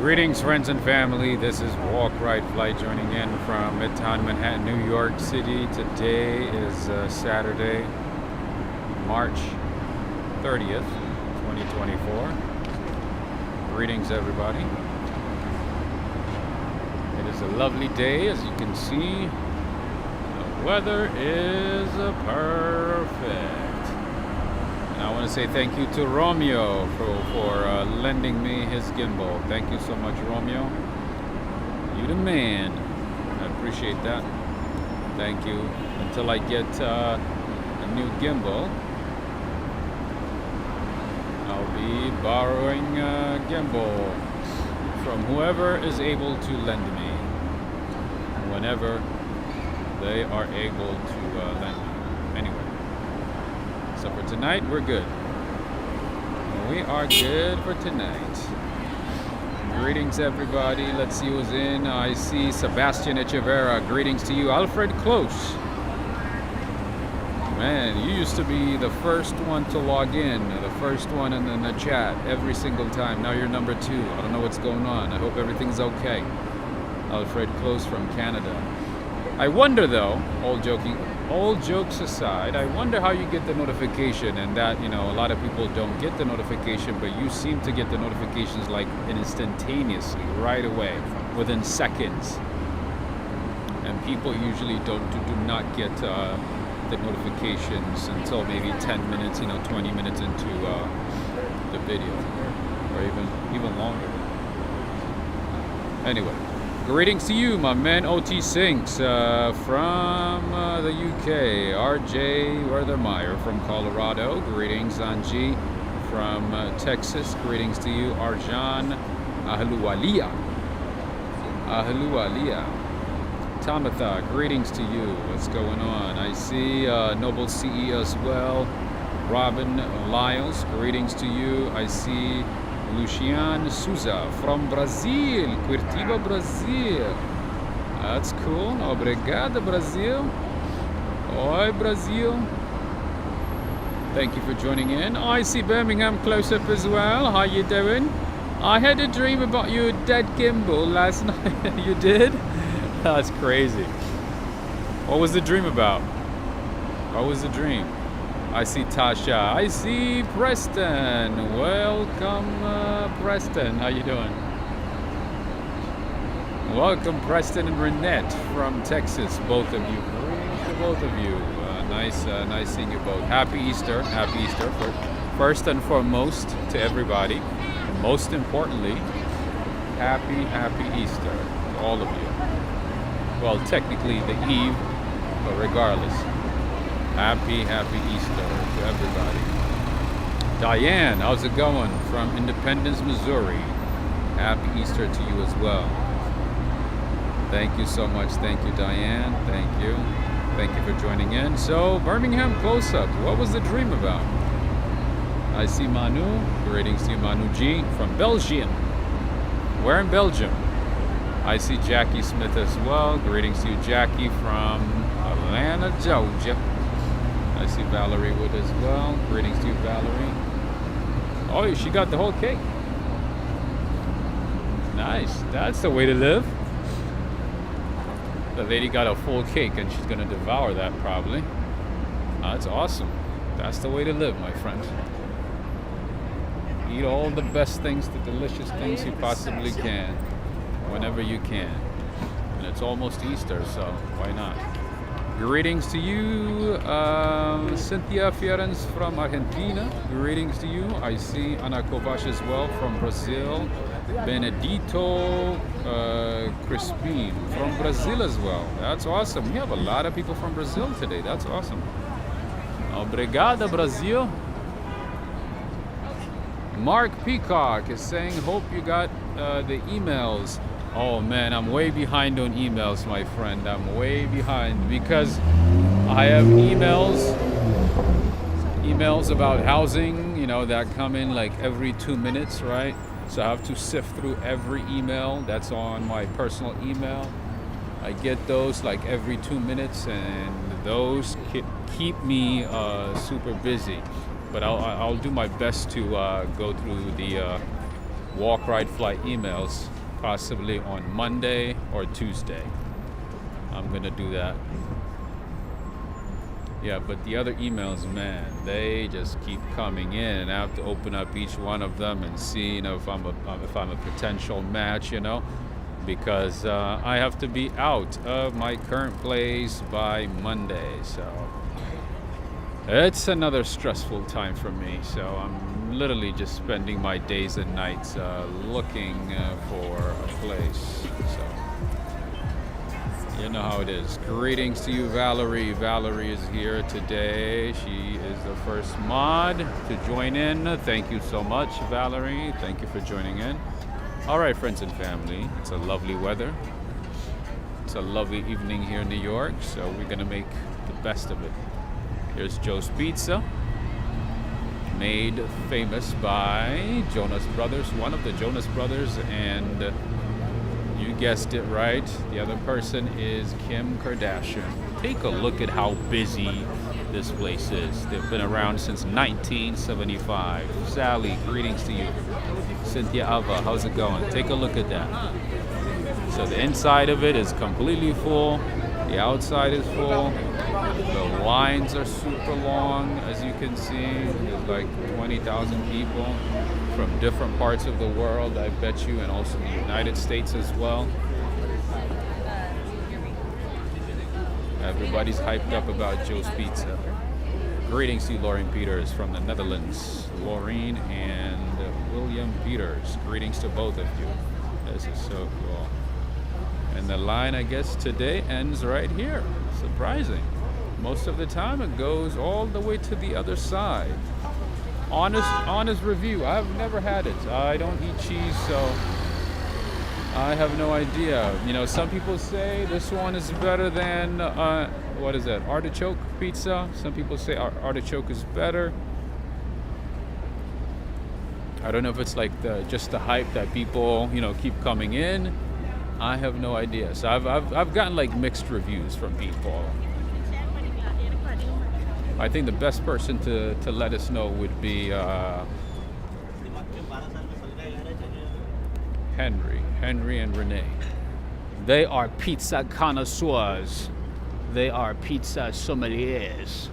Greetings, friends and family. This is Walk Right Flight joining in from Midtown Manhattan, New York City. Today is Saturday, March 30th, 2024. Greetings, everybody. It is a lovely day, as you can see. The weather is perfect. And I want to say thank you to Romeo for lending me his gimbal. Thank you so much, Romeo. You the man. I appreciate that. Thank you. Until I get a new gimbal, I'll be borrowing gimbal from whoever is able to lend me, whenever they are able to lend me. Anyway, so for tonight, we're good. We are good for tonight. Greetings, everybody. Let's see who's in. I see Sebastian Echeverra. Greetings to you. Alfred Close. Man, you used to be the first one to log in, the first one in the chat every single time. Now you're number 2. I don't know what's going on. I hope everything's okay. Alfred Close from Canada. I wonder, though, all jokes aside, I wonder how you get the notification, and that, you know, a lot of people don't get the notification, but you seem to get the notifications like instantaneously, right away, within seconds. And people usually do not get the notifications until maybe 10 minutes, 20 minutes into the video, or even longer. Anyway. Greetings to you, my man OT Sinks from the UK. RJ Werthermeyer from Colorado. Greetings, Anji from Texas. Greetings to you, Arjan Ahluwalia. Tamatha, greetings to you. What's going on? I see Noble CE as well. Robin Lyles, greetings to you. I see Lucian Souza from Brazil, Curitiba, Brazil. That's cool. Obrigado, Brazil. Oi, Brazil. Thank you for joining in. Oh, I see Birmingham close up as well. How you doing? I had a dream about your dead gimbal last night. You did? That's crazy. What was the dream about? What was the dream? I see Tasha. I see Preston. Welcome, Preston. How you doing? Welcome, Preston and Renette from Texas. Both of you. Greetings to both of you. Nice seeing you both. Happy Easter. Happy Easter. First and foremost to everybody. And most importantly, happy Easter to all of you. Well, technically the eve, but regardless. Happy Easter to everybody. Diane, how's it going? From Independence, Missouri. Happy Easter to you as well. Thank you so much. Thank you, Diane. Thank you. Thank you for joining in. So, Birmingham close-up. What was the dream about? I see Manu. Greetings to you, Manu G. from Belgium. Where in Belgium? I see Jackie Smith as well. Greetings to you, Jackie from Atlanta, Georgia. I see Valerie Wood as well. Greetings to you, Valerie. Oh, she got the whole cake. Nice. That's the way to live. The lady got a full cake and she's going to devour that probably. That's awesome. That's the way to live, my friend. Eat all the best things, the delicious things you possibly can, whenever you can. And it's almost Easter, so why not? Greetings to you, Cynthia Fierens from Argentina. Greetings to you. I see Ana Kovac as well from Brazil. Benedito Crispin from Brazil as well. That's awesome. We have a lot of people from Brazil today. That's awesome. Obrigado, Brazil. Mark Peacock is saying, hope you got the emails. Oh man, I'm way behind on emails, my friend. I'm way behind because I have emails about housing, that come in like every 2 minutes, right? So I have to sift through every email that's on my personal email. I get those like every 2 minutes, and those keep me super busy. But I'll do my best to go through the walk, ride, flight emails possibly on Monday or Tuesday. I'm gonna do that. Yeah, but the other emails, man, they just keep coming in, and I have to open up each one of them and see, you know, if I'm a potential match, you know, because I have to be out of my current place by Monday. So it's another stressful time for me. So I'm literally just spending my days and nights looking for a place. So you know how it is. Greetings to you, Valerie. Valerie is here today. She is the first mod to join in. Thank you so much, Valerie. Thank you for joining in. All right, friends and family. It's a lovely weather. It's a lovely evening here in New York, so we're gonna make the best of it. Here's Joe's Pizza, made famous by Jonas Brothers, one of the Jonas Brothers, and you guessed it right, the other person is Kim Kardashian. Take a look at how busy this place is. They've been around since 1975. Sally, greetings to you. Cynthia Alva, how's it going? Take a look at that. So the inside of it is completely full. The outside is full. The lines are super long, as you can see. There's like 20,000 people from different parts of the world, I bet you, and also the United States as well. Everybody's hyped up about Joe's Pizza. Greetings to you, Laureen Peters from the Netherlands. Laureen and William Peters. Greetings to both of you. This is so cool. And the line, I guess, today ends right here. Surprising. Most of the time it goes all the way to the other side. Honest review. I've never had it. I don't eat cheese, so I have no idea. You know, some people say this one is better than what is that? Artichoke pizza. Some people say artichoke is better. I don't know if it's like just the hype that people, you know, keep coming in. I have no idea. So I've gotten like mixed reviews from people. I think the best person to let us know would be Henry and Renee. They are pizza connoisseurs. They are pizza sommeliers.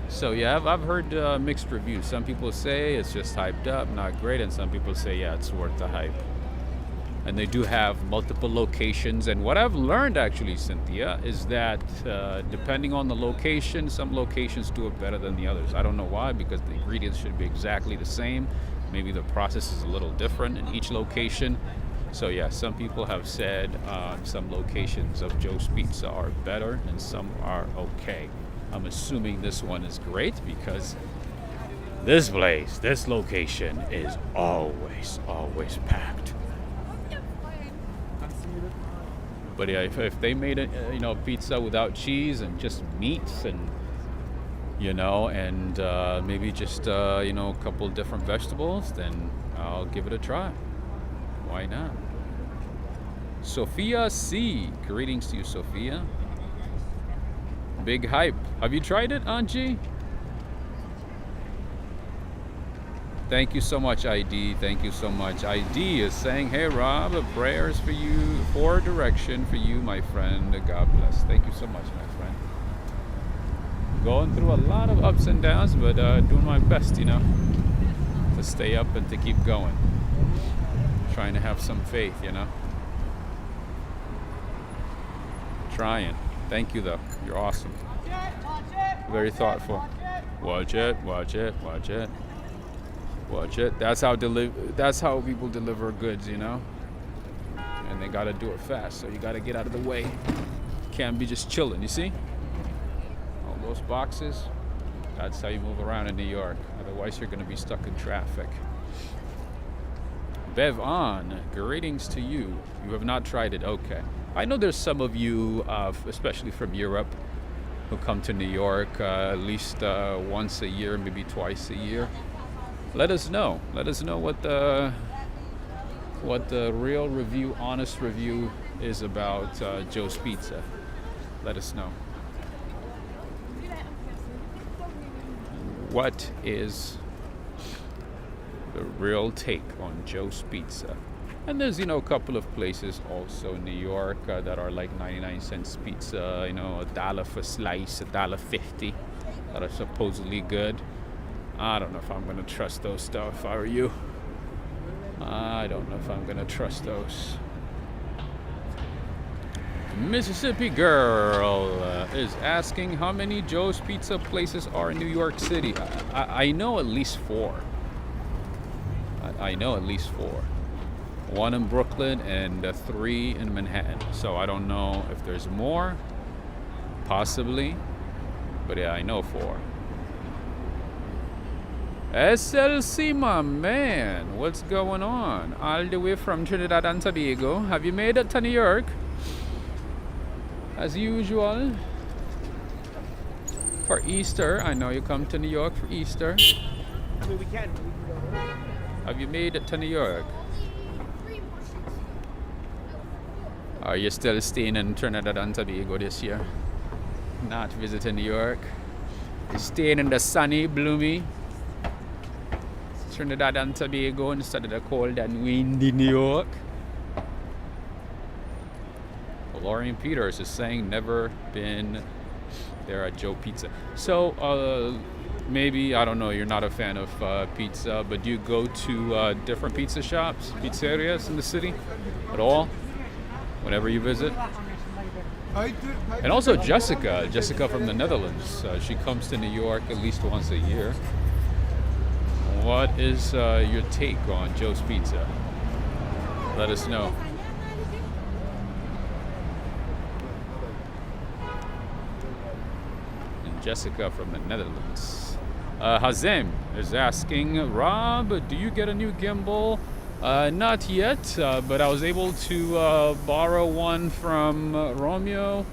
So yeah, I've heard mixed reviews. Some people say it's just hyped up, not great, and some people say, yeah, it's worth the hype. And they do have multiple locations. And what I've learned, actually, Cynthia, is that depending on the location, some locations do it better than the others. I don't know why, because the ingredients should be exactly the same. Maybe the process is a little different in each location. So yeah, some people have said some locations of Joe's Pizza are better and some are okay. I'm assuming this one is great because this place, this location is always packed. But yeah, if they made a pizza without cheese and just meats and and maybe just a couple different vegetables, then I'll give it a try. Why not? Sophia C. Greetings to you, Sophia. Big hype. Have you tried it, Anji? Thank you so much, ID. Thank you so much. ID is saying, hey, Rob, prayers for you, for direction for you, my friend. God bless. Thank you so much, my friend. Going through a lot of ups and downs, but doing my best, to stay up and to keep going. Trying to have some faith, Trying. Thank you, though. You're awesome. Very thoughtful. Watch it, watch it, watch it. Watch it. That's how people deliver goods, And they gotta do it fast, so you gotta get out of the way. Can't be just chilling, you see? All those boxes. That's how you move around in New York. Otherwise, you're gonna be stuck in traffic. Bev on, greetings to you. You have not tried it, okay. I know there's some of you, especially from Europe, who come to New York at least once a year, maybe twice a year. Let us know. Let us know what the real review, honest review is about Joe's Pizza. Let us know. What is the real take on Joe's Pizza? And there's, a couple of places also in New York that are like 99 cents pizza, $1 for slice, $1.50, that are supposedly good. I don't know if I'm going to trust those stuff. If I were you, I don't know if I'm going to trust those. Mississippi girl is asking how many Joe's Pizza places are in New York City. I know at least 4. I know at least 4. 1 in Brooklyn and 3 in Manhattan. So I don't know if there's more, possibly, but yeah, I know 4. SLC, my man, what's going on? All the way from Trinidad and Tobago. Have you made it to New York? As usual, for Easter. I know you come to New York for Easter. I mean, we can go. Have you made it to New York? Are you still staying in Trinidad and Tobago this year? Not visiting New York? You're staying in the sunny, gloomy Trinidad and Tobago instead of the cold and windy New York? Lauren Peters is saying never been there at Joe Pizza. So maybe, I don't know, you're not a fan of pizza, but do you go to different pizza shops, pizzerias in the city at all whenever you visit? And also Jessica from the Netherlands, she comes to New York at least once a year. What is your take on Joe's Pizza? Let us know. Jessica from the Netherlands. Hazem is asking, Rob, do you get a new gimbal? Not yet, but I was able to borrow one from Romeo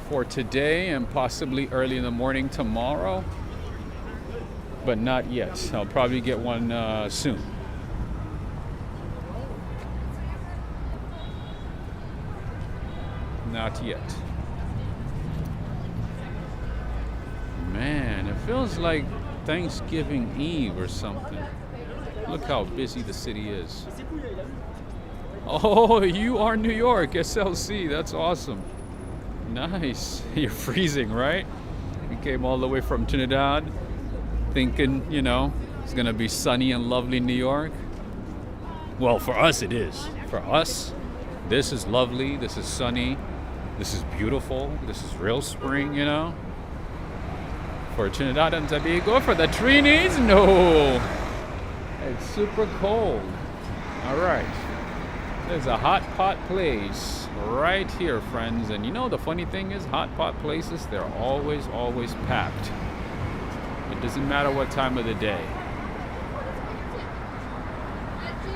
for today and possibly early in the morning tomorrow, but not yet. I'll probably get one soon. Not yet. Man, it feels like Thanksgiving Eve or something. Look how busy the city is. Oh, you are New York, SLC. That's awesome. Nice. You're freezing, right? You came all the way from Trinidad thinking, it's going to be sunny and lovely in New York. Well, for us it is. For us, this is lovely. This is sunny. This is beautiful. This is real spring, For Trinidad and Tobago, for the Trinis, no. It's super cold. All right. There's a hot pot place right here, friends. And the funny thing is, hot pot places, they're always packed. It doesn't matter what time of the day.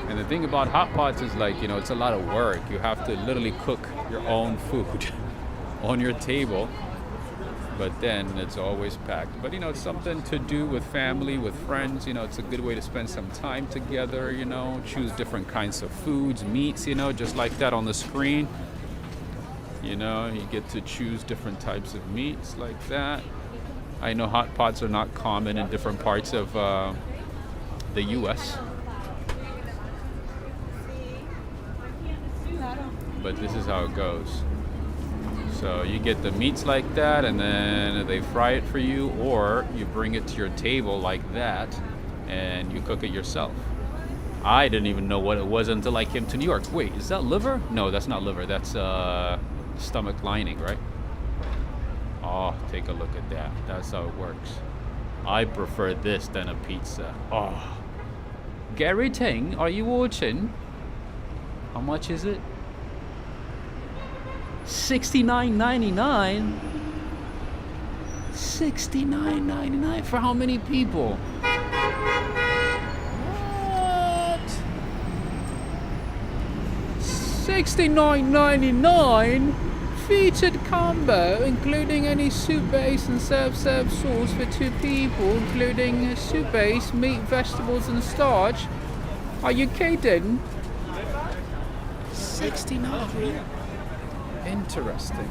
And the thing about hot pots is it's a lot of work. You have to literally cook your own food on your table. But then it's always packed. But it's something to do with family, with friends. It's a good way to spend some time together, choose different kinds of foods, meats, just like that on the screen. You get to choose different types of meats like that. I know hot pots are not common in different parts of the US. But this is how it goes. So you get the meats like that, and then they fry it for you, or you bring it to your table like that, and you cook it yourself. I didn't even know what it was until I came to New York. Wait, is that liver? No, that's not liver. That's stomach lining, right? Oh, take a look at that. That's how it works. I prefer this than a pizza. Oh. Gary Ting, are you watching? How much is it? $69.99. $69.99 for how many people? What? $69.99 featured combo, including any soup base and serve sauce for 2 people, including soup base, meat, vegetables, and starch. Are you kidding? $69. Interesting.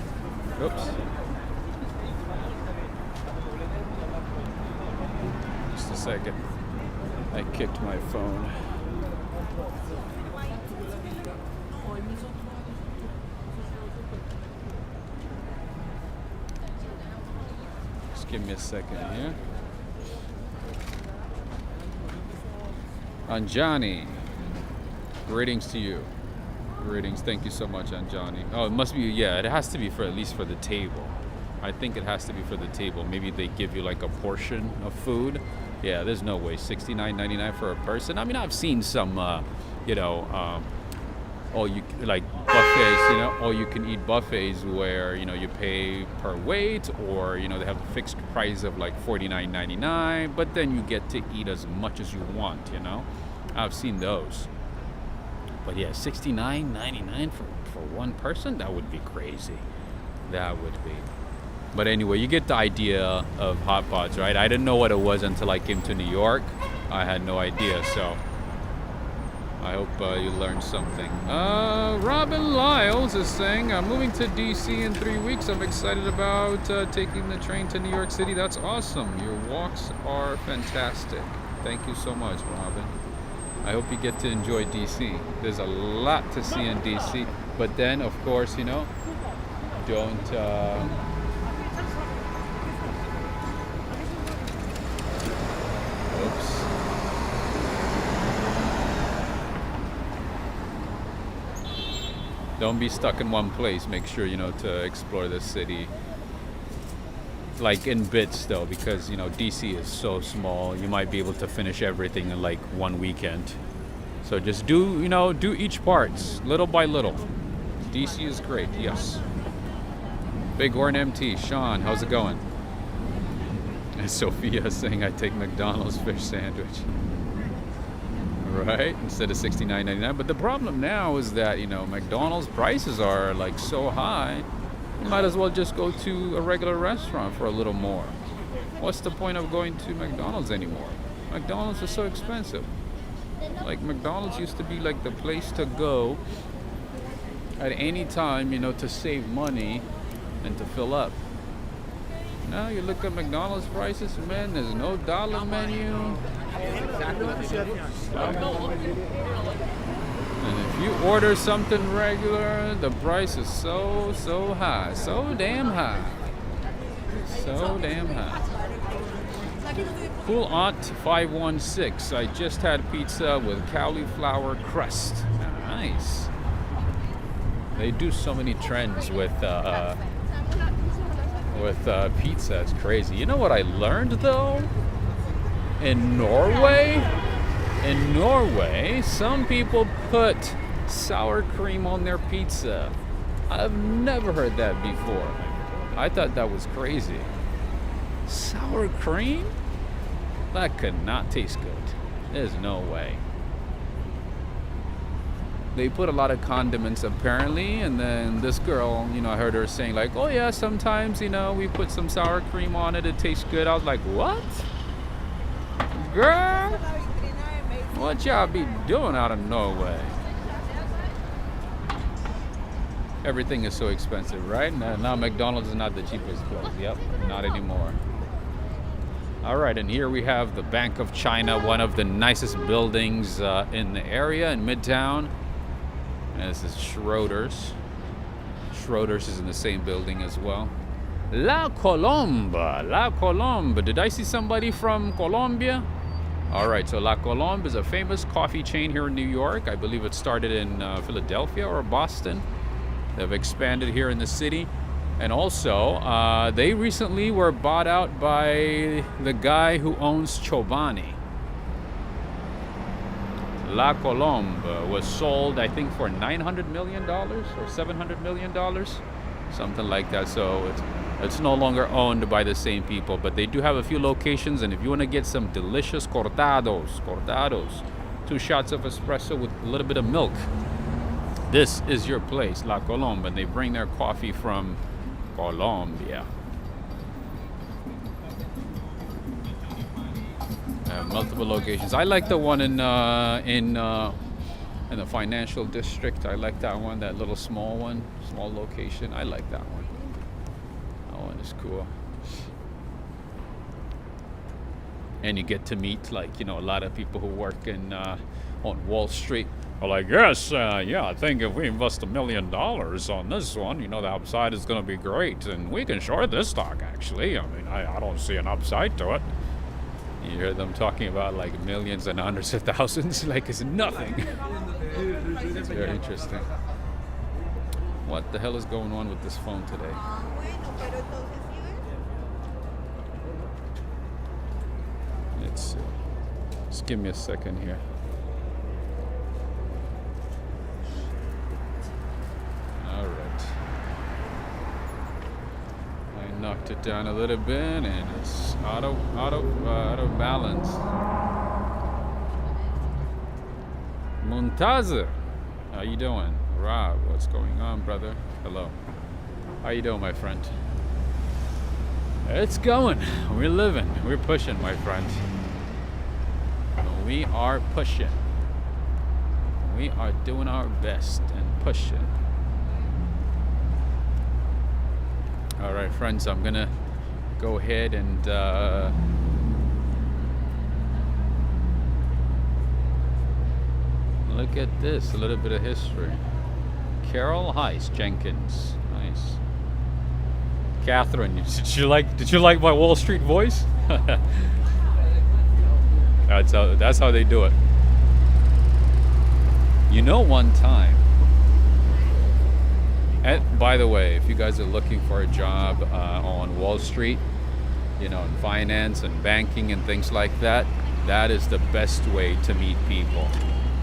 Oops. Just a second. I kicked my phone. give me a second here. Anjani, greetings to you. Greetings. Thank you so much, Anjani. Oh, it must be, yeah, it has to be for at least for the table. I think it has to be for the table. Maybe they give you like a portion of food. Yeah, there's no way. $69.99 for a person. I mean, I've seen some, all you like buffets, all you can eat buffets where you pay per weight, or they have a fixed price of like $49.99, but then you get to eat as much as you want. I've seen those. But yeah, $69.99 for one person, that would be crazy. That would be. But anyway, you get the idea of hot pots, right? I didn't know what it was until I came to New York. I had no idea, so I hope you learned something. Robin Lyles is saying, I'm moving to DC in 3 weeks. I'm excited about taking the train to New York City. That's awesome. Your walks are fantastic. Thank you so much, Robin. I hope you get to enjoy DC. There's a lot to see in DC. But then, of course, don't... Oops. Don't be stuck in one place. Make sure, to explore the city. Like in bits though, because, DC is so small. You might be able to finish everything in like one weekend. So just do each parts, little by little. DC is great, yes. Bighorn MT, Sean, how's it going? And Sophia saying I take McDonald's fish sandwich. Right, instead of $69.99. But the problem now is that McDonald's prices are like so high. You might as well just go to a regular restaurant for a little more. What's the point of going to McDonald's anymore? McDonald's is so expensive. Like McDonald's used to be like the place to go at any time, to save money and to fill up. Now you look at McDonald's prices, man, there's no dollar menu. And if you order something regular, the price is so high. So damn high. So damn high. Cool Aunt 516. I just had pizza with cauliflower crust. Nice. They do so many trends with pizza. It's crazy. You know what I learned though? In Norway, some people put sour cream on their pizza. I've never heard that before. I thought that was crazy. Sour cream? That could not taste good. There's no way. They put a lot of condiments apparently, and then this girl, I heard her saying like, oh yeah, sometimes, we put some sour cream on it, it tastes good. I was like, what? Girl, what y'all be doing out of Norway? Everything is so expensive, right? Now McDonald's is not the cheapest place. Yep, not anymore. All right, and here we have the Bank of China, one of the nicest buildings in the area in Midtown. And this is Schroeder's. Schroeder's is in the same building as well. La Colombe. Did I see somebody from Colombia? All right, so La Colombe is a famous coffee chain here in New York. I believe it started in Philadelphia or Boston. They've expanded here in the city. And also, they recently were bought out by the guy who owns Chobani. La Colombe was sold, I think, for $900 million or $700 million, something like that. So it's no longer owned by the same people, but they do have a few locations. And if you want to get some delicious cortados, 2 shots of espresso with a little bit of milk, this is your place, La Colombe. And they bring their coffee from Colombia. Multiple locations. I like the one in the financial district. I like that one, that little small location. I like that one. That one is cool. And you get to meet a lot of people who work in on Wall Street are like, yes, yeah, I think if we invest $1 million on this one, the upside is going to be great, and we can short this stock, actually. I mean, I don't see an upside to it. You hear them talking about like millions and hundreds of thousands like it's nothing. It's very interesting. What the hell is going on with this phone today? Let's see. Just give me a second here. All right. I knocked it down a little bit, and it's out of balance. Muntazer, how you doing? Rob, what's going on, brother? Hello. How you doing, my friend? It's going. We're living. We're pushing, my friends. We are pushing. We are doing our best and pushing. All right, friends, I'm gonna go ahead and look at this, a little bit of history. Carol Heiss Jenkins, nice. Catherine, did you like my Wall Street voice? That's how they do it. One time. And by the way, if you guys are looking for a job on Wall Street, in finance and banking and things like that, that is the best way to meet people.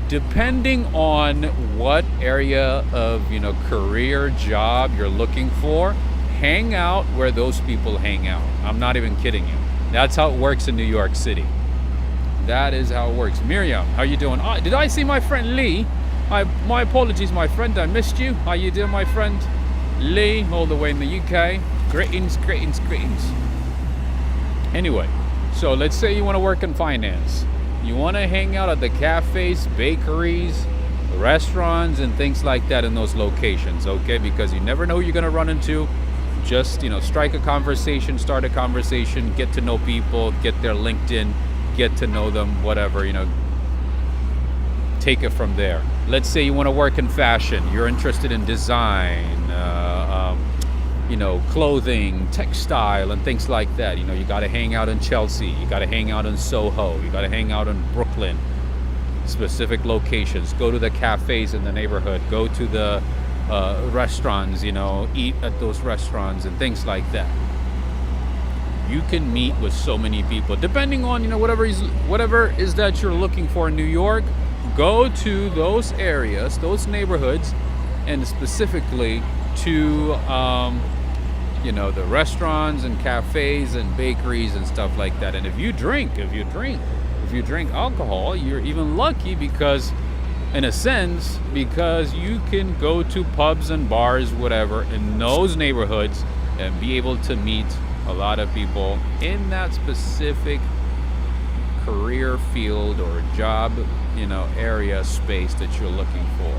Depending on what area of career job you're looking for, hang out where those people hang out. I'm not even kidding you. That's how it works in New York City. That is how it works. Miriam, how you doing? Did I see my friend Lee? My apologies, my friend. I missed you. How you doing, my friend? Lee, all the way in the UK. Greetings. Anyway, so let's say you want to work in finance. You want to hang out at the cafes, bakeries, restaurants, and things like that in those locations, okay? Because you never know who you're going to run into. Just, strike a conversation, start a conversation, get to know people, get their LinkedIn, get to know them, whatever, take it from there. Let's say you want to work in fashion, you're interested in design, clothing, textile, and things like that. You got to hang out in Chelsea, you got to hang out in Soho, you got to hang out in Brooklyn, specific locations. Go to the cafes in the neighborhood, go to the restaurants, eat at those restaurants and things like that. You can meet with so many people depending on whatever is that you're looking for in New York. Go to those areas, those neighborhoods, and specifically to the restaurants and cafes and bakeries and stuff like that. And if you drink alcohol, you're even lucky because you can go to pubs and bars, whatever, in those neighborhoods and be able to meet a lot of people in that specific career field or job, area, space that you're looking for.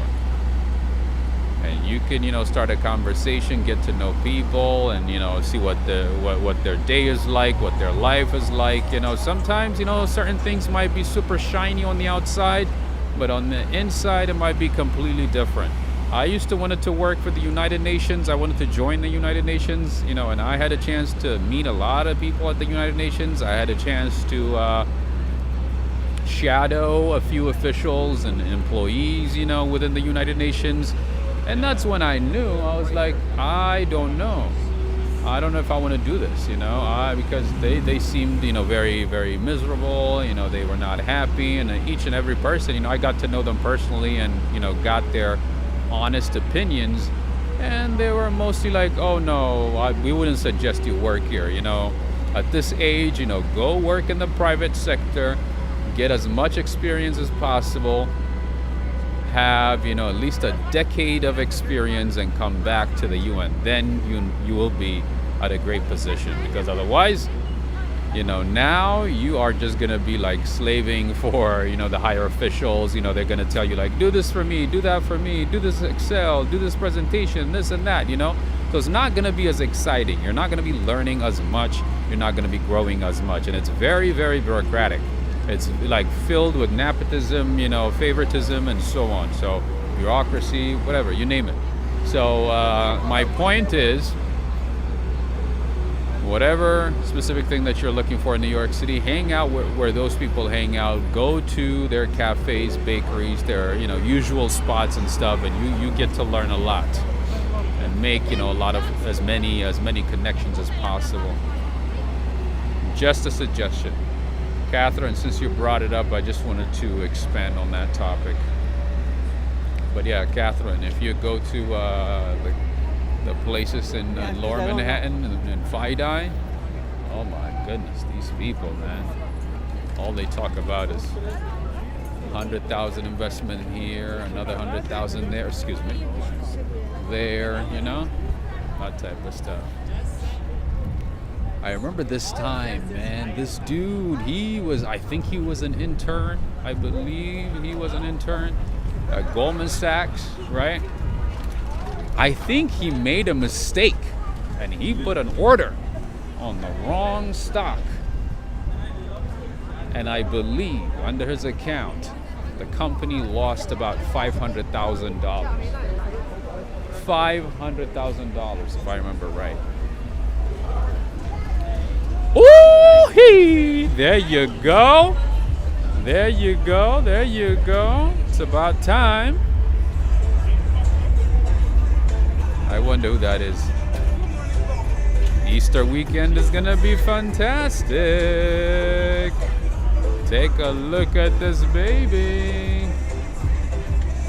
And you can, start a conversation, get to know people, and see what their day is like, what their life is like. Sometimes certain things might be super shiny on the outside, but on the inside it might be completely different. I used to wanted to work for the United Nations. I wanted to join the United Nations, and I had a chance to meet a lot of people at the United Nations. I had a chance to shadow a few officials and employees, within the United Nations. And that's when I knew, I was like, I don't know if I want to do this, because they seemed, very, very miserable. They were not happy. And each and every person, I got to know them personally and, got their honest opinions. And they were mostly like, oh no, we wouldn't suggest you work here, At this age, go work in the private sector, get as much experience as possible, have at least a decade of experience, and come back to the UN. Then you will be at a great position, because otherwise now you are just gonna be like slaving for the higher officials. They're gonna tell you like, do this for me, do that for me, do this Excel, do this presentation, this and that. So it's not gonna be as exciting. You're not gonna be learning as much, you're not gonna be growing as much, and it's very, very bureaucratic. It's like filled with nepotism, you know, favoritism, and so on. So bureaucracy, whatever, you name it. So my point is, whatever specific thing that you're looking for in New York City, hang out where those people hang out. Go to their cafes, bakeries, their, you know, usual spots and stuff, and you get to learn a lot and make, you know, a lot of as many connections as possible. Just a suggestion. Catherine, since you brought it up, I just wanted to expand on that topic. But yeah, Catherine, if you go to the places in Lower Manhattan and FIDI, oh my goodness, these people, man. All they talk about is 100,000 investment here, another 100,000 there, excuse me, there, you know, that type of stuff. I remember this time, man, this dude, I think he was an intern. I believe he was an intern at Goldman Sachs, right? I think he made a mistake and he put an order on the wrong stock. And I believe, under his account, the company lost about $500,000. $500,000, if I remember right. Ooh-hee! There you go. There you go. There you go. It's about time. I wonder who that is. Easter weekend is gonna be fantastic. Take a look at this baby.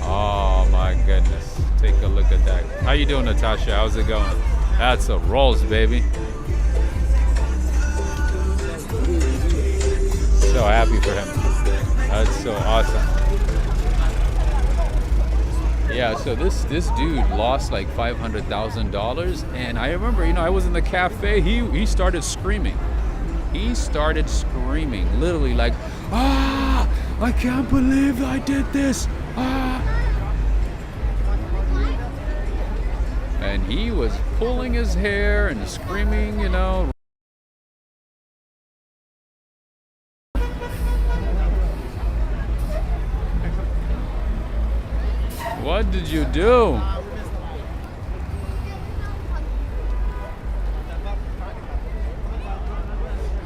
Oh my goodness. Take a look at that. How you doing, Natasha? How's it going? That's a Rolls, baby. So happy for him. That's so awesome. Yeah, so this dude lost like $500,000, and I remember, you know, I was in the cafe. He started screaming. He started screaming, literally like, "Ah! I can't believe I did this! Ah!" And he was pulling his hair and screaming, you know. What did you do?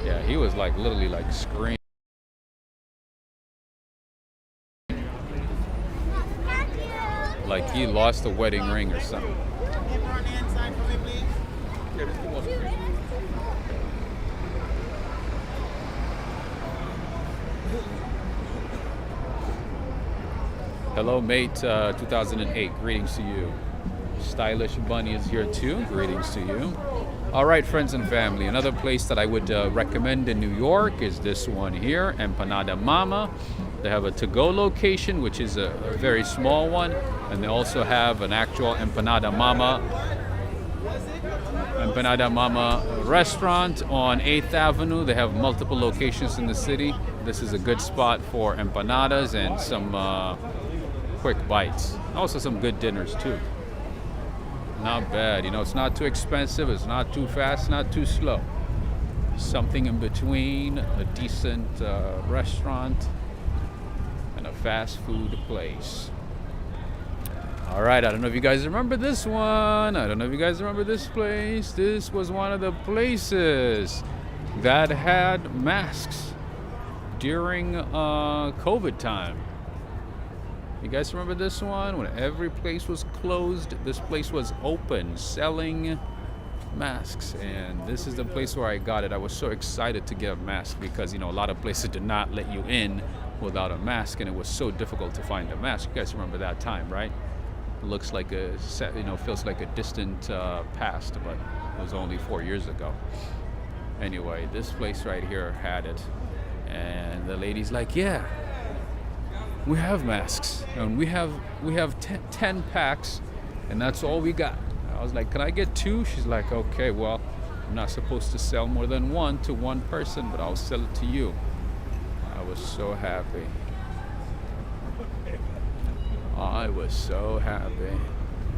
Yeah, he was like literally like screaming. Like he lost a wedding ring or something. Hello, mate, 2008. Greetings to you. Stylish Bunny is here too. Greetings to you. All right, friends and family. Another place that I would recommend in New York is this one here, Empanada Mama. They have a to-go location, which is a very small one, and they also have an actual Empanada Mama restaurant on 8th Avenue. They have multiple locations in the city. This is a good spot for empanadas and some quick bites. Also some good dinners too. Not bad, you know, it's not too expensive, it's not too fast, not too slow. Something in between a decent restaurant and a fast food place. All right, I don't know if you guys remember this one. I don't know if you guys remember this place. This was one of the places that had masks during COVID time. You guys remember this one? When every place was closed, this place was open, selling masks. And this is the place where I got it. I was so excited to get a mask because, you know, a lot of places did not let you in without a mask, and it was so difficult to find a mask. You guys remember that time, right? It looks like feels like a distant past, but it was only 4 years ago. Anyway, this place right here had it. And the lady's like, yeah, we have masks, and we have 10 packs, and that's all we got. I was like, can I get 2? She's like, okay, well, I'm not supposed to sell more than 1 to one person, but I'll sell it to you. I was so happy. I was so happy.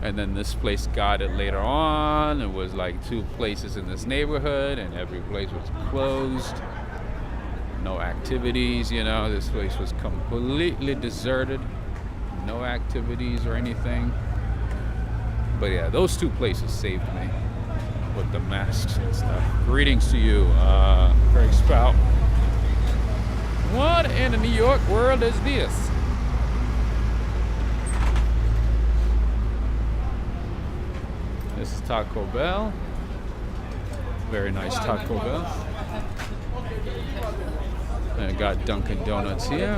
And then this place got it later on. It was like 2 places in this neighborhood, and every place was closed. No activities, you know. This place was completely deserted. No activities or anything. But yeah, those two places saved me with the masks and stuff. Greetings to you, Greg Spout. What in the New York world is this? This is Taco Bell. Very nice Taco Bell. And I got Dunkin' Donuts here.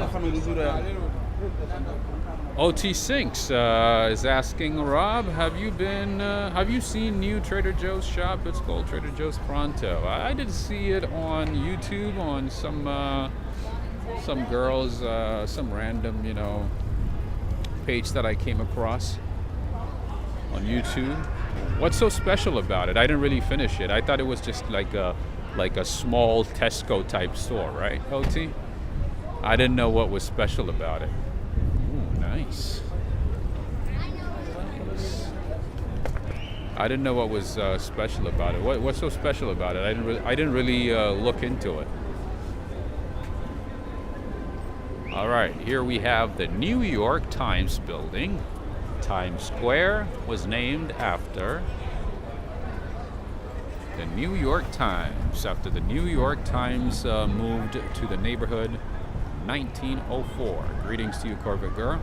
OT Sinks is asking Rob, have you seen new Trader Joe's shop? It's called Trader Joe's Pronto. I did see it on YouTube on some girls, some random, you know, page that I came across on YouTube. What's so special about it? I didn't really finish it. I thought it was just like a small Tesco type store, right, OT? I didn't know what was special about it. Ooh, nice. I didn't know what was special about it. What's so special about it? I didn't really look into it. All right, here we have the New York Times building. Times Square was named after the New York Times, after the New York Times moved to the neighborhood 1904. Greetings to you, Corvette Girl.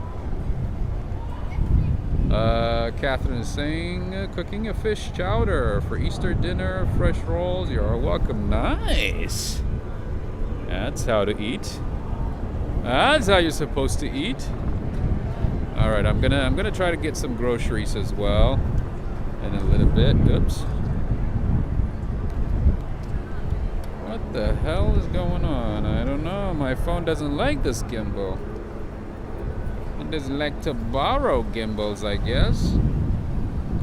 Catherine is saying, cooking a fish chowder for Easter dinner, fresh rolls. You're welcome. Nice. That's how to eat. That's how you're supposed to eat. All right, I'm gonna try to get some groceries as well in a little bit. Oops. What the hell is going on? I don't know. My phone doesn't like this gimbal. It doesn't like to borrow gimbals, I guess.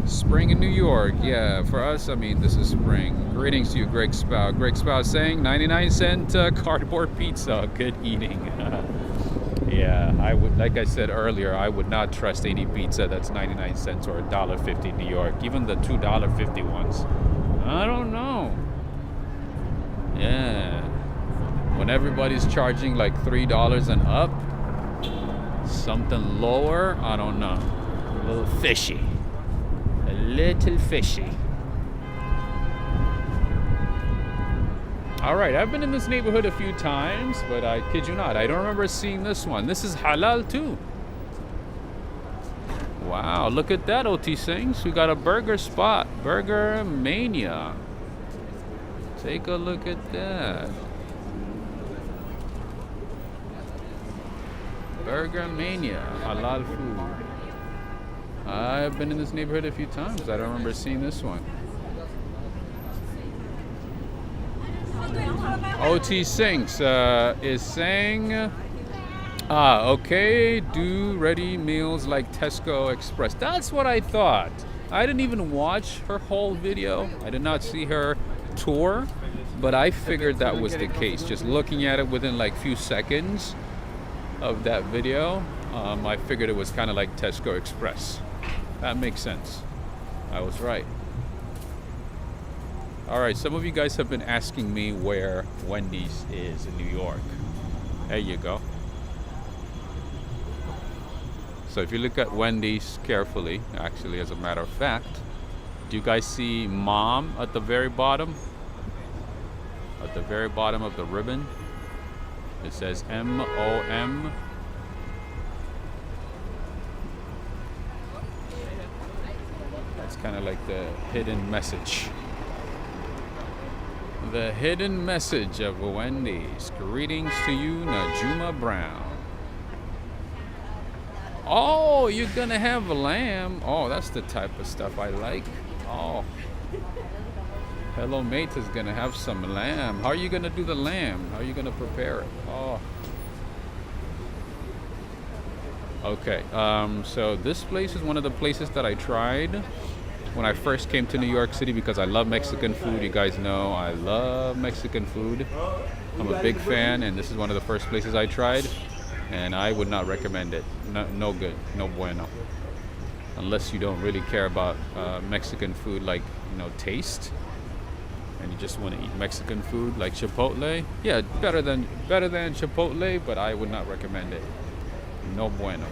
Spring in New York. Yeah, for us, I mean, this is spring. Greetings to you, Greg Spout. Greg Spout saying 99-cent cardboard pizza. Good eating. Yeah, I would, like I said earlier, I would not trust any pizza that's 99 cents or $1.50 in New York. Even the $2.50 ones. I don't know. Yeah. When everybody's charging like $3 and up, something lower, I don't know. A little fishy. A little fishy. All right, I've been in this neighborhood a few times, but I kid you not, I don't remember seeing this one. This is halal too. Wow, look at that, OT Sings. We got a burger spot, Burger Mania. Take a look at that. Burger Mania, halal food. I've been in this neighborhood a few times. I don't remember seeing this one. OT Sinks is saying, okay, do ready meals like Tesco Express. That's what I thought. I didn't even watch her whole video. I did not see her tour, but I figured that was the case. Just looking at it within like few seconds of that video, I figured it was kind of like Tesco Express. That makes sense. I was right. All right, some of you guys have been asking me where Wendy's is in New York. There you go. So if you look at Wendy's carefully, actually, as a matter of fact, do you guys see Mom at the very bottom? At the very bottom of the ribbon, it says M-O-M. That's kind of like the hidden message. The hidden message of Wendy's. Greetings to you, Najuma Brown. Oh, you're gonna have a lamb. Oh, that's the type of stuff I like. Oh. Hello Mate is gonna have some lamb. How are you gonna do the lamb? How are you gonna prepare it? Oh. Okay, so this place is one of the places that I tried when I first came to New York City because I love Mexican food. You guys know I love Mexican food. I'm a big fan, and this is one of the first places I tried, and I would not recommend it. No good, no bueno. Unless you don't really care about Mexican food, like, you know, taste. and you just want to eat Mexican food like Chipotle, yeah, better than Chipotle, but I would not recommend it. No bueno.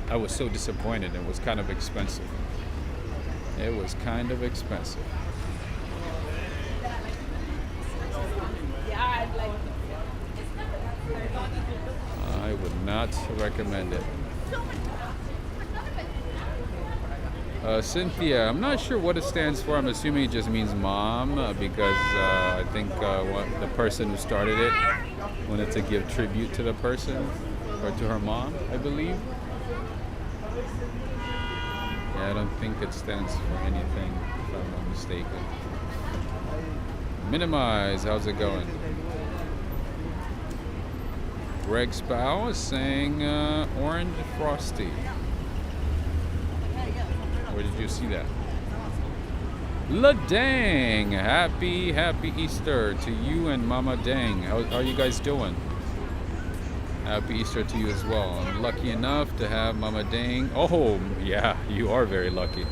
I was so disappointed. It was kind of expensive. It was kind of expensive. I would not recommend it. Cynthia, I'm not sure what it stands for. I'm assuming it just means mom because I think the person who started it wanted to give tribute to the person or to her mom, I believe. Yeah, I don't think it stands for anything, if I'm not mistaken. Minimize, how's it going? Greg Spow is saying orange frosty. Where did you see that? La Dang! Happy Easter to you and Mama Dang. How are you guys doing? Happy Easter to you as well. I'm lucky enough to have Mama Dang. Oh, yeah, you are very lucky.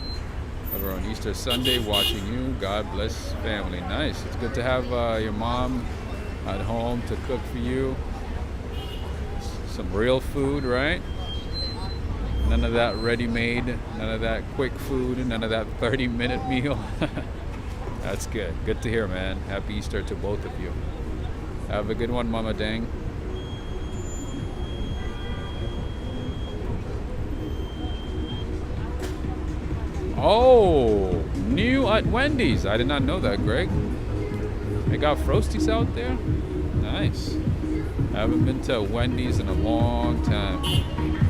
Over on Easter Sunday watching you. God bless family. Nice. It's good to have your mom at home to cook for you. Some real food, right? None of that ready-made, none of that quick food, none of that 30-minute meal. That's good. Good to hear, man. Happy Easter to both of you. Have a good one, Mama Dang. Oh, new at Wendy's. I did not know that, Greg. They got Frosties out there? Nice. I haven't been to Wendy's in a long time.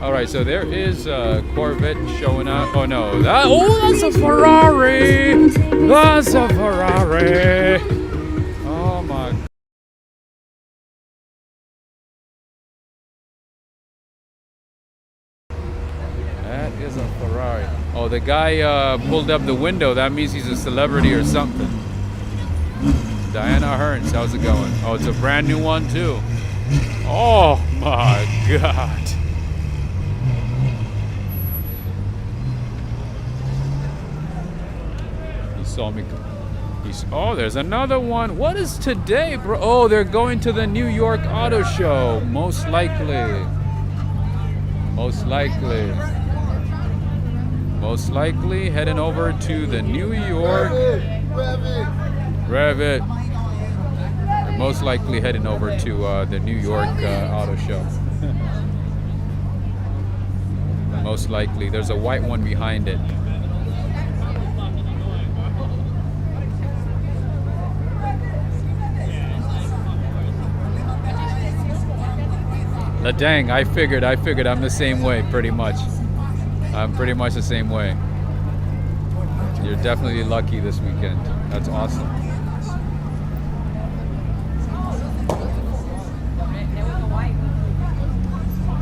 All right, so there is a Corvette showing up. Oh no, that's a Ferrari. That's a Ferrari. Oh my. That is a Ferrari. Oh, the guy pulled up the window. That means he's a celebrity or something. Diana Hearns, how's it going? Oh, it's a brand new one too. Oh my God. He saw me. Oh, there's another one. What is today, bro? Oh, they're going to the New York Auto Show. Most likely. Most likely. Most likely heading over to the New York. Rev it. They're most likely heading over to the New York Auto Show. Most likely. There's a white one behind it. La dang, I figured I'm the same way, pretty much. I'm pretty much the same way. You're definitely lucky this weekend. That's awesome.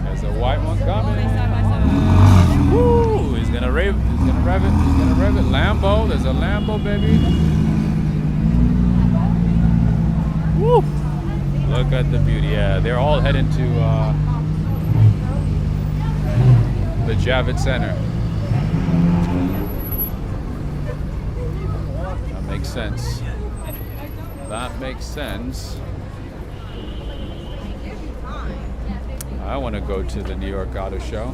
There's a white one coming. Woo! He's gonna rev it. Lambo, there's a Lambo, baby. Woo! Look at the beauty. Yeah, they're all heading to the Javits Center. That makes sense. That makes sense. I want to go to the New York Auto Show.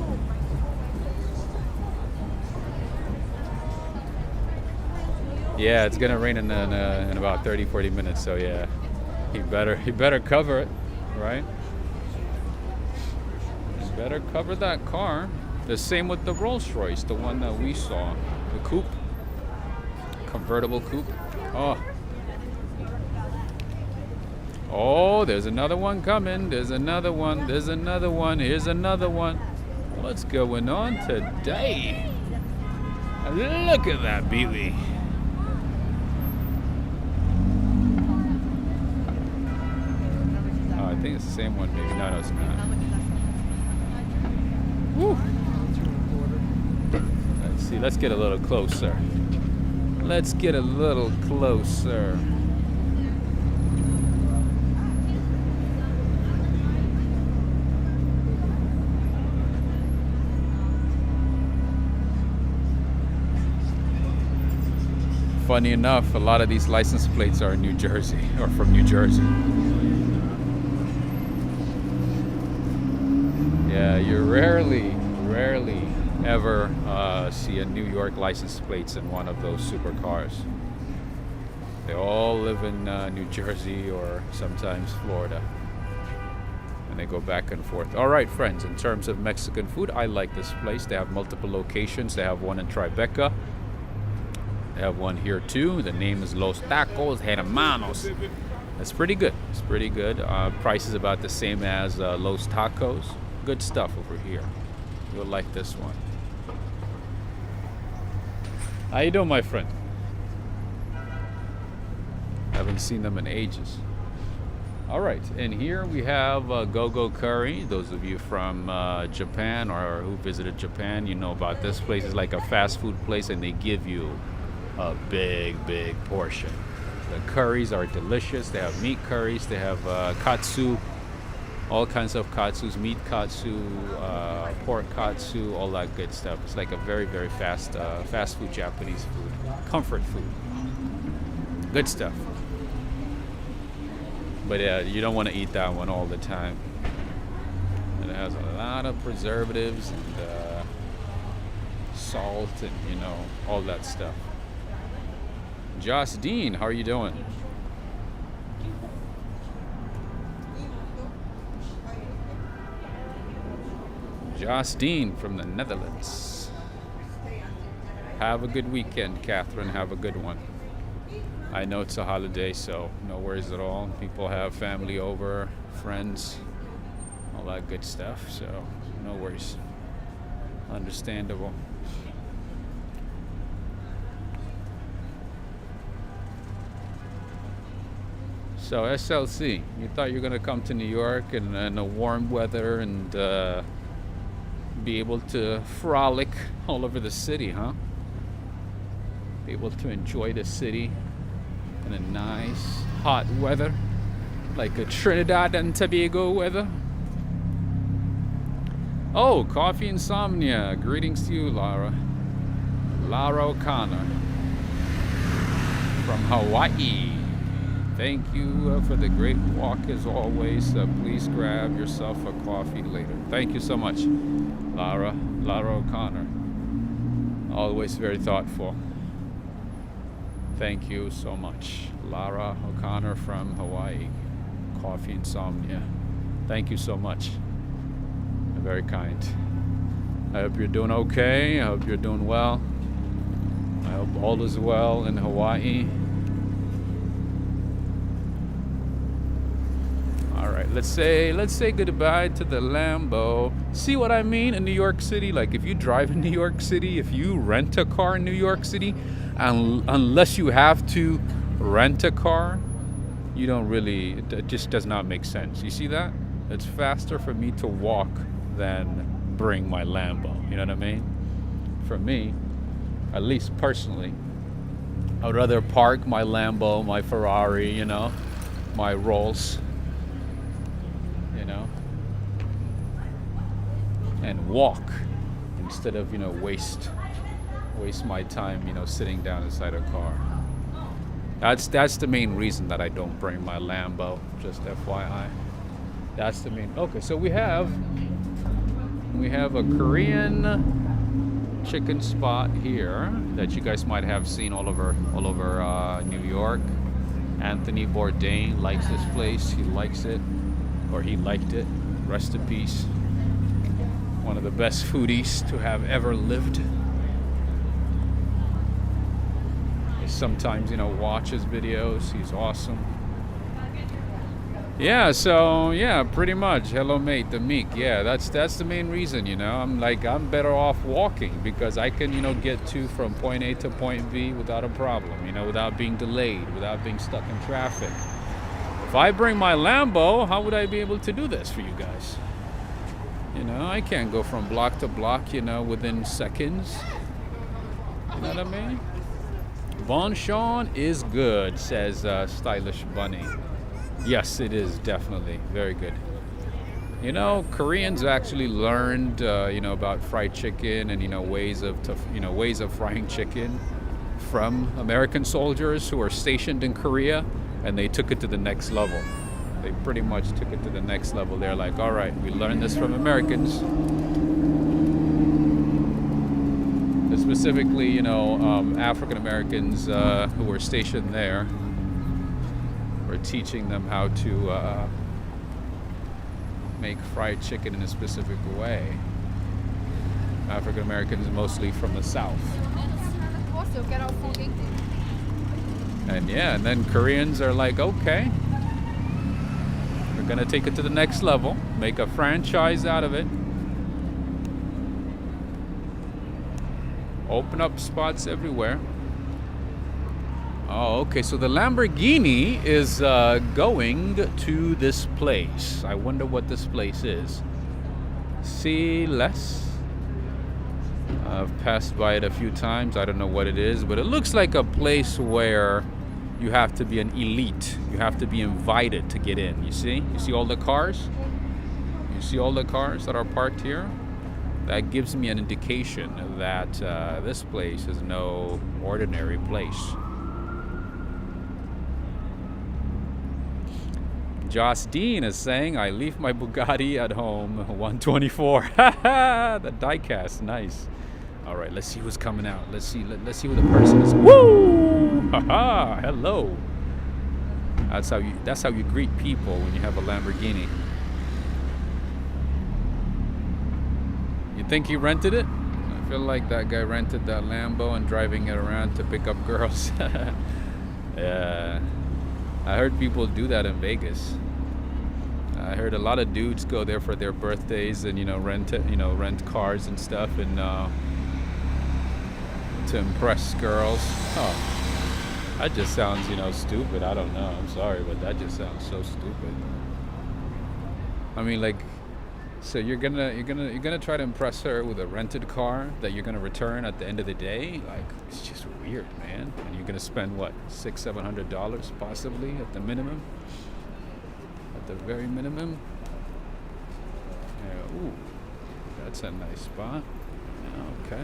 Yeah, it's gonna rain in about 30-40 minutes. So yeah, he better cover it, right? He better cover that car. The same with the Rolls Royce, the one that we saw, the coupe, convertible coupe. Oh, there's another one coming. There's another one. Here's another one. What's going on today? Look at that beauty. Oh, I think it's the same one, maybe. No, it's not. Woo. Let's see. Let's get a little closer. funny enough, a lot of these license plates are in New Jersey or from New Jersey. Yeah, you rarely ever see a New York license plates in one of those supercars. They all live in New Jersey or sometimes Florida. And they go back and forth. All right, friends, in terms of Mexican food, I like this place. They have multiple locations. They have one in Tribeca. They have one here too. The name is Los Tacos Hermanos. It's pretty good. It's pretty good. Price is about the same as Los Tacos. Good stuff over here. You'll like this one. How you doing, my friend? Haven't seen them in ages. All right, and here we have Go-Go Curry. Those of you from Japan or who visited Japan, you know about this place. It's like a fast food place, and they give you a big portion. The curries are delicious. They have meat curries. They have katsu, all kinds of katsus, meat katsu, pork katsu, all that good stuff. It's like a very fast food Japanese food, comfort food. Good stuff. But you don't want to eat that one all the time. And it has a lot of preservatives and salt and, you know, all that stuff. Josh Dean, how are you doing? Josh Dean from the Netherlands. Have a good weekend, Catherine. Have a good one. I know it's a holiday, so no worries at all. People have family over, friends, all that good stuff, so no worries. Understandable. So SLC, you thought you were gonna come to New York in the warm weather and be able to frolic all over the city, huh? Be able to enjoy the city in a nice hot weather, like a Trinidad and Tobago weather. Oh, coffee insomnia. Greetings to you, Lara. Lara O'Connor from Hawaii. Thank you for the great walk as always. Please grab yourself a coffee later. Thank you so much, Lara O'Connor. Always very thoughtful. Thank you so much, Lara O'Connor from Hawaii. Coffee insomnia. Thank you so much. Very kind. I hope you're doing okay. I hope you're doing well. I hope all is well in Hawaii. All right, let's say goodbye to the Lambo. See what I mean in New York City? Like if you drive in New York City, if you rent a car in New York City, unless you have to rent a car, you don't really, it just does not make sense. You see that? It's faster for me to walk than bring my Lambo. You know what I mean? For me, at least personally, I would rather park my Lambo, my Ferrari, you know, my Rolls, you know, and walk instead of, you know, waste my time, you know, sitting down inside a car. That's the main reason that I don't bring my Lambo, just FYI. That's the main. Okay, so we have a Korean chicken spot here that you guys might have seen all over New York. Anthony Bourdain likes this place. He likes it, or he liked it. Rest in peace. One of the best foodies to have ever lived. I sometimes, you know, watch his videos. He's awesome. Yeah, so yeah, pretty much. Hello, mate, the meek. Yeah, that's the main reason, you know. I'm better off walking because I can, you know, get from point A to point B without a problem, you know, without being delayed, without being stuck in traffic. If I bring my Lambo, how would I be able to do this for you guys? You know, I can't go from block to block, you know, within seconds. You know what I mean? Bon Sean is good, says Stylish Bunny. Yes, it is definitely very good. You know, Koreans actually learned, you know, about fried chicken and, you know, ways of frying chicken from American soldiers who are stationed in Korea, and they took it to the next level. They pretty much took it to the next level. They're like, all right, we learned this from Americans. Specifically, you know, African Americans who were stationed there. We're teaching them how to make fried chicken in a specific way. African Americans mostly from the South. And yeah, and then Koreans are like, okay, we're gonna take it to the next level, make a franchise out of it, open up spots everywhere. Oh, okay, so the Lamborghini is going to this place. I wonder what this place is. See less. I've passed by it a few times. I don't know what it is, but it looks like a place where you have to be an elite. You have to be invited to get in. You see? You see all the cars? You see all the cars that are parked here? That gives me an indication that this place is no ordinary place. Joss Dean is saying, I leave my Bugatti at home, 124. The diecast, nice. All right, let's see who's coming out. Let's see who the person is. Woo! Haha! Hello. That's how you greet people when you have a Lamborghini. You think he rented it? I feel like that guy rented that Lambo and driving it around to pick up girls. Yeah. I heard people do that in Vegas. I heard a lot of dudes go there for their birthdays and rent cars and stuff and to impress girls. Oh, that just sounds stupid. I don't know. I'm sorry, but that just sounds so stupid. I mean, like, so you're gonna try to impress her with a rented car that you're gonna return at the end of the day? Like, it's just weird, man. And you're gonna spend what, $600-700 possibly at the minimum? At the very minimum? Yeah, ooh, that's a nice spot. Okay.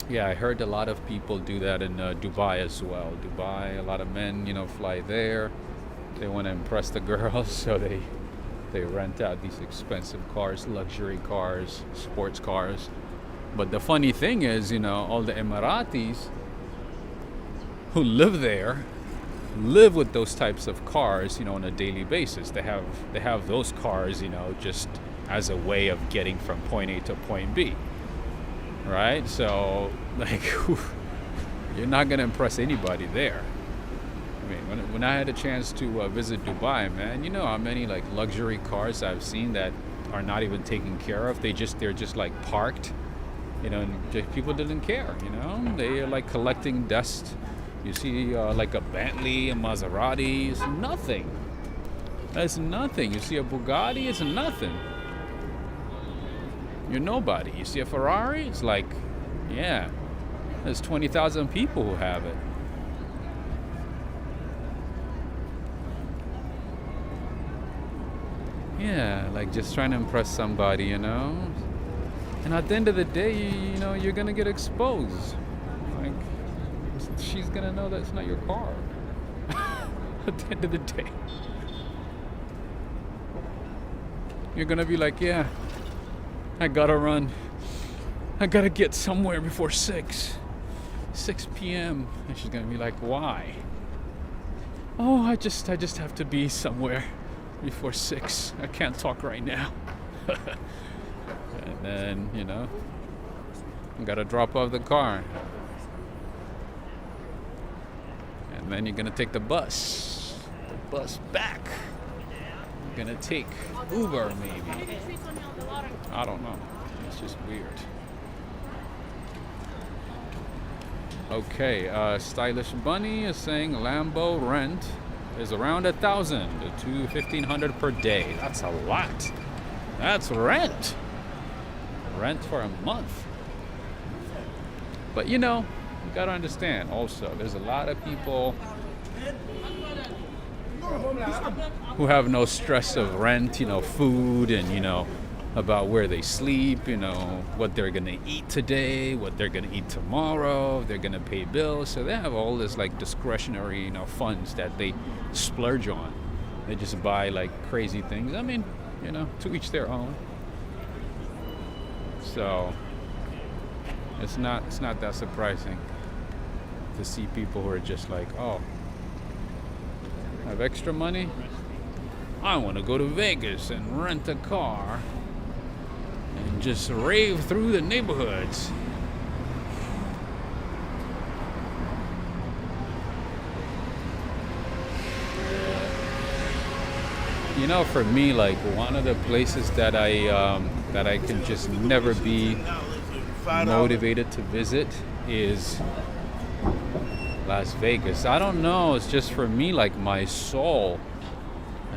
Yeah, I heard a lot of people do that in Dubai as well. Dubai, a lot of men, fly there. They want to impress the girls, so they rent out these expensive cars, luxury cars, sports cars. But the funny thing is, all the Emiratis who live there live with those types of cars, on a daily basis. They have those cars, just as a way of getting from point A to point B. Right? So, like, you're not going to impress anybody there. I mean, when I had a chance to visit Dubai, man, you know how many like luxury cars I've seen that are not even taken care of. They're just like parked, and people didn't care. They are like collecting dust. You see like a Bentley, a Maserati, it's nothing. That's nothing. You see a Bugatti, it's nothing. You're nobody. You see a Ferrari, it's like, yeah, there's 20,000 people who have it. Yeah, like just trying to impress somebody, And at the end of the day, you're gonna get exposed. Like, she's gonna know that's not your car. At the end of the day, you're gonna be like, yeah, I gotta run. I gotta get somewhere before 6 p.m. And she's gonna be like, why? Oh, I just have to be somewhere before 6. I can't talk right now. And then, I gotta drop off the car. And then you're gonna take the bus back. You're gonna take Uber maybe. I don't know. It's just weird. Okay, Stylish Bunny is saying Lambo rent is around $1,000 to $1,500 per day. That's a lot. That's rent. Rent for a month. But you gotta understand also, there's a lot of people who have no stress of rent, food and about where they sleep, what they're gonna eat today, what they're gonna eat tomorrow, if they're gonna pay bills. So they have all this like discretionary, funds that they splurge on. They just buy like crazy things. I mean, to each their own. So it's not that surprising to see people who are just like, oh, I have extra money? I want to go to Vegas and rent a car and just rave through the neighborhoods. For me, like one of the places that I can just never be motivated to visit is Las Vegas. I don't know. It's just for me, like my soul.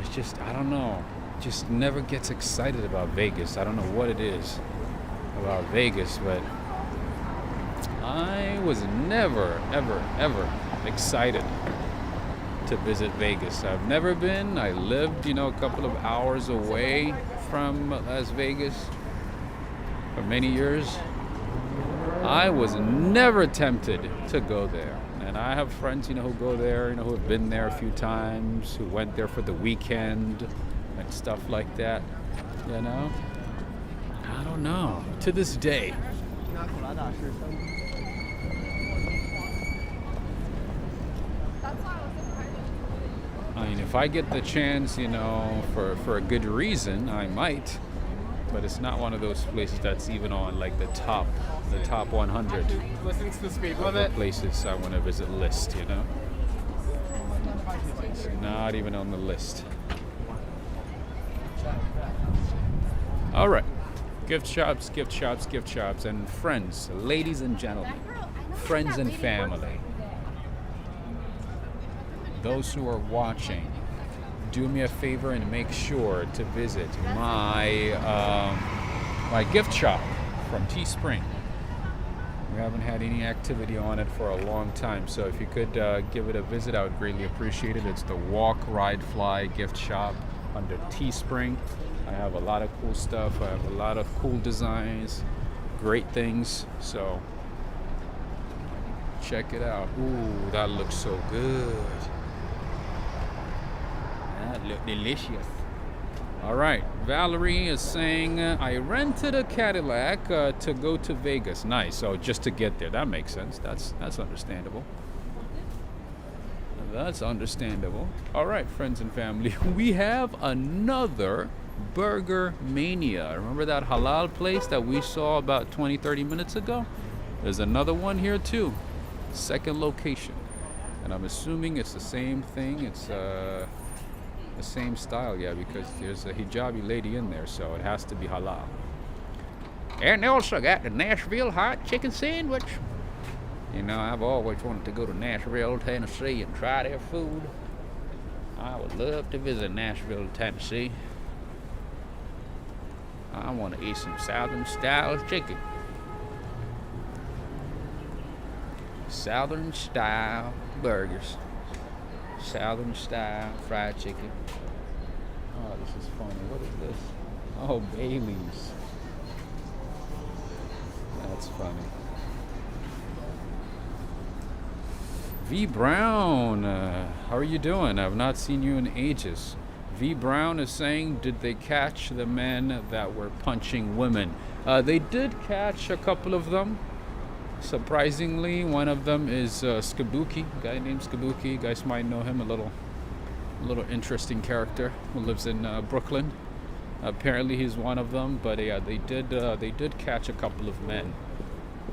It's just, I don't know. Just never gets excited about Vegas. I don't know what it is about Vegas, but I was never, ever, ever excited to visit Vegas. I've never been. I lived, a couple of hours away from Las Vegas for many years. I was never tempted to go there. And I have friends, who go there, who have been there a few times, who went there for the weekend and stuff like that, I don't know. To this day. I mean, if I get the chance, for a good reason, I might. But it's not one of those places that's even on like the top 100 Listening to the speed limit. places I want to visit list, It's not even on the list. All right. Gift shops, and friends, ladies and gentlemen, friends and family. Those who are watching, do me a favor and make sure to visit my gift shop from Teespring. We haven't had any activity on it for a long time, so if you could give it a visit, I would greatly appreciate it. It's the Walk, Ride, Fly gift shop under Teespring. I have a lot of cool stuff. I have a lot of cool designs, great things, so check it out. Ooh, that looks so good. That looks delicious. All right, Valerie is saying, I rented a Cadillac to go to Vegas. Nice. So just to get there. That makes sense. That's understandable. That's understandable. All right, friends and family. We have another Burger Mania. Remember that halal place that we saw about 20-30 minutes ago? There's another one here too. Second location. And I'm assuming it's the same thing. It's the same style, yeah, because there's a hijabi lady in there, so it has to be halal. And they also got the Nashville hot chicken sandwich. I've always wanted to go to Nashville, Tennessee and try their food. I would love to visit Nashville, Tennessee. I want to eat some Southern style chicken. Southern style burgers. Southern style fried chicken. Oh, this is funny. What is this? Oh, Bailey's. That's funny. V Brown, how are you doing? I've not seen you in ages. V Brown is saying, did they catch the men that were punching women? They did catch a couple of them. Surprisingly, one of them is Skabuki, a guy named Skabuki. You guys might know him, a little interesting character who lives in Brooklyn. Apparently, he's one of them. But yeah, they did catch a couple of men.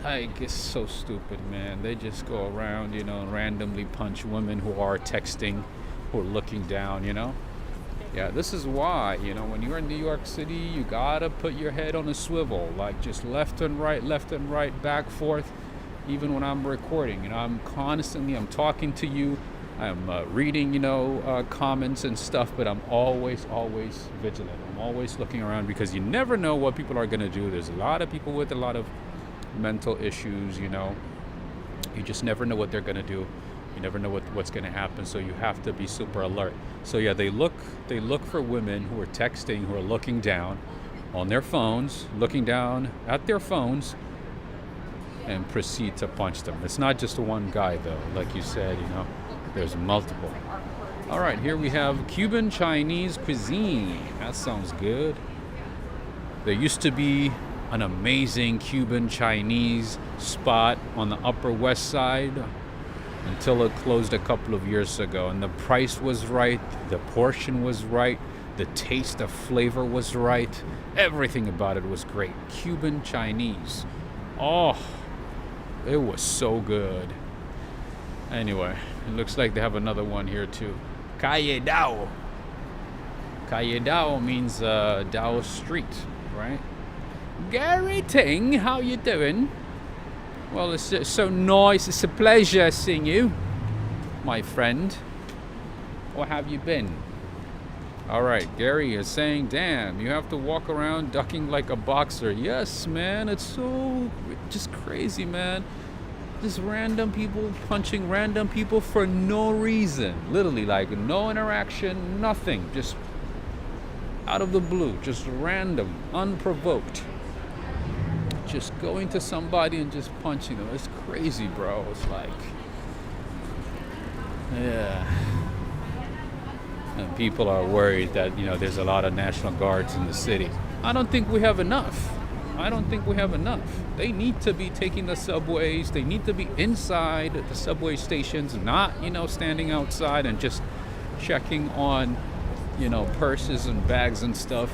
Like, it's so stupid, man. They just go around, and randomly punch women who are texting, who are looking down, Yeah, this is why, when you're in New York City, you gotta put your head on a swivel, like just left and right, back, forth. Even when I'm recording, I'm talking to you, I'm reading, comments and stuff, but I'm always vigilant. I'm always looking around because you never know what people are gonna do. There's a lot of people with a lot of mental issues, you just never know what they're gonna do. You never know what's going to happen, so you have to be super alert. So yeah, they look for women who are texting, who are looking down, on their phones, looking down at their phones, and proceed to punch them. It's not just one guy, though. Like you said, there's multiple. All right, here we have Cuban Chinese cuisine. That sounds good. There used to be an amazing Cuban Chinese spot on the Upper West Side until it closed a couple of years ago. And the price was right, the portion was right, the taste, the flavor was right. Everything about it was great. Cuban Chinese. Oh, it was so good. Anyway, it looks like they have another one here too. Calle Dao. Calle Dao means Dao Street, right? Gary Ting, how you doing? Well, it's so nice. It's a pleasure seeing you, my friend. How have you been? All right, Gary is saying, damn, you have to walk around ducking like a boxer. Yes, man, it's so just crazy, man. Just random people punching random people for no reason. Literally, like no interaction, nothing. Just out of the blue, just random, unprovoked. Just going to somebody and just punching them. It's crazy, bro. It's like, yeah. And people are worried that, there's a lot of National Guards in the city. I don't think we have enough. They need to be taking the subways. They need to be inside the subway stations, not, standing outside and just checking on, purses and bags and stuff.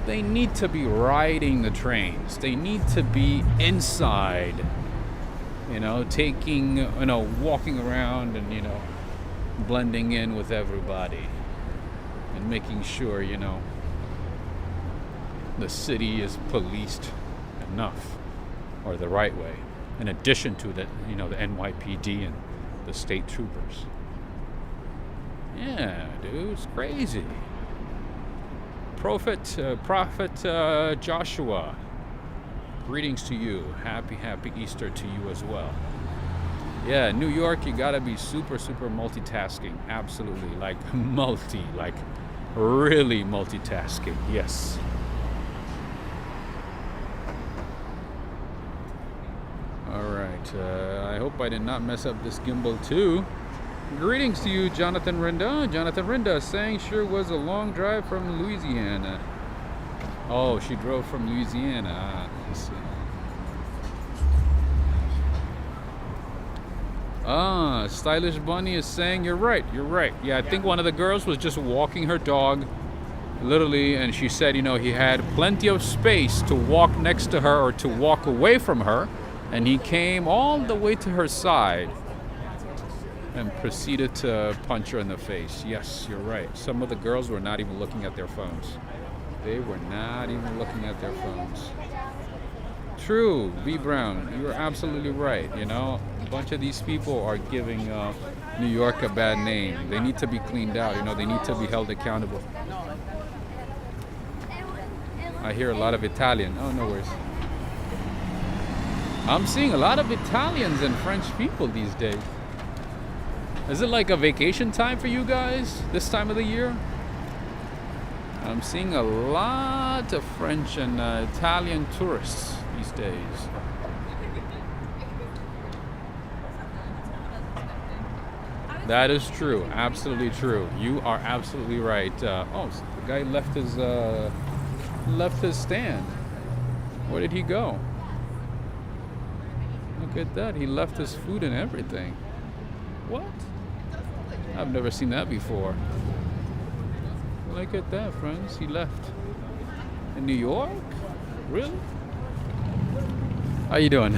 They need to be riding the trains. They need to be inside, taking, walking around and, blending in with everybody and making sure, the city is policed enough or the right way, in addition to the NYPD and the state troopers. Yeah, dude, it's crazy. Prophet Joshua, greetings to you. Happy Easter to you as well. Yeah, New York, you gotta be super multitasking. Absolutely, like really multitasking. Yes. All right, I hope I did not mess up this gimbal too. Greetings to you, Jonathan Rinda. Jonathan Rinda saying sure was a long drive from Louisiana. Oh, she drove from Louisiana. Let's see. Stylish Bunny is saying you're right. Yeah, I think one of the girls was just walking her dog, literally, and she said, he had plenty of space to walk next to her or to walk away from her, and he came all the way to her side and proceeded to punch her in the face. Yes, you're right. Some of the girls were not even looking at their phones. They were not even looking at their phones. True, B. Brown, you're absolutely right. A bunch of these people are giving New York a bad name. They need to be cleaned out. They need to be held accountable. I hear a lot of Italian. Oh, no worries. I'm seeing a lot of Italians and French people these days. Is it like a vacation time for you guys this time of the year? I'm seeing a lot of French and Italian tourists these days. That is true. Absolutely true. You are absolutely right. So the guy left his stand. Where did he go? Look at that. He left his food and everything. What? I've never seen that before. Look at that, friends. He left. In New York? Really? How you doing?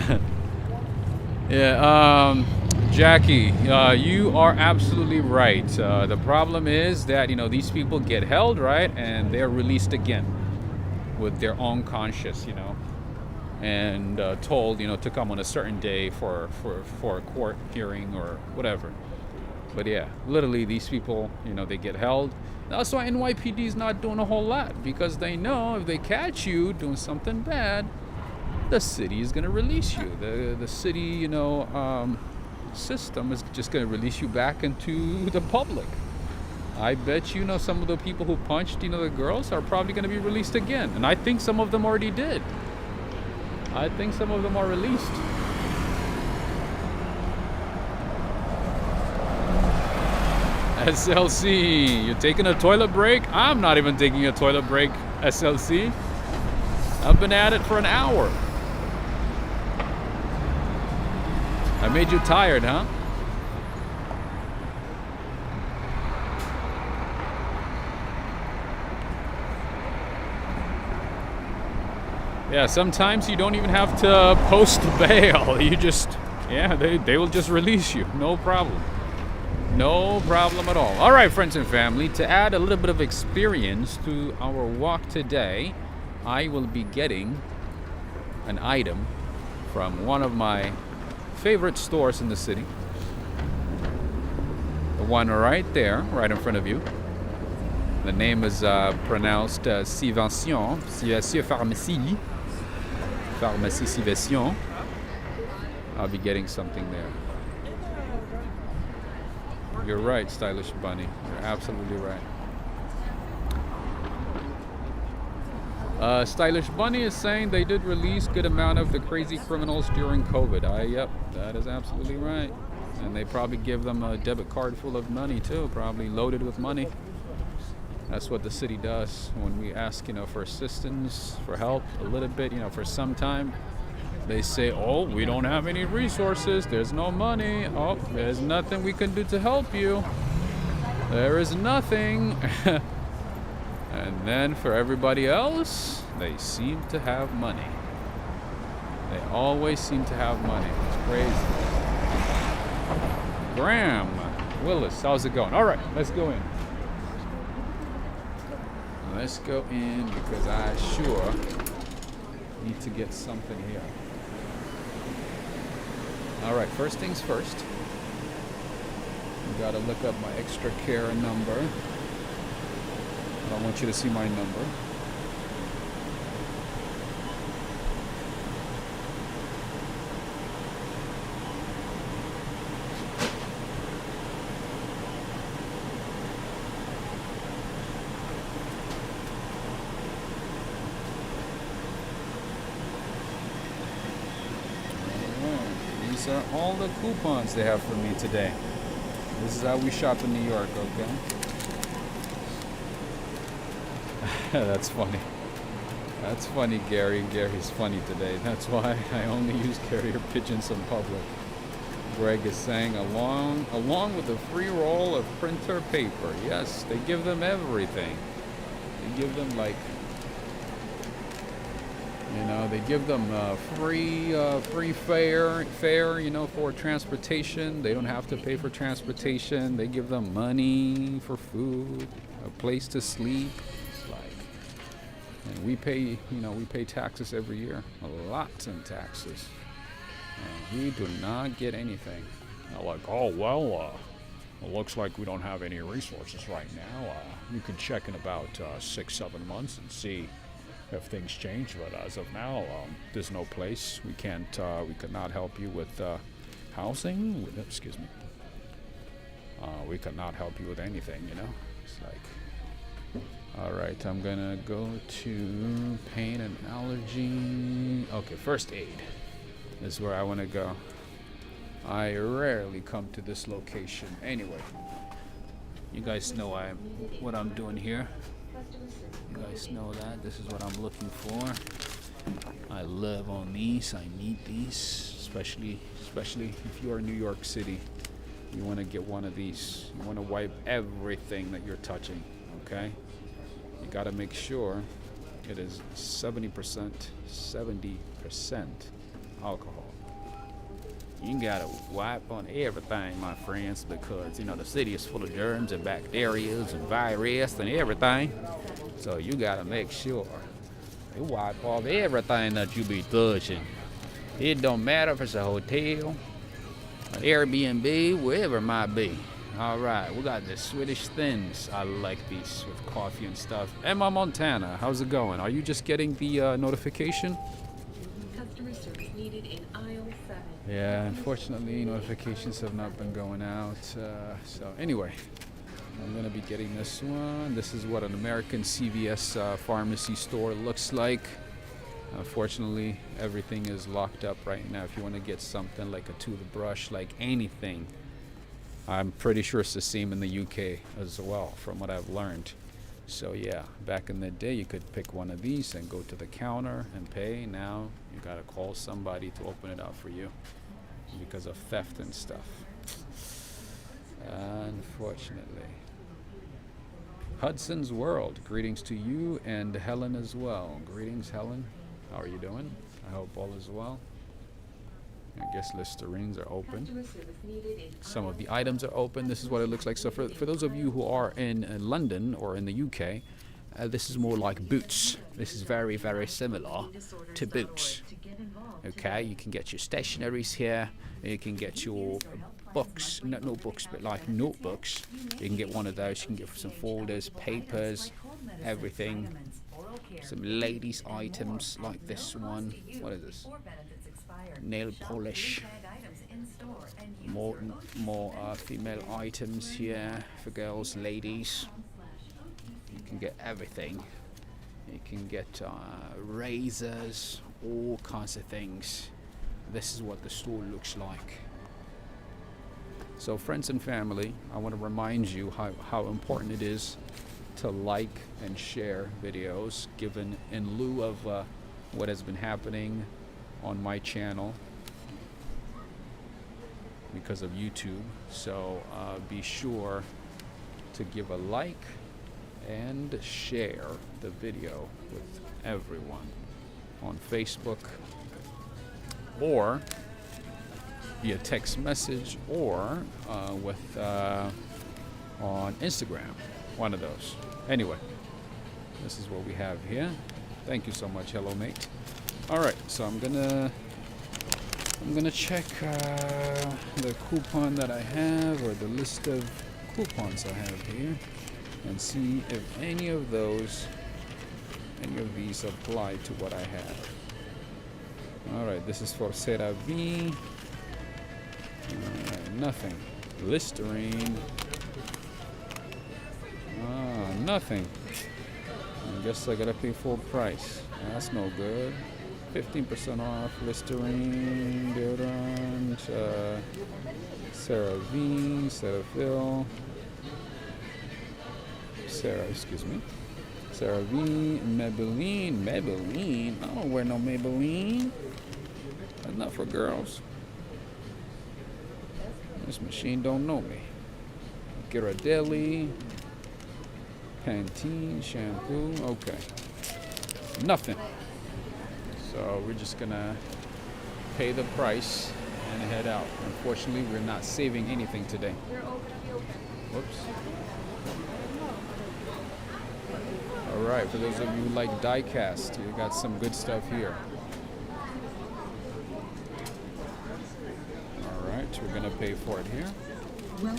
Yeah, Jackie, you are absolutely right. The problem is that, these people get held, right? And they're released again with their own conscience, and told, to come on a certain day for a court hearing or whatever. But yeah, literally these people, they get held. That's why NYPD is not doing a whole lot, because they know if they catch you doing something bad, the city is going to release you. The city, system is just going to release you back into the public. I bet some of the people who punched the girls are probably going to be released again, and I think some of them already did. I think some of them are released. SLC, you're taking a toilet break? I'm not even taking a toilet break, SLC. I've been at it for an hour. I made you tired, huh? Yeah, sometimes you don't even have to post bail. You just, they will just release you. No problem. No problem at all. All right, friends and family, to add a little bit of experience to our walk today, I will be getting an item from one of my favorite stores in the city. The one right there, right in front of you. The name is pronounced CVS Pharmacy. Pharmacie CVS. I'll be getting something there. You're right, Stylish Bunny. You're absolutely right. Stylish Bunny is saying they did release good amount of the crazy criminals during COVID. Yep, that is absolutely right. And they probably give them a debit card full of money too, probably loaded with money. That's what the city does when we ask, for assistance, for help, a little bit, for some time. They say, oh, we don't have any resources. There's no money. Oh, there's nothing we can do to help you. There is nothing. And then for everybody else, they seem to have money. They always seem to have money. It's crazy. Graham Willis, how's it going? All right, let's go in. Let's go in because I sure need to get something here. All right, first things first. You gotta look up my extra care number. I don't want you to see my number. These are all the coupons they have for me today. This is how we shop in New York, okay? That's funny. That's funny, Gary. Gary's funny today. That's why I only use carrier pigeons in public. Greg is saying along with a free roll of printer paper. Yes, they give them everything. They give them they give them free fare, for transportation. They don't have to pay for transportation. They give them money for food, a place to sleep. And we pay taxes every year, lots in taxes. We do not get anything. It looks like we don't have any resources right now. You can check in about 6-7 months and see if things change. But as of now, there's no place. We could not help you with housing. Excuse me. We could not help you with anything. It's like. All right, I'm gonna go to pain and allergy. Okay, first aid is where I want to go. I rarely come to this location. Anyway, you guys know what I'm doing here. You guys know that this is what I'm looking for. I live on these. I need these, especially if you are in New York City. You want to get one of these. You want to wipe everything that you're touching. Okay. You got to make sure it is 70% alcohol. You got to wipe on everything, my friends, because, the city is full of germs and bacteria and virus and everything. So you got to make sure you wipe off everything that you be touching. It don't matter if it's a hotel, an Airbnb, wherever it might be. All right, we got the Swedish Thins. I like these with coffee and stuff. Emma Montana, how's it going? Are you just getting the notification? Customer service needed in aisle 7. Yeah, unfortunately, notifications have not been going out. So anyway, I'm gonna be getting this one. This is what an American CVS pharmacy store looks like. Unfortunately, everything is locked up right now. If you want to get something like a toothbrush, like anything, I'm pretty sure it's the same in the UK as well, from what I've learned. So yeah, back in the day, you could pick one of these and go to the counter and pay. Now you gotta call somebody to open it up for you because of theft and stuff. Unfortunately. Hudson's World, greetings to you and Helen as well. Greetings, Helen. How are you doing? I hope all is well. I guess Listerines are open. Some of the items are open. This is what it looks like. So for those of you who are in London or in the UK, this is more like Boots. This is very, very similar to Boots. Okay, you can get your stationaries here. You can get your books, not notebooks, but like notebooks. You can get one of those. You can get some folders, papers, everything. Some ladies' items like this one. What is this? Nail polish. More female items here for girls, ladies. You can get everything. You can get razors, all kinds of things. This is what the store looks like. So friends and family, I want to remind you how important it is to like and share videos, given in lieu of what has been happening on my channel because of YouTube. So be sure to give a like and share the video with everyone on Facebook or via text message or on Instagram, one of those. Anyway, this is what we have here. Thank you so much, hello mate. All right, so I'm gonna check the coupon that I have, or the list of coupons I have here, and see if any of these apply to what I have. All right, this is for CeraVe. Nothing. Listerine. Nothing. I guess I gotta pay full price. That's no good. 15% off Listerine, deodorant, CeraVe, Cetaphil, CeraVe, Maybelline. I don't wear no Maybelline. That's not for girls. This machine don't know me. Ghirardelli, Pantene shampoo. Okay, nothing. So we're just gonna pay the price and head out. Unfortunately, we're not saving anything today. Whoops. All right, for those of you who like die-cast, you got some good stuff here. All right, we're gonna pay for it here. Well,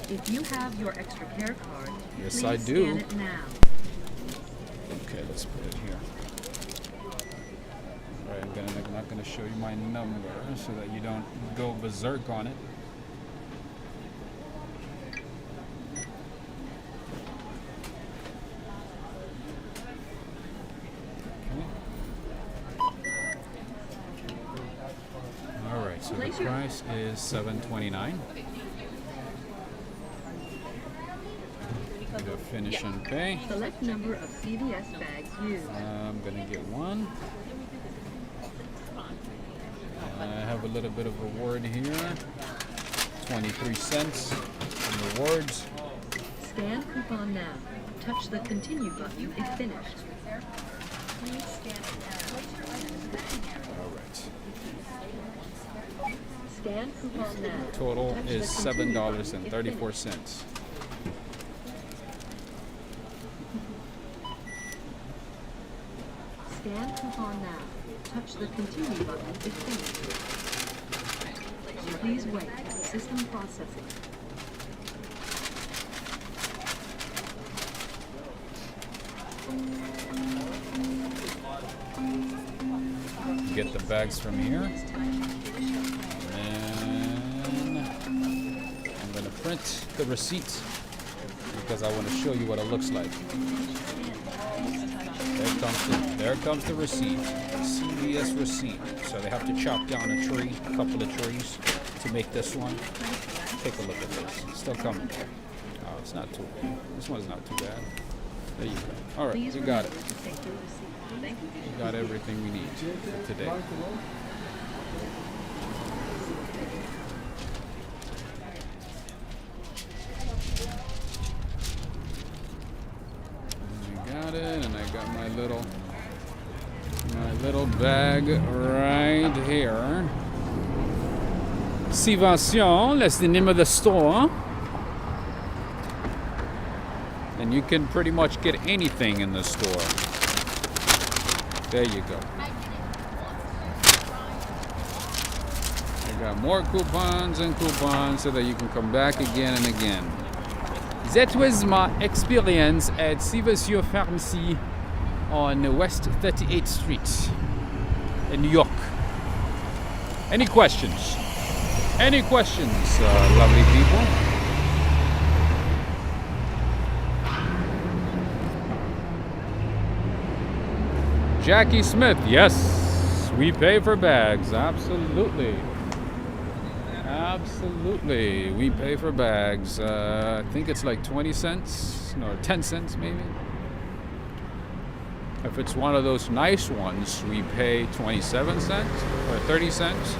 if you have your extra care card, yes, please I do. scan it now. Okay, let's put it here. All right, I'm not gonna show you my number so that you don't go berserk on it. All right, so the price is $7.29. Go finish and pay. Select number of CVS bags used. I'm gonna get one. I have a little bit of reward here. 23 cents in rewards. Scan coupon now. Touch the continue button if finished. Please scan it now. All right. Scan coupon now. Total Touch is the continue button if $7.34. finished. Scan coupon now. Touch the continue button if finished. Please wait. System processing. Get the bags from here. And I'm gonna print the receipt because I want to show you what it looks like. There comes the receipt. CVS receipt. So they have to chop down a tree, a couple of trees to make this one. Take a look at this. It's still coming. Oh, it's not too bad. This one's not too bad. There you go. All right, we got it. We got everything we need for today. And I got my little bag right here. Civition, that's the name of the store. And you can pretty much get anything in the store. There you go. I got more coupons and coupons so that you can come back again and again. That was my experience at CVS Pharmacy on West 38th Street in New York. Any questions? Any questions, lovely people? Jackie Smith, yes, we pay for bags, absolutely. Absolutely, we pay for bags. I think it's like 20 cents, no, 10 cents maybe. If it's one of those nice ones, we pay 27 cents or 30 cents,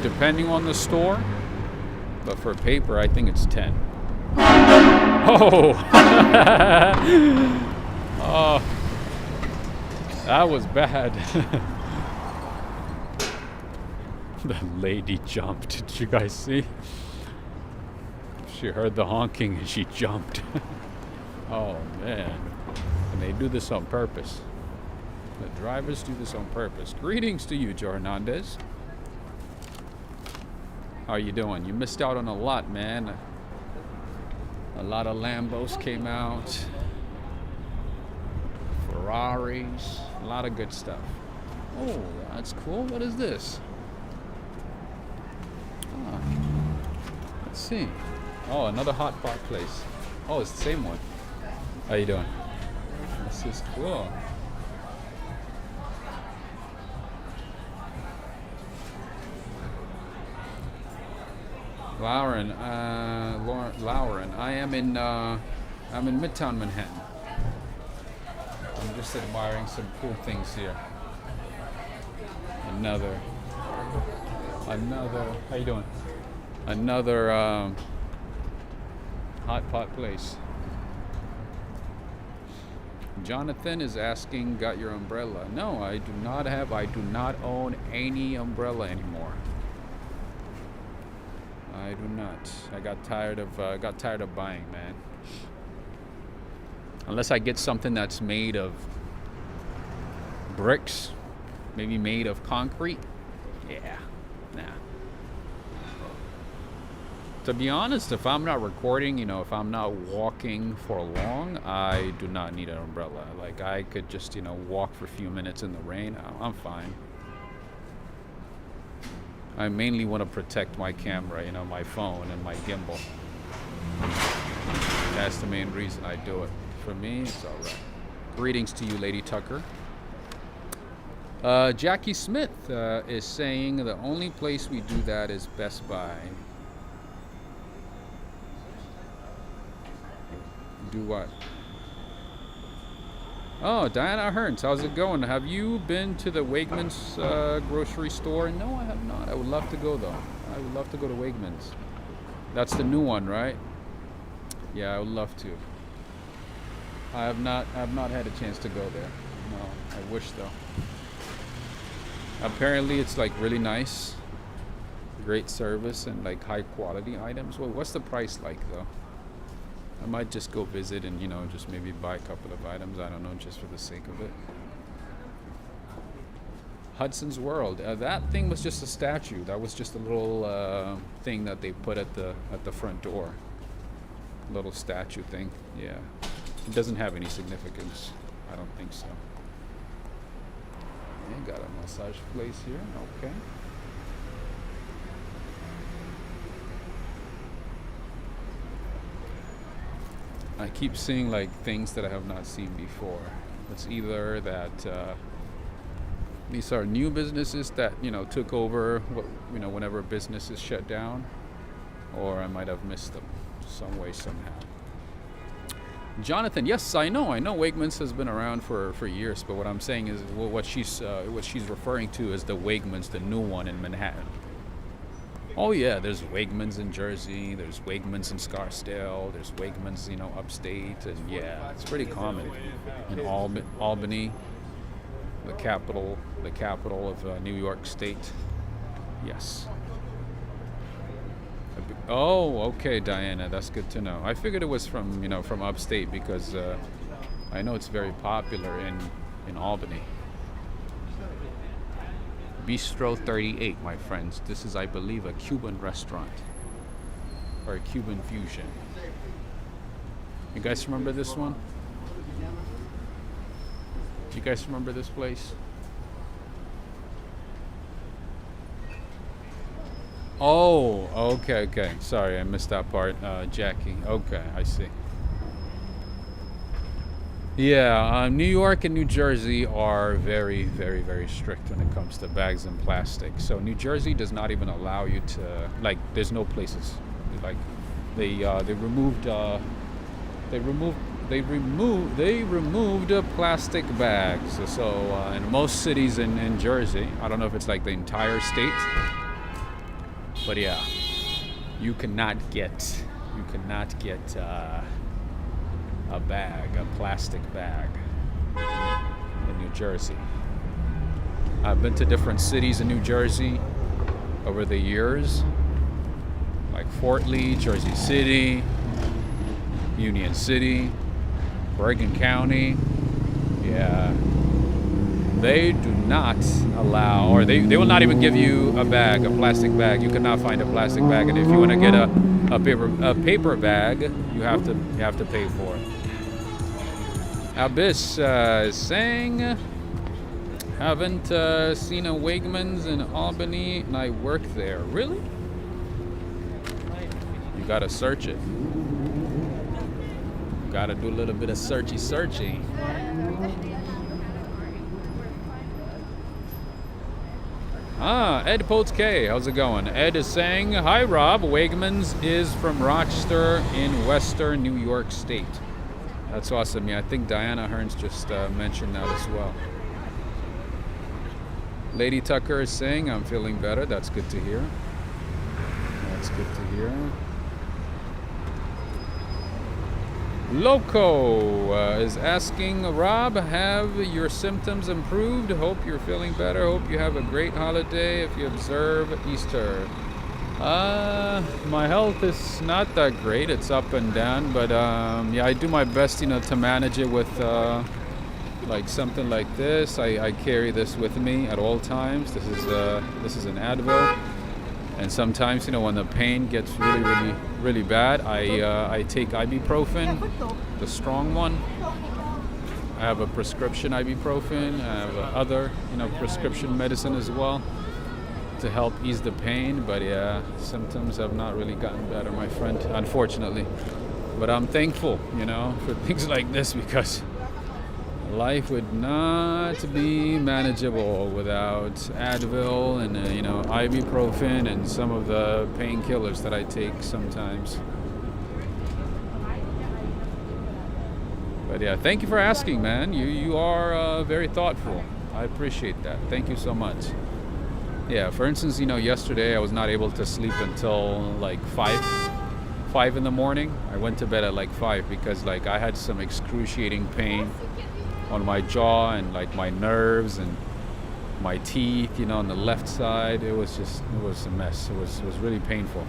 depending on the store. But for paper, I think it's 10. Oh! Oh, that was bad. The lady jumped. Did you guys see? She heard the honking and she jumped. Oh man. And they do this on purpose. The drivers do this on purpose. Greetings to you, Joe Hernandez. How are you doing? You missed out on a lot, man. A lot of Lambos came out. Ferraris. A lot of good stuff. Oh, that's cool. What is this? Let's see. Oh, another hot pot place. Oh, it's the same one. How you doing? This is cool. Lauren, I am in Midtown Manhattan. I'm just admiring some cool things here. Another. How you doing? Another hot pot place. Jonathan is asking, got your umbrella? No, I do not own any umbrella anymore. I do not. I got tired of buying, man. Unless I get something that's made of bricks, maybe made of concrete. Yeah, nah. To be honest, if I'm not recording, if I'm not walking for long, I do not need an umbrella. Like, I could just, walk for a few minutes in the rain. I'm fine. I mainly want to protect my camera, my phone and my gimbal. That's the main reason I do it. For me, it's all right. Greetings to you, Lady Tucker. Jackie Smith is saying the only place we do that is Best Buy. Do what? Oh, Diana Hearns, how's it going? Have you been to the Wegmans grocery store? No, I have not. I would love to go though. I would love to go to Wegmans. That's the new one, right? Yeah, I would love to. I have not had a chance to go there. No, I wish though. Apparently it's like really nice, great service and like high quality items. Well, what's the price like though? I might just go visit and, just maybe buy a couple of items. I don't know, just for the sake of it. Hudson's World. That thing was just a statue. That was just a little thing that they put at the front door. Little statue thing. Yeah. It doesn't have any significance. I don't think so. Yeah, got a massage place here. Okay. I keep seeing like things that I have not seen before. It's either that these are new businesses that took over whenever business is shut down, or I might have missed them some way somehow. Jonathan, yes, I know Wegmans has been around for years, but what I'm saying is what she's referring to is the Wegmans, the new one in Manhattan. Oh yeah, there's Wegmans in Jersey, there's Wegmans in Scarsdale, there's Wegmans, upstate, and yeah, it's pretty common in Albany, the capital of New York State. Yes. Oh, okay, Diana, that's good to know. I figured it was from upstate because I know it's very popular in Albany. Bistro 38, my friends. This is, I believe, a Cuban restaurant or a Cuban fusion. You guys remember this one? You guys remember this place? Oh, okay. Sorry, I missed that part, Jackie. Okay, I see. Yeah, New York and New Jersey are very, very, very strict when it comes to bags and plastic. So New Jersey does not even allow you to, like, there's no places. Like, they removed plastic bags. So in most cities in Jersey, I don't know if it's like the entire state, but yeah, you cannot get a plastic bag in New Jersey. I've been to different cities in New Jersey over the years, like Fort Lee, Jersey City, Union City, Bergen County. Yeah, they do not allow, or they will not even give you a plastic bag. You cannot find a plastic bag, and if you want to get a paper bag, you have to pay for it. Abyss is saying, haven't seen a Wegmans in Albany, and I work there. Really? You gotta search it. You gotta do a little bit of searchy. Ed Potes K, how's it going? Ed is saying, hi Rob, Wegmans is from Rochester in Western New York State. That's awesome. Yeah, I think Diana Hearns just mentioned that as well. Lady Tucker is saying, I'm feeling better. That's good to hear. Loco is asking, Rob, have your symptoms improved? Hope you're feeling better. Hope you have a great holiday if you observe Easter. My health is not that great. It's up and down, but yeah, I do my best, to manage it with like something like this. I carry this with me at all times. This is an Advil, and sometimes, when the pain gets really bad, I take ibuprofen, the strong one. I have a prescription ibuprofen. I have other, prescription medicine as well to help ease the pain. But yeah, symptoms have not really gotten better, my friend, unfortunately. But I'm thankful, for things like this, because life would not be manageable without Advil and ibuprofen and some of the painkillers that I take sometimes. But yeah, thank you for asking, man. You are very thoughtful. I appreciate that. Thank you so much. Yeah, for instance, yesterday I was not able to sleep until like 5 in the morning. I went to bed at like 5 because I had some excruciating pain on my jaw and my nerves and my teeth, on the left side. It was a mess. It was really painful.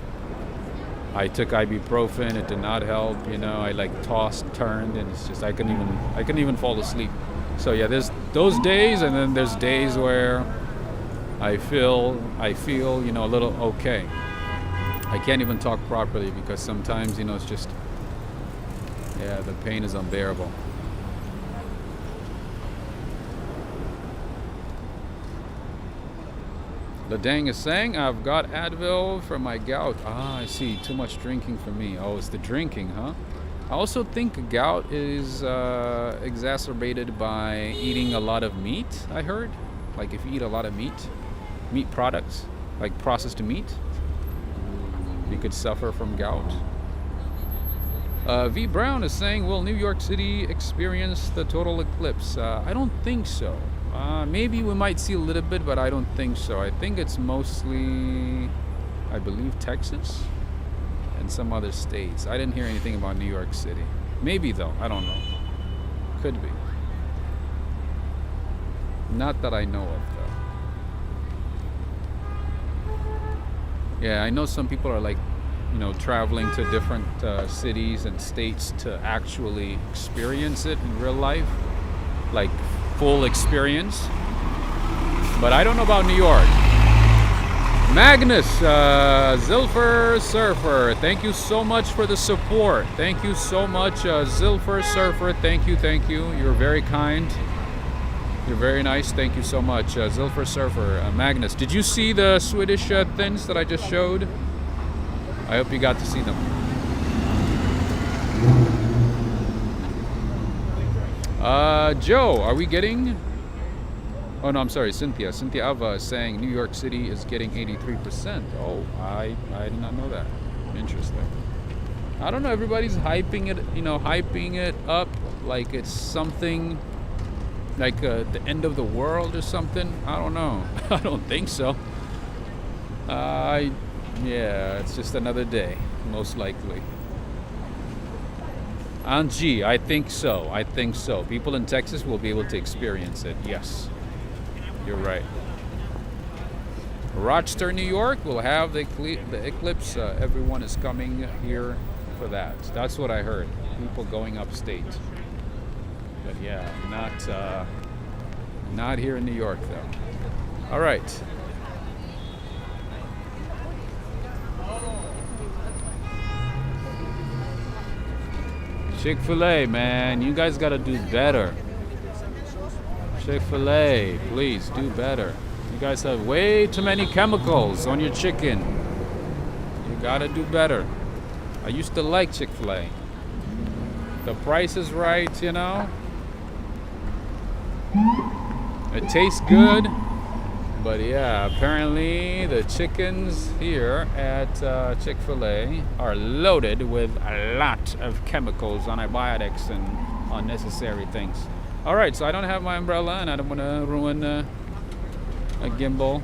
I took ibuprofen. It did not help. I tossed, turned, and it's just I couldn't even fall asleep. So yeah, there's those days, and then there's days where I feel a little okay. I can't even talk properly because sometimes it's just the pain is unbearable. Ladang is saying, I've got Advil for my gout. I see. Too much drinking for me. Oh, it's the drinking, huh? I also think gout is exacerbated by eating a lot of meat, I heard. Like if you eat a lot of meat products, like processed meat, you could suffer from gout. V Brown is saying, will New York City experience the total eclipse? I don't think so. Maybe we might see a little bit, but I don't think so. I think it's mostly, I believe, Texas and some other states. I didn't hear anything about New York City. Maybe though, I don't know. Could be. Not that I know of though. Yeah, I know some people are like, you know, traveling to different cities and states to actually experience it in real life, like full experience. But I don't know about New York. Magnus, Zilfer Surfer, thank you so much for the support. Thank you so much, Zilfer Surfer. Thank you. You're very kind. You're very nice. Thank you so much, Zilfer Surfer. Magnus, did you see the Swedish thins that I just showed? I hope you got to see them. Joe, are we getting... Oh no, I'm sorry, Cynthia. Cynthia Ava is saying New York City is getting 83%. Oh, I did not know that. Interesting. I don't know, everybody's hyping it up like it's something like the end of the world or something. I don't know. I don't think so. Yeah, it's just another day, most likely. Angie, I think so. People in Texas will be able to experience it. Yes, you're right. Rochester, New York will have the eclipse. Everyone is coming here for that. That's what I heard. People going upstate. But yeah, not here in New York though. All right. Chick-fil-A, man, you guys gotta do better. Chick-fil-A, please do better. You guys have way too many chemicals on your chicken. You gotta do better. I used to like Chick-fil-A. The price is right, you know. It tastes good. But yeah, apparently the chickens here at Chick-fil-A are loaded with a lot of chemicals, antibiotics, and unnecessary things. All right, so I don't have my umbrella, and I don't want to ruin a gimbal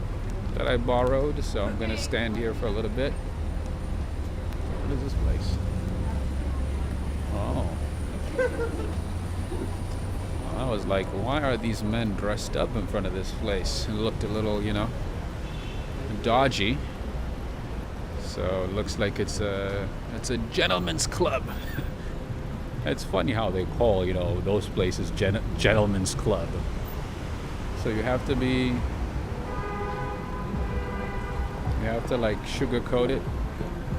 that I borrowed, so I'm going to stand here for a little bit. What is this place? Oh. I was like, why are these men dressed up in front of this place? It looked a little, you know, dodgy. So it looks like it's a gentleman's club. It's funny how they call, you know, those places gentleman's club. So you have to like sugarcoat it,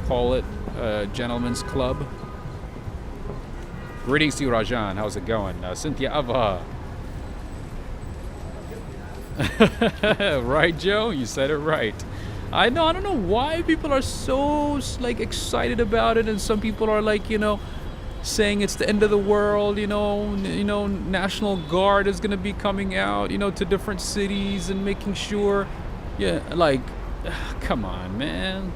call it a gentleman's club. Greetings to you, Rajan. How's it going? Cynthia Ava. Right, Joe? You said it right. I don't know why people are so like excited about it, and some people are like, you know, saying it's the end of the world. You know, National Guard is gonna be coming out, you know, to different cities and making sure. Yeah, like, come on, man.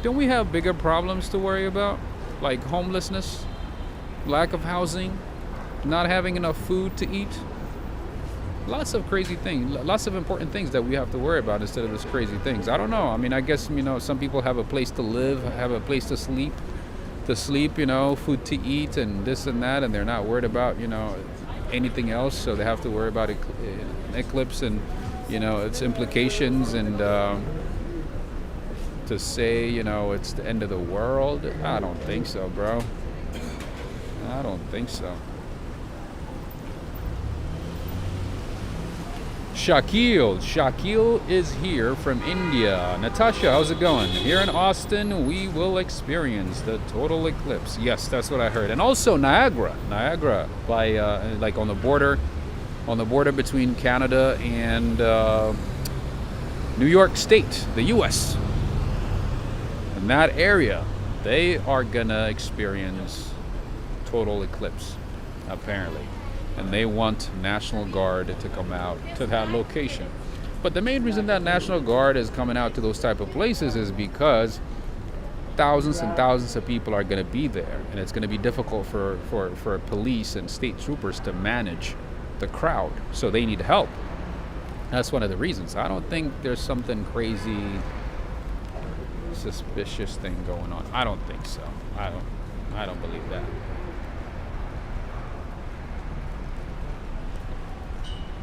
Don't we have bigger problems to worry about, like homelessness? Lack of housing, not having enough food to eat. Lots of crazy things, lots of important things that we have to worry about instead of these crazy things. I don't know. I mean, I guess, you know, some people have a place to live, have a place to sleep, you know, food to eat and this and that, and they're not worried about, you know, anything else. So they have to worry about Eclipse and, you know, its implications, and to say, you know, it's the end of the world. I don't think so, bro. I don't think so. Shakil is here from India. Natasha, how's it going? Here in Austin, we will experience the total eclipse. Yes, that's what I heard. And also Niagara by like on the border between Canada and New York State, the U.S. In that area, they are gonna experience total eclipse, apparently. And they want National Guard to come out to that location. But the main reason that National Guard is coming out to those type of places is because thousands and thousands of people are going to be there, and it's going to be difficult for police and state troopers to manage the crowd, so they need help. That's one of the reasons. I don't think there's something crazy suspicious thing going on. I don't think so. I don't believe that.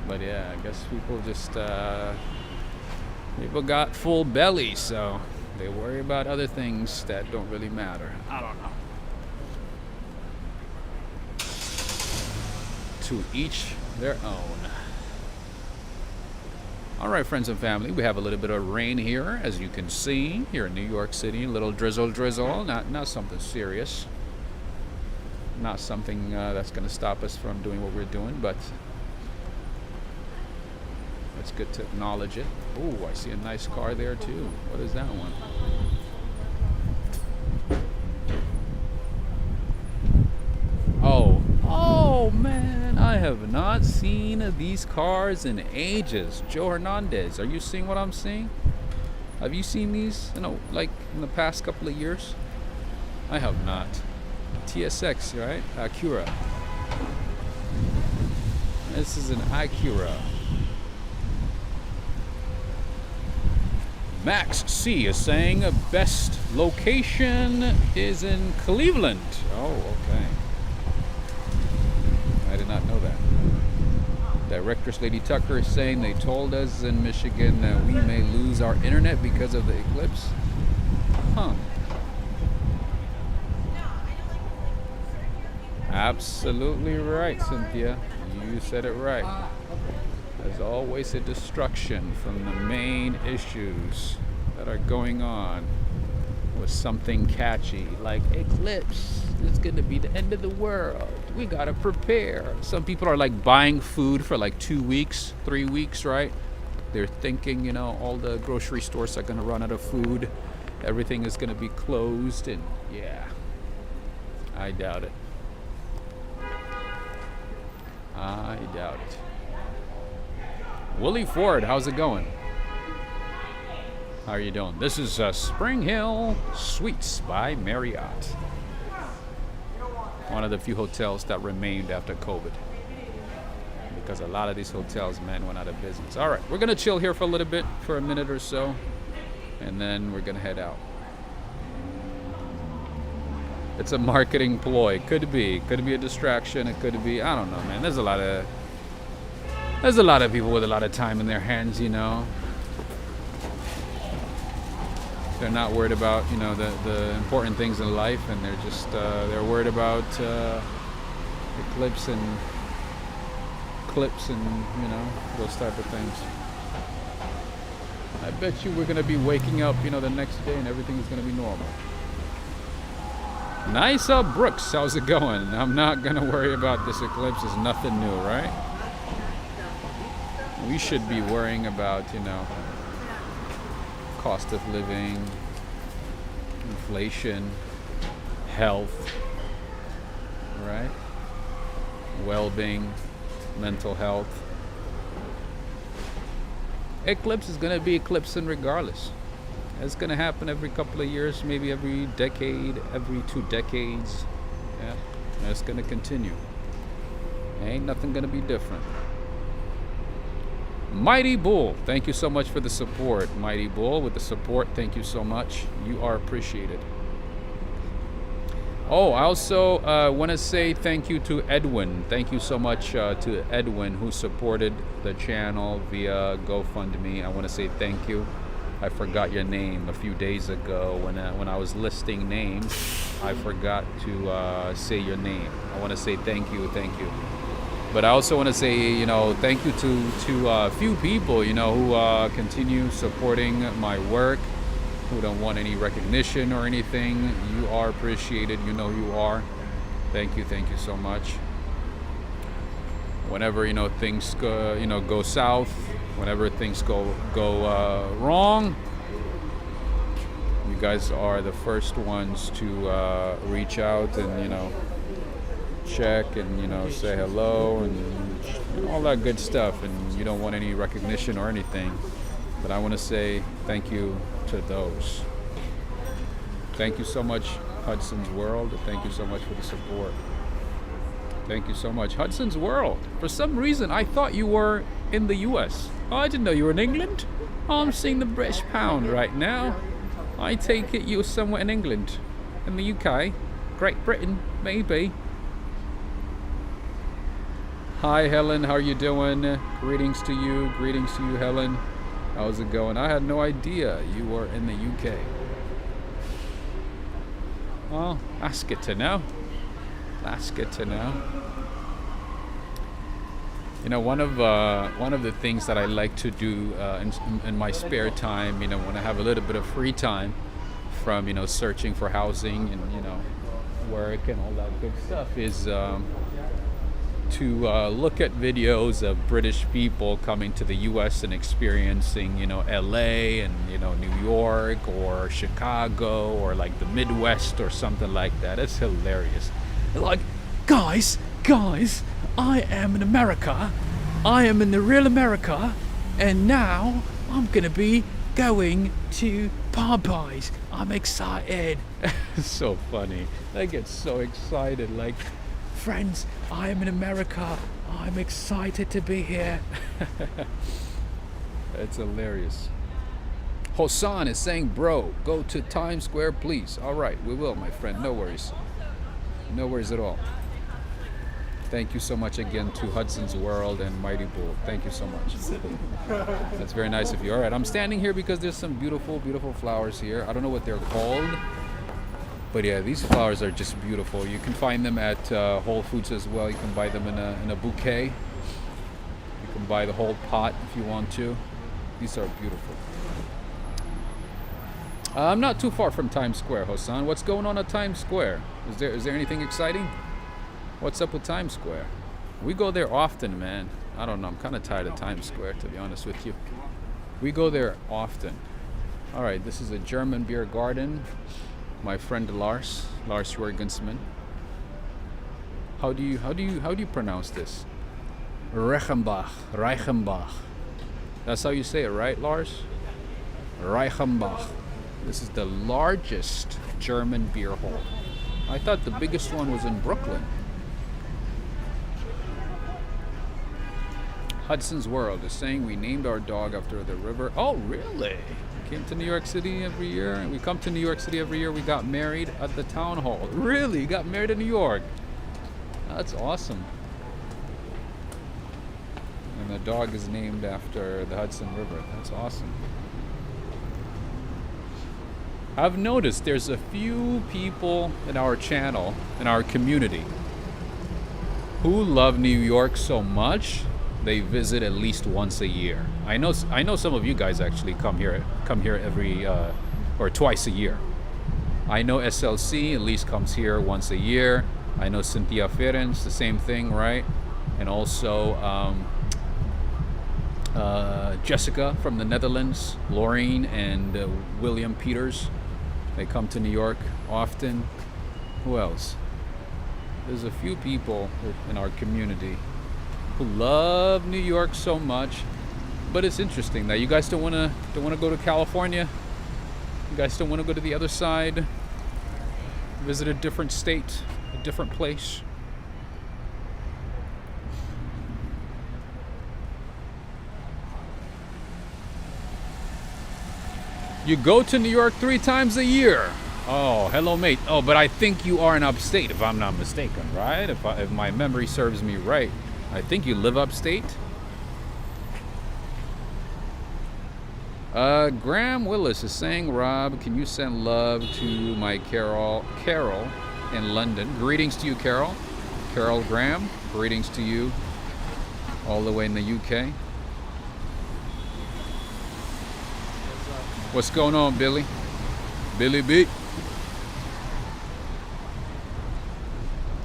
But yeah, I guess people just people got full bellies, so they worry about other things that don't really matter. I don't know. To each their own. All right, friends and family, we have a little bit of rain here, as you can see, here in New York City. A little drizzle, not something serious. Not something that's going to stop us from doing what we're doing, but it's good to acknowledge it. Oh, I see a nice car there too. What is that one? Oh man, I have not seen these cars in ages. Joe Hernandez, are you seeing what I'm seeing? Have you seen these, like in the past couple of years? I have not. TSX, right? Acura. This is an Acura. Max C is saying best location is in Cleveland. Oh, okay. I did not know that. Directress Lady Tucker is saying they told us in Michigan that we may lose our internet because of the eclipse. Huh. Absolutely right, Cynthia. You said it right. There's always a distraction from the main issues that are going on with something catchy like eclipse. It's going to be the end of the world. We got to prepare. Some people are like buying food for like 2 weeks, 3 weeks, right? They're thinking, all the grocery stores are going to run out of food. Everything is going to be closed, and yeah, I doubt it. I doubt it. Willie Ford, how's it going? How are you doing? This is Spring Hill Suites by Marriott. One of the few hotels that remained after COVID, because a lot of these hotels, man, went out of business. All right, we're going to chill here for a little bit, for a minute or so, and then we're going to head out. It's a marketing ploy. Could be a distraction. It could be, I don't know, man. There's a lot of people with a lot of time in their hands, They're not worried about, the important things in life, and they're just, they're worried about eclipse and clips and, those type of things. I bet you we're going to be waking up, the next day, and everything is going to be normal. Nice up, Brooks. How's it going? I'm not going to worry about this eclipse. It's nothing new, right? We should be worrying about, cost of living, inflation, health, right? Well-being, mental health. Eclipse is going to be eclipsing regardless. It's going to happen every couple of years, maybe every decade, every 2 decades. Yeah, and it's going to continue. Ain't nothing going to be different. Mighty Bull, thank you so much for the support. Mighty Bull with the support, thank you so much. You are appreciated. Oh, I also want to say thank you to Edwin. Thank you so much to Edwin, who supported the channel via GoFundMe. I want to say thank you. I forgot your name a few days ago when I was listing names. I forgot to say your name. I want to say thank you. But I also want to say, thank you to a few people, who continue supporting my work, who don't want any recognition or anything. You are appreciated. You know you are. Thank you so much. Whenever things go south, whenever things go wrong, you guys are the first ones to reach out and check and, you know, say hello and all that good stuff, and you don't want any recognition or anything. But I want to say thank you to those. Thank you so much, Hudson's World. Thank you so much for the support. Thank you so much. Hudson's World. For some reason, I thought you were in the US. Oh, I didn't know you were in England. Oh, I'm seeing the British pound right now. I take it you're somewhere in England. In the UK. Great Britain, maybe. Hi, Helen. How are you doing? Greetings to you. Greetings to you, Helen. How's it going? I had no idea you were in the UK. Well, that's good to know. That's good to know. You know, one of the things that I like to do in my spare time, you know, when I have a little bit of free time from, you know, searching for housing and, you know, work and all that good stuff, is to look at videos of British people coming to the US and experiencing, you know, LA and, you know, New York or Chicago or like the Midwest or something like that. It's hilarious. Like, guys, I am in America. I am in the real America, and now I'm gonna be going to Popeyes. I'm excited. It's so funny. They get so excited. Like, friends, I am in America. I'm excited to be here. It's hilarious. Hosan is saying, bro, go to Times Square, please. All right, we will, my friend. No worries. No worries at all. Thank you so much again to Hudson's World and Mighty Bull. Thank you so much. That's very nice of you. All right, I'm standing here because there's some beautiful, beautiful flowers here. I don't know what they're called, but yeah, these flowers are just beautiful. You can find them at Whole Foods as well. You can buy them in a bouquet. You can buy the whole pot if you want to. These are beautiful. I'm not too far from Times Square, Hosan. What's going on at Times Square? Is there anything exciting? What's up with Times Square? We go there often, man. I don't know. I'm kind of tired of Times Square, to be honest with you. We go there often. All right, this is a German beer garden. My friend Lars Jorgensman. How do you pronounce this? Reichenbach. That's how you say it, right, Lars? Reichenbach. This is the largest German beer hall. I thought the biggest one was in Brooklyn. Hudson's World is saying we named our dog after the river. Oh, really? We came to New York City every year. We come to New York City every year. We got married at the town hall. Really? You got married in New York? That's awesome. And the dog is named after the Hudson River. That's awesome. I've noticed there's a few people in our channel, in our community, who love New York so much they visit at least once a year. I know some of you guys actually come here every or twice a year. I know SLC at least comes here once a year. I know Cynthia Ferenc, the same thing, right? And also Jessica from the Netherlands, Laureen and William Peters. They come to New York often. Who else? There's a few people in our community who love New York so much. But it's interesting that you guys don't want to go to California. You guys don't want to go to the other side, visit a different state, a different place. You go to New York 3 times a year. Oh, hello, mate. Oh, but I think you are in upstate, if I'm not mistaken, right? If my memory serves me right, I think you live upstate. Graham Willis is saying, Rob, can you send love to my Carol in London? Greetings to you, Carol. Carol Graham, greetings to you all the way in the UK. What's going on, Billy? Billy B.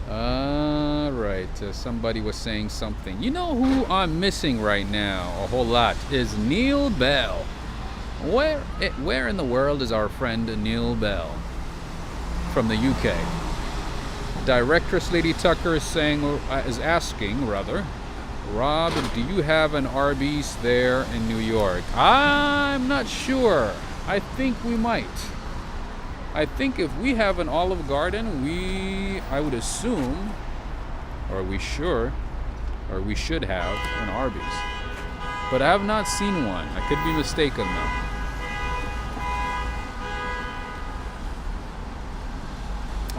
Alright, somebody was saying something. You know who I'm missing right now a whole lot is Neil Bell. Where in the world is our friend Neil Bell from the UK? Directress Lady Tucker is saying, is asking rather, Rob, do you have an Arby's there in New York? I'm not sure. I think we might. I think if we have an Olive Garden, I would assume, or we should have an Arby's. But I have not seen one. I could be mistaken though.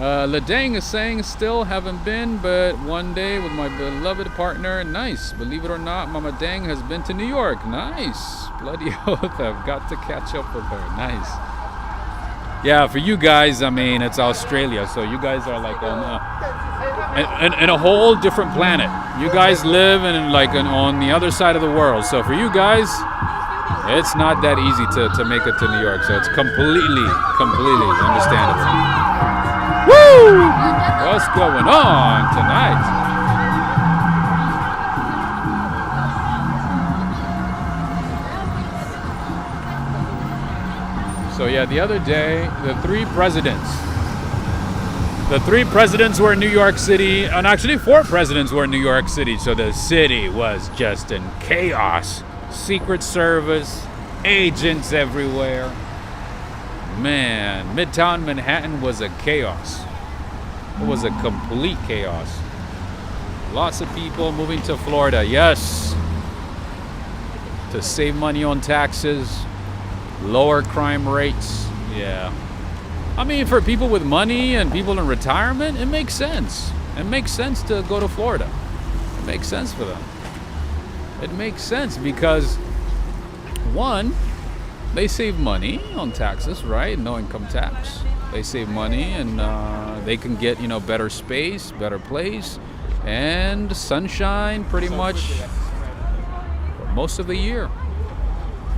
Ladang is saying, still haven't been, but one day with my beloved partner. Nice. Believe it or not, Mama Dang has been to New York. Nice. Bloody oath. I've got to catch up with her. Nice. Yeah, for you guys, I mean, it's Australia, so you guys are like on a whole different planet. You guys live on the other side of the world. So for you guys, it's not that easy to make it to New York. So it's completely understandable. Woo! What's going on tonight? So yeah, the other day, the three presidents were in New York City, and actually 4 presidents were in New York City. So the city was just in chaos. Secret Service, agents everywhere. Man, Midtown Manhattan was a chaos. It was a complete chaos. Lots of people moving to Florida, yes, to save money on taxes, lower crime rates. Yeah. I mean, for people with money and people in retirement, it makes sense. It makes sense to go to Florida. It makes sense for them. It makes sense because, one, they save money on taxes, right? No income tax. They save money and they can get, better space, better place, and sunshine pretty much for most of the year.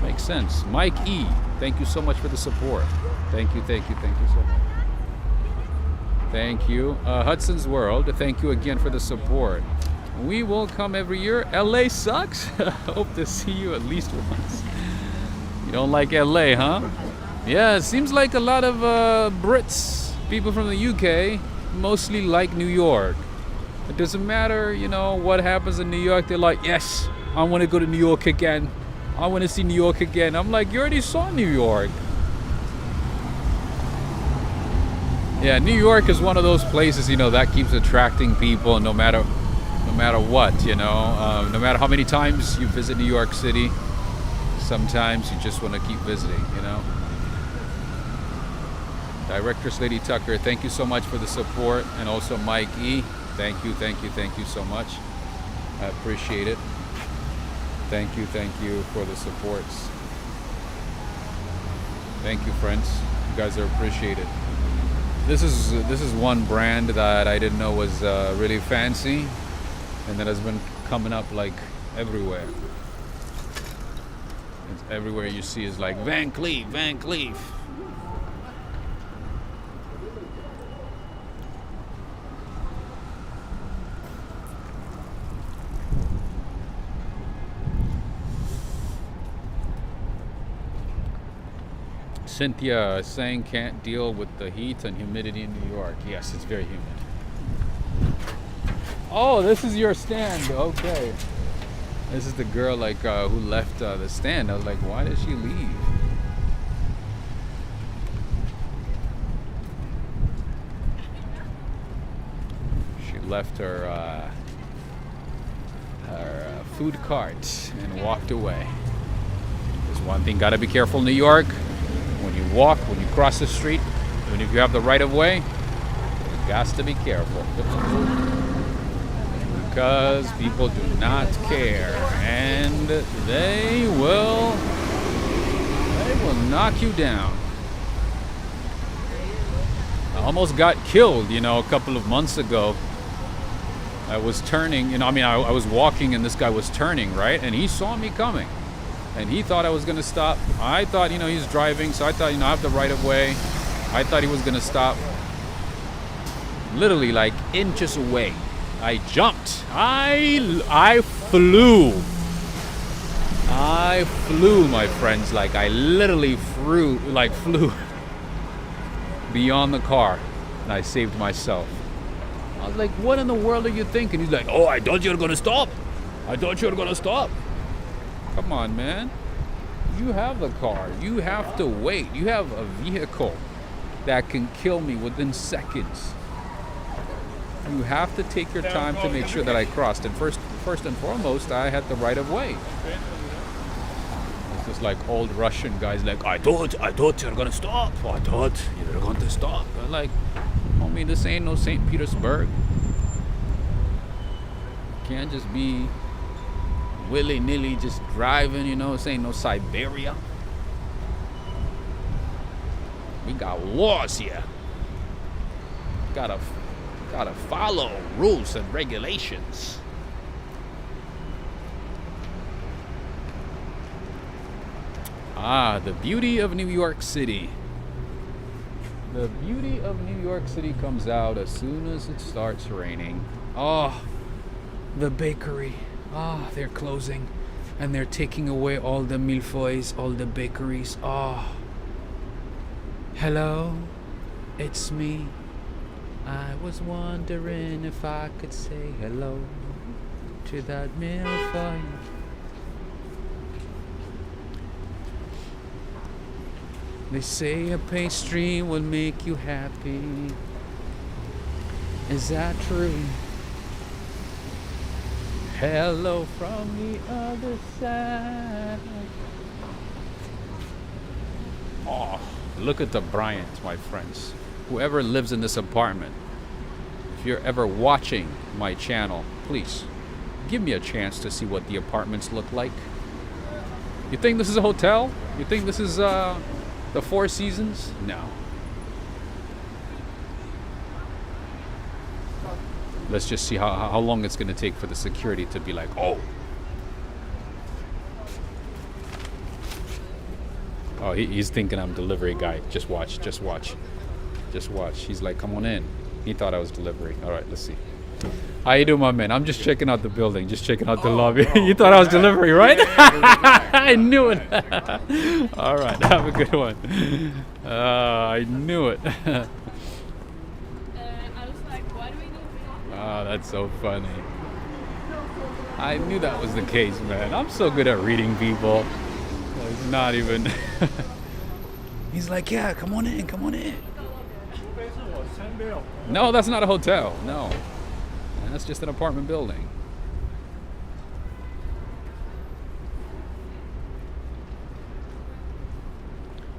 Makes sense. Mike E, thank you so much for the support. Thank you so much. Thank you. Hudson's World, thank you again for the support. We will come every year. LA sucks. Hope to see you at least once. You don't like LA, huh? Yeah, it seems like a lot of Brits, people from the UK, mostly like New York. It doesn't matter, what happens in New York. They're like, yes, I want to go to New York again. I want to see New York again. I'm like, you already saw New York. Yeah, New York is one of those places, that keeps attracting people no matter what, no matter how many times you visit New York City. Sometimes you just want to keep visiting, Directress Lady Tucker, thank you so much for the support. And also Mike E, thank you so much. I appreciate it. Thank you for the supports. Thank you, friends. You guys are appreciated. This is one brand that I didn't know was really fancy, and that has been coming up like everywhere. It's everywhere you see is like Van Cleef. Cynthia is saying can't deal with the heat and humidity in New York. Yes, it's very humid. Oh, this is your stand. Okay. This is the girl who left the stand. I was like, why did she leave? She left her food cart and walked away. There's one thing, gotta be careful in New York. When you walk, when you cross the street, even if you have the right of way, you got to be careful. Because people do not care, and they will knock you down. I almost got killed, a couple of months ago. I was turning, I was walking and this guy was turning, right? And he saw me coming. And he thought I was going to stop. I thought, he's driving, so I thought, I have the right of way. I thought he was going to stop. Literally, inches away. I jumped. I flew. I flew, my friends. I literally flew beyond the car. And I saved myself. I was like, what in the world are you thinking? He's like, oh, I thought you were gonna stop. I thought you were gonna stop. Come on, man. You have the car. You have to wait. You have a vehicle that can kill me within seconds. You have to take your time to make sure that I crossed. And first and foremost, I had the right of way. It's just like old Russian guys like, I thought you were gonna stop. I thought you were going to stop. I'm like, homie, this ain't no St. Petersburg. Can't just be willy-nilly just driving, you know. This ain't no Siberia. We got laws here. Gotta follow rules and regulations. Ah, the beauty of New York City. The beauty of New York City comes out as soon as it starts raining. Oh, the bakery. Ah, they're closing. And they're taking away all the milfoys, all the bakeries. Oh. Hello, it's me. I was wondering if I could say hello to that milfoy. They say a pastry will make you happy. Is that true? Hello from the other side. Oh, look at the Bryant, my friends. Whoever lives in this apartment, if you're ever watching my channel, please give me a chance to see what the apartments look like. You think this is a hotel? You think this is the Four Seasons? No. Let's just see how long it's going to take for the security to be like, oh. Oh, he's thinking I'm delivery guy. Just watch, just watch. Just watch. He's like, come on in. He thought I was delivery. All right, let's see. How you doing, my man? I'm just checking out the building, just checking out the lobby. You thought I was delivery, right? I knew it. All right, have a good one. I knew it. I was like, why do we need to? Oh, that's so funny. I knew that was the case, man. I'm so good at reading people. It's not even. He's like, yeah, come on in, come on in. No, that's not a hotel. No. That's just an apartment building.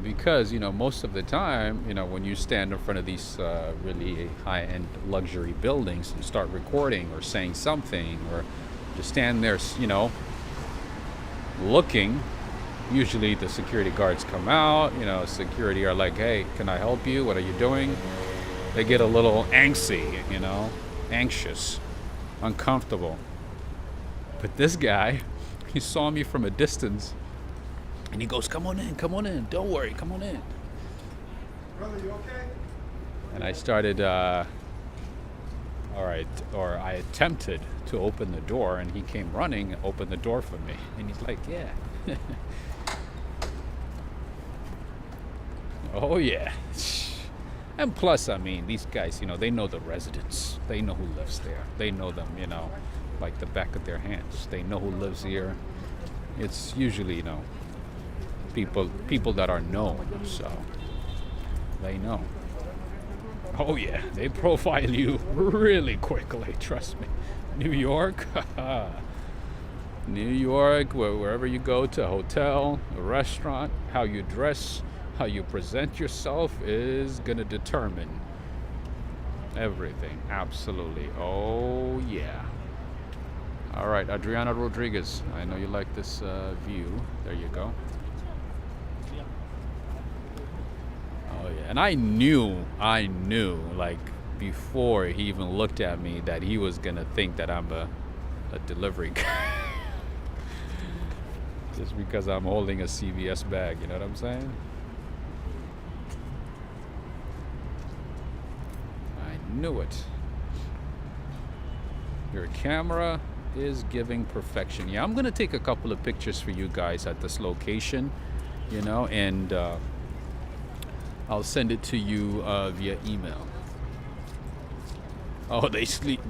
Because, you know, most of the time, you know, when you stand in front of these really high-end luxury buildings and start recording or saying something or just stand there, you know, looking, usually the security guards come out, you know, security are like, hey, can I help you? What are you doing? They get a little angsty, you know, anxious, uncomfortable. But this guy, he saw me from a distance and he goes, come on in, don't worry, come on in. Brother, you okay? And I started, I attempted to open the door, and he came running and opened the door for me. And he's like, yeah. Oh, yeah. And plus, I mean, these guys, you know, they know the residents. They know who lives there. They know them, you know, like the back of their hands. They know who lives here. It's usually, you know, people that are known, so they know. Oh, yeah, they profile you really quickly, trust me. New York, New York, wherever you go to, a hotel, a restaurant, how you dress, how you present yourself is going to determine everything. Absolutely. Oh, yeah. All right, Adriana Rodriguez. I know you like this view. There you go. Oh, yeah. And I knew, like, before he even looked at me that he was going to think that I'm a delivery guy. Just because I'm holding a CVS bag, you know what I'm saying? Knew it. Your camera is giving perfection. Yeah, I'm gonna take a couple of pictures for you guys at this location, you know, and I'll send it to you via email. Oh, they sleep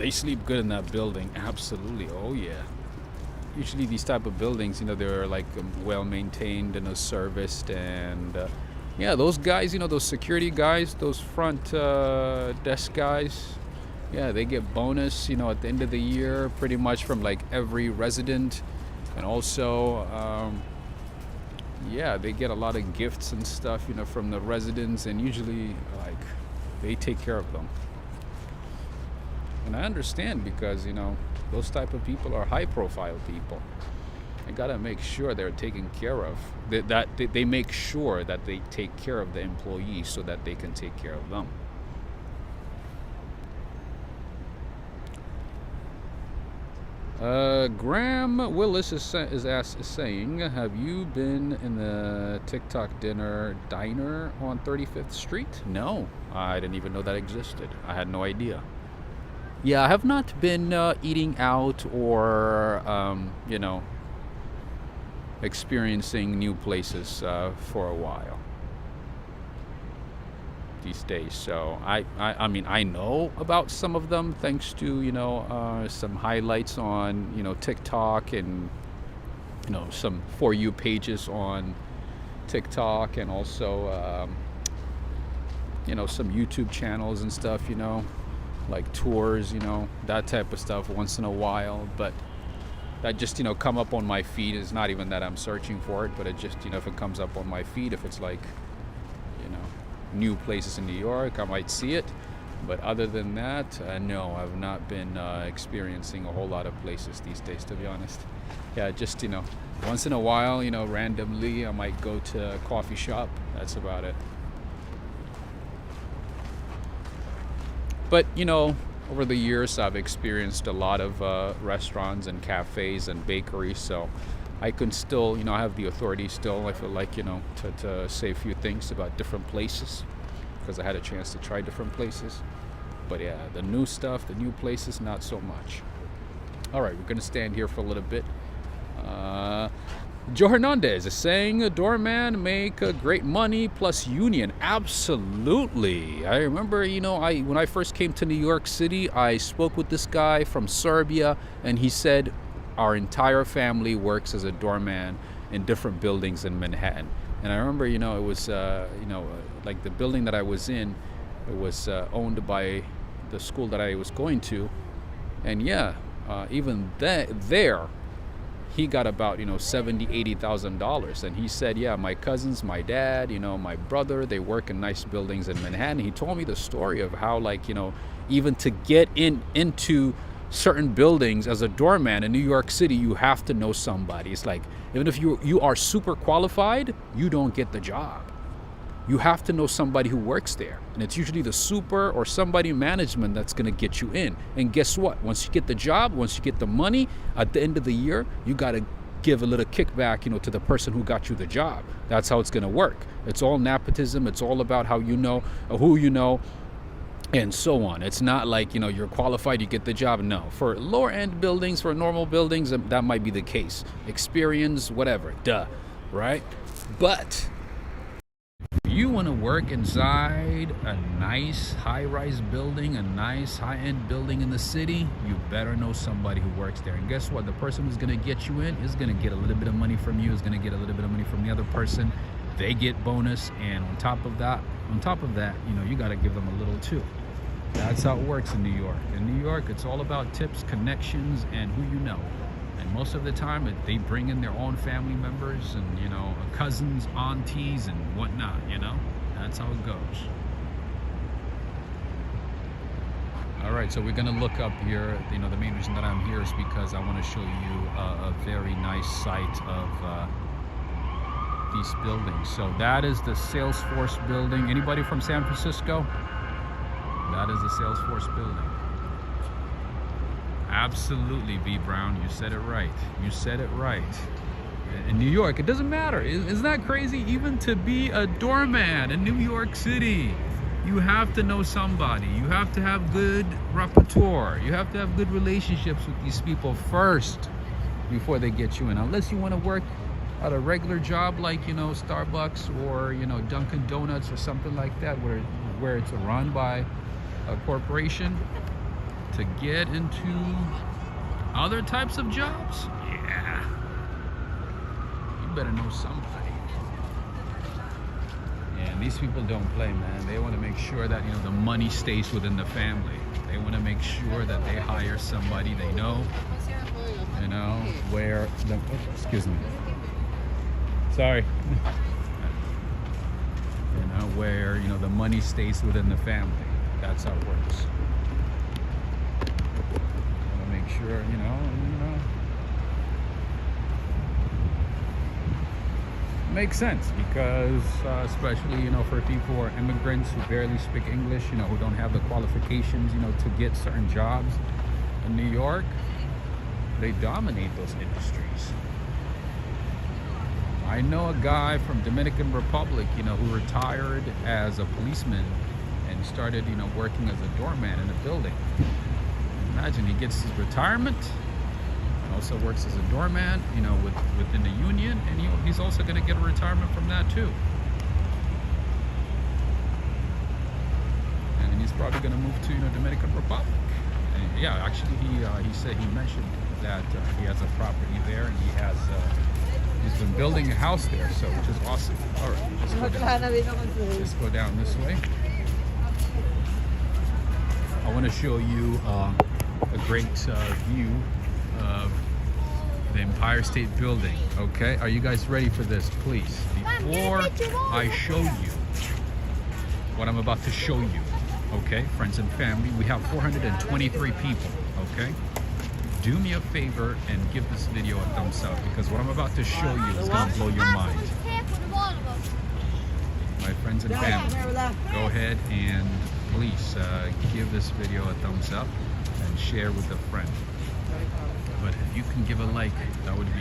good in that building. Absolutely. Oh yeah. Usually these type of buildings, they're like well maintained and serviced, and yeah, those guys, those security guys, those front desk guys, yeah, they get bonus, at the end of the year, pretty much from like every resident, and also, yeah, they get a lot of gifts and stuff, from the residents, and usually like they take care of them. And I understand because, those type of people are high profile people. I gotta make sure they're taken care of. That they make sure that they take care of the employees so that they can take care of them. Graham Willis is saying, have you been in the TikTok diner on 35th Street? No, I didn't even know that existed. I had no idea. Yeah, I have not been eating out or, experiencing new places for a while these days. So I mean, I know about some of them thanks to, some highlights on, TikTok, and, some For You pages on TikTok, and also, some YouTube channels and stuff, like tours, that type of stuff once in a while. But that just, come up on my feed. Is not even that I'm searching for it, but it just, if it comes up on my feed, if it's like, new places in New York, I might see it. But other than that, no, I've not been experiencing a whole lot of places these days, to be honest. Yeah, just, once in a while, randomly I might go to a coffee shop. That's about it. But, over the years, I've experienced a lot of restaurants and cafes and bakeries, so I can still, I have the authority still, I feel like, to say a few things about different places, because I had a chance to try different places. But yeah, the new stuff, the new places, not so much. All right, we're going to stand here for a little bit. Joe Hernandez is saying, doorman make great money plus union. Absolutely. I remember, when I first came to New York City, I spoke with this guy from Serbia, and he said our entire family works as a doorman in different buildings in Manhattan. And I remember, it was, like the building that I was in, it was owned by the school that I was going to. And yeah, even there, he got about, $70,000, $80,000. And he said, yeah, my cousins, my dad, my brother, they work in nice buildings in Manhattan. He told me the story of how, like, even to get into certain buildings as a doorman in New York City, you have to know somebody. It's like, even if you are super qualified, you don't get the job. You have to know somebody who works there. And it's usually the super or somebody in management that's going to get you in. And guess what? Once you get the job, once you get the money, at the end of the year, you got to give a little kickback, to the person who got you the job. That's how it's going to work. It's all nepotism. It's all about how you know, who you know, and so on. It's not like, you're qualified, you get the job. No. For lower end buildings, for normal buildings, that might be the case. Experience, whatever. Duh. Right? But you want to work inside a nice high-rise building, a nice high-end building in the city, you better know somebody who works there. And guess what? The person who's going to get you in is going to get a little bit of money from you, is going to get a little bit of money from the other person. They get bonus, and on top of that, you got to give them a little too. That's how it works in New York. In New York, it's all about tips, connections, and who you know. And most of the time, they bring in their own family members and, cousins, aunties, and whatnot, That's how it goes. All right, so we're going to look up here. The main reason that I'm here is because I want to show you a very nice site of these buildings. So that is the Salesforce building. Anybody from San Francisco? That is the Salesforce building. Absolutely, V. Brown. You said it right. You said it right. In New York, it doesn't matter. Isn't that crazy? Even to be a doorman in New York City, you have to know somebody. You have to have good repertoire. You have to have good relationships with these people first before they get you in. Unless you want to work at a regular job like, Starbucks or, Dunkin' Donuts or something like that, where it's run by a corporation. to get into other types of jobs? Yeah. You better know somebody. And these people don't play, man. They want to make sure that, you know, the money stays within the family. They want to make sure that they hire somebody they know, you know, where the, excuse me. Sorry. You know, where, you know, the money stays within the family. That's how it works. Want to make sure, you know. Makes sense because especially, you know, for people who are immigrants who barely speak English, you know, who don't have the qualifications, you know, to get certain jobs in New York, they dominate those industries. I know a guy from Dominican Republic, you know, who retired as a policeman and started, you know, working as a doorman in a building. Imagine, he gets his retirement, also works as a doorman, you know, within the union, and he's also going to get a retirement from that too. And he's probably going to move to, you know, Dominican Republic. And yeah, actually, he mentioned that he has a property there, and he's been building a house there, so which is awesome. All right, just go down this way. I want to show you a great view of the Empire State Building. Okay, are you guys ready for this? Please, before I show you what I'm about to show you, okay, friends and family, we have 423 people. Okay, do me a favor and give this video a thumbs up, because what I'm about to show you is going to blow your mind. My friends and family, go ahead and please give this video a thumbs up and share with a friend. But if you can give a like, that would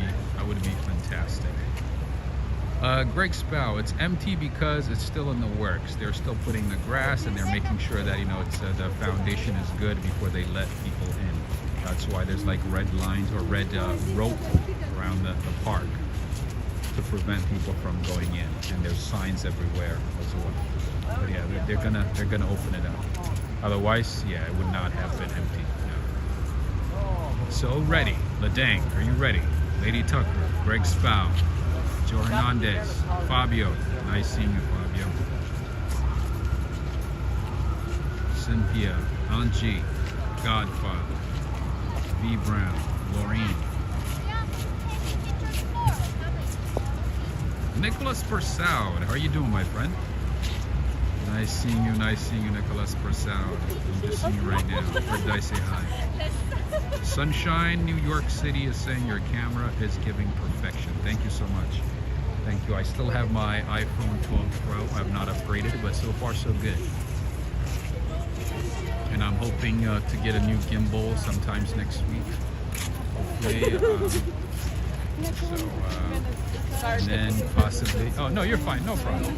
be fantastic. Greg Spow, it's empty because it's still in the works. They're still putting the grass, and they're making sure that, you know, it's the foundation is good before they let people in. That's why there's like red lines or red rope around the park to prevent people from going in, and there's signs everywhere as well. But yeah, they're gonna open it up. Otherwise, yeah, it would not have been empty. No. So ready, Ladang, are you ready? Lady Tucker, Greg Spow, Joe Hernandez, Fabio, nice seeing you, Fabio. Cynthia, Angie, Godfather, V Brown, Laureen. Nicholas Persaud, how are you doing, my friend? Nice seeing you, Nicholas Persaud. I'm just seeing you right now. Where did I say hi? Sunshine, New York City is saying your camera is giving perfection. Thank you so much. Thank you. I still have my iPhone 12 Pro. I've not upgraded, but so far so good. And I'm hoping to get a new gimbal sometimes next week. Hopefully. And then possibly. Oh no, you're fine. No problem.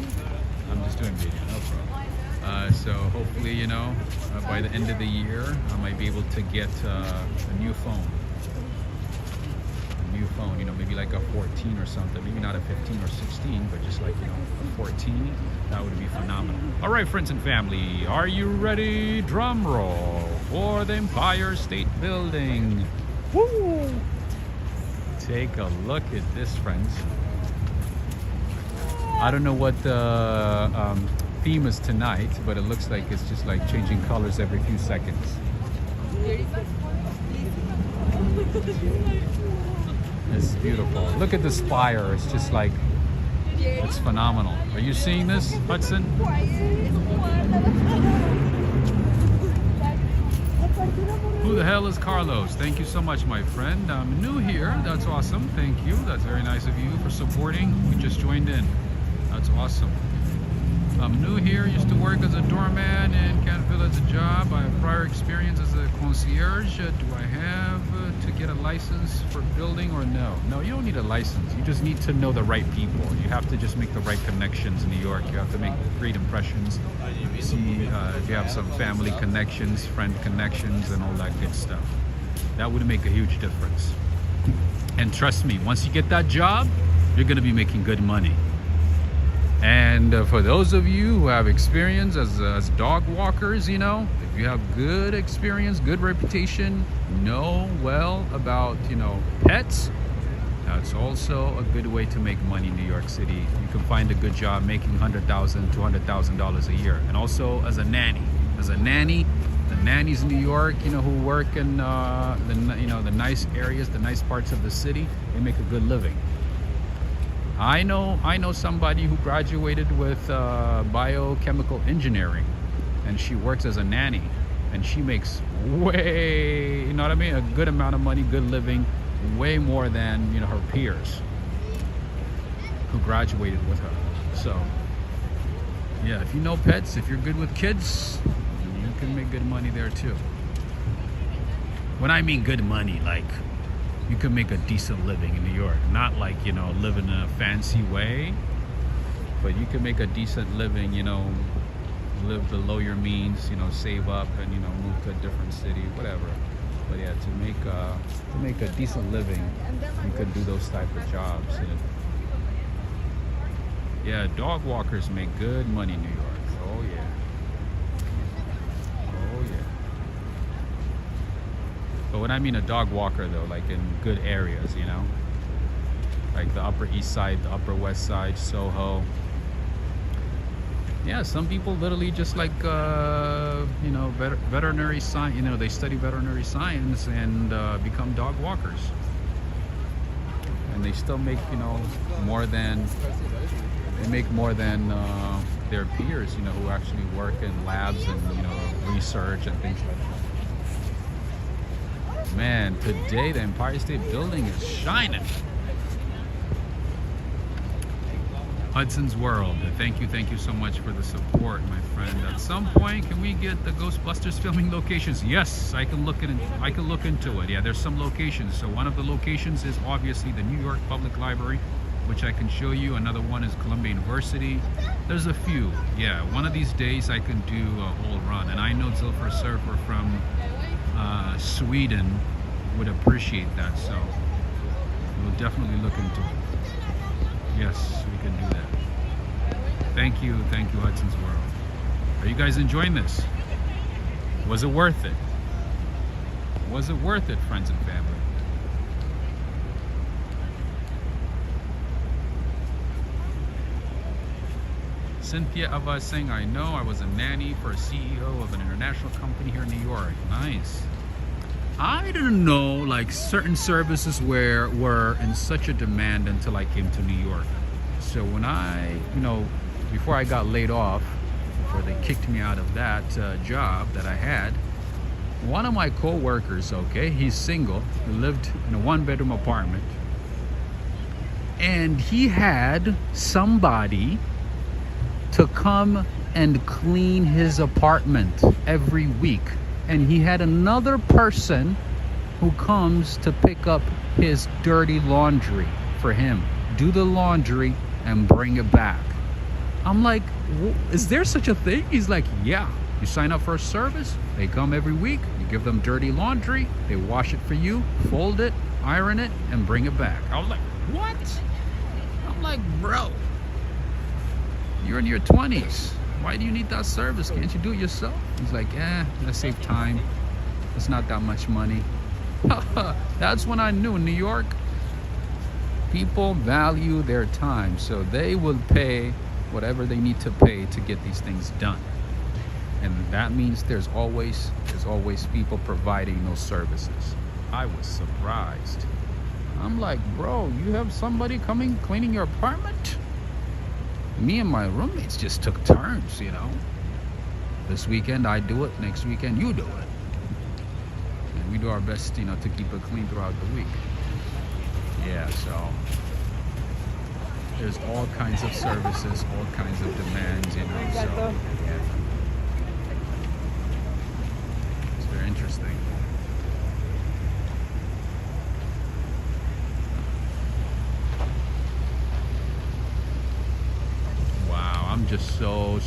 I'm just doing video. No problem. So hopefully, you know, by the end of the year, I might be able to get a new phone. A new phone, you know, maybe like a 14 or something. Maybe not a 15 or 16, but just like, you know, a 14. That would be phenomenal. All right, friends and family, are you ready? Drum roll for the Empire State Building. Woo! Take a look at this, friends. I don't know what the theme is tonight, but it looks like it's just like changing colors every few seconds. It's beautiful. Look at the spire. It's just like, it's phenomenal. Are you seeing this, Hudson? Who the hell is Carlos? Thank you so much, my friend. I'm new here. That's awesome. Thank you. That's very nice of you for supporting. We just joined in. That's awesome. I'm new here. Used to work as a doorman in Canterville as a job. I have prior experience as a concierge. Do I have to get a license for building or no? No, you don't need a license. You just need to know the right people. You have to just make the right connections in New York. You have to make great impressions. See if you have some family connections, friend connections, and all that good stuff. That would make a huge difference. And trust me, once you get that job, you're going to be making good money. And for those of you who have experience as dog walkers, you know, if you have good experience, good reputation, know well about, you know, pets, that's also a good way to make money in New York City. You can find a good job making $100,000, $200,000 a year. And also as a nanny. As a nanny, the nannies in New York, you know, who work in the nice areas, the nice parts of the city, they make a good living. I know somebody who graduated with biochemical engineering, and she works as a nanny, and she makes way, you know what I mean, a good amount of money, good living, way more than, you know, her peers who graduated with her. So yeah, if you know pets, if you're good with kids, you can make good money there too. When I mean good money, like you can make a decent living in New York. Not like, you know, live in a fancy way, but you can make a decent living, you know, live below your means, you know, save up and, you know, move to a different city, whatever. But yeah, to make a decent living, you could do those type of jobs. And yeah, dog walkers make good money in New York. Oh yeah. Oh yeah. But when I mean a dog walker though, like in good areas, you know, like the Upper East Side, the Upper West Side, Soho. Yeah, some people literally just like, you know, veterinary science, you know, they study veterinary science and become dog walkers. And they still make, you know, they make more than their peers, you know, who actually work in labs and, you know, research and things like that. Man, today the Empire State Building is shining. Hudson's World, thank you so much for the support, my friend. At some point, can we get the Ghostbusters filming locations? Yes, I can look into it. Yeah, there's some locations. So one of the locations is obviously the New York Public Library, which I can show you. Another one is Columbia University. There's a few. Yeah, one of these days I can do a whole run. And I know Zilfer Surfer from Sweden would appreciate that, so we'll definitely look into it. Yes, we can do that. Thank you, Hudson's World. Are you guys enjoying this? Was it worth it? Was it worth it, friends and family? Cynthia Ava saying, I know I was a nanny for a CEO of an international company here in New York. Nice. I didn't know like certain services were in such a demand until I came to New York. So when I, you know, before I got laid off, before they kicked me out of that job that I had, one of my co-workers, okay, he's single, he lived in a one-bedroom apartment, and he had somebody to come and clean his apartment every week. And he had another person who comes to pick up his dirty laundry for him, do the laundry and bring it back. I'm like, is there such a thing? He's like, yeah, you sign up for a service, they come every week, you give them dirty laundry, they wash it for you, fold it, iron it, and bring it back. I was like, what? I'm like, bro, you're in your 20s. Why do you need that service? Can't you do it yourself? He's like, let's save time. It's not that much money. That's when I knew in New York, people value their time. So they will pay whatever they need to pay to get these things done. And that means there's always people providing those services. I was surprised. I'm like, bro, you have somebody coming cleaning your apartment? Me and my roommates just took turns, you know. This weekend I do it, next weekend you do it. And we do our best, you know, to keep it clean throughout the week. Yeah, so there's all kinds of services, all kinds of demands, you know, so yeah. It's very interesting. I'm just so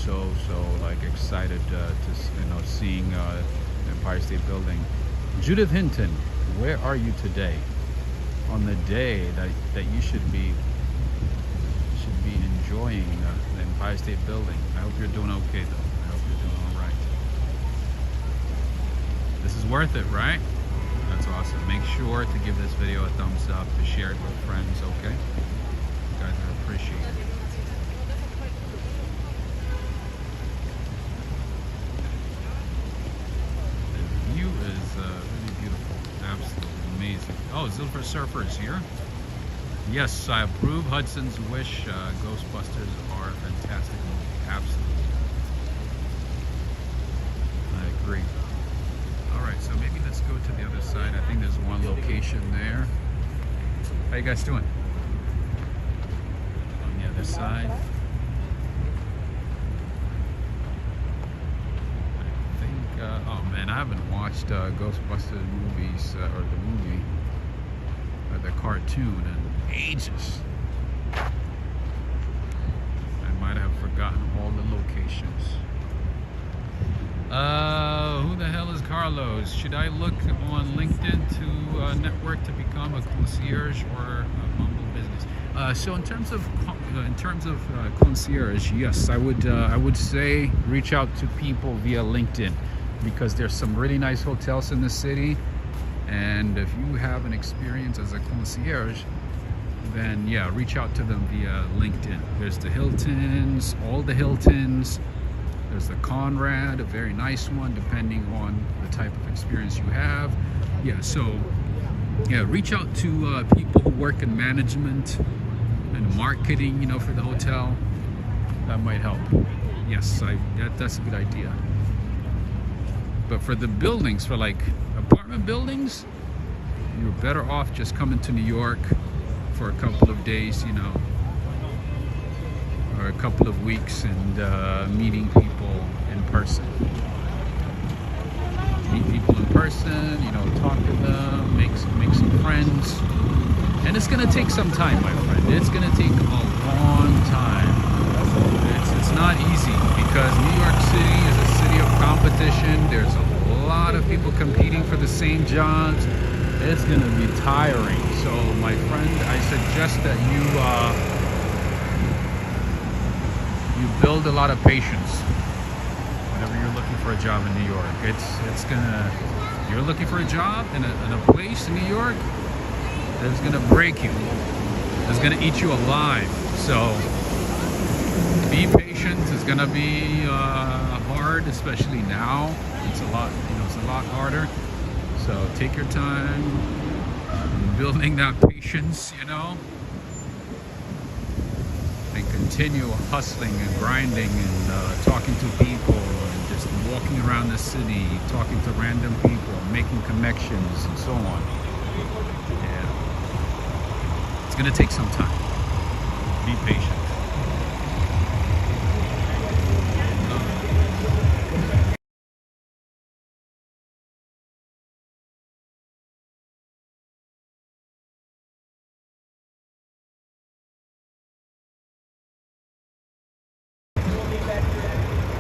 like excited to, you know, seeing the Empire State Building. Judith Hinton, where are you today? On the day that you should be enjoying the Empire State Building. I hope you're doing okay though. I hope you're doing all right. This is worth it, right? That's awesome. Make sure to give this video a thumbs up, to share it with friends, okay? You guys are appreciated. The view is really beautiful. Absolutely amazing. Oh, Silver Surfer is here. Yes, I approve Hudson's Wish. Ghostbusters are a fantastic movie. Absolutely. I agree. Alright, so maybe let's go to the other side. I think there's one location there. How you guys doing? On the other side. I think, oh man, I haven't watched Ghostbusters movies, or the movie, or the cartoon in ages. I might have forgotten all the locations. Who the hell is Carlos? Should I look on LinkedIn to network to become a concierge or a mumble business? So in terms of concierge, yes, I would say reach out to people via LinkedIn, because there's some really nice hotels in the city, and if you have an experience as a concierge, then yeah, reach out to them via LinkedIn. There's the Hiltons, all the Hiltons. There's the Conrad, a very nice one, depending on the type of experience you have. Yeah, so yeah, reach out to people who work in management and marketing, you know, for the hotel. That might help. Yes, that's a good idea. But for the buildings, for like apartment buildings, you're better off just coming to New York for a couple of days, you know, or a couple of weeks, and meeting people in person. Meet people in person, you know, talk to them, make some friends. And it's gonna take some time, my friend. It's gonna take a long time. It's not easy, because New York City is a city of competition. There's a lot of people competing for the same jobs. It's gonna be tiring. So my friend, I suggest that you build a lot of patience whenever you're looking for a job in New York. You're looking for a job in a place in New York that's gonna break you. It's gonna eat you alive. So be patient. It's gonna be hard, especially now. It's a lot harder. So take your time building that patience, you know, and continue hustling and grinding and talking to people and just walking around the city, talking to random people, making connections and so on. Yeah. It's gonna take some time. Be patient.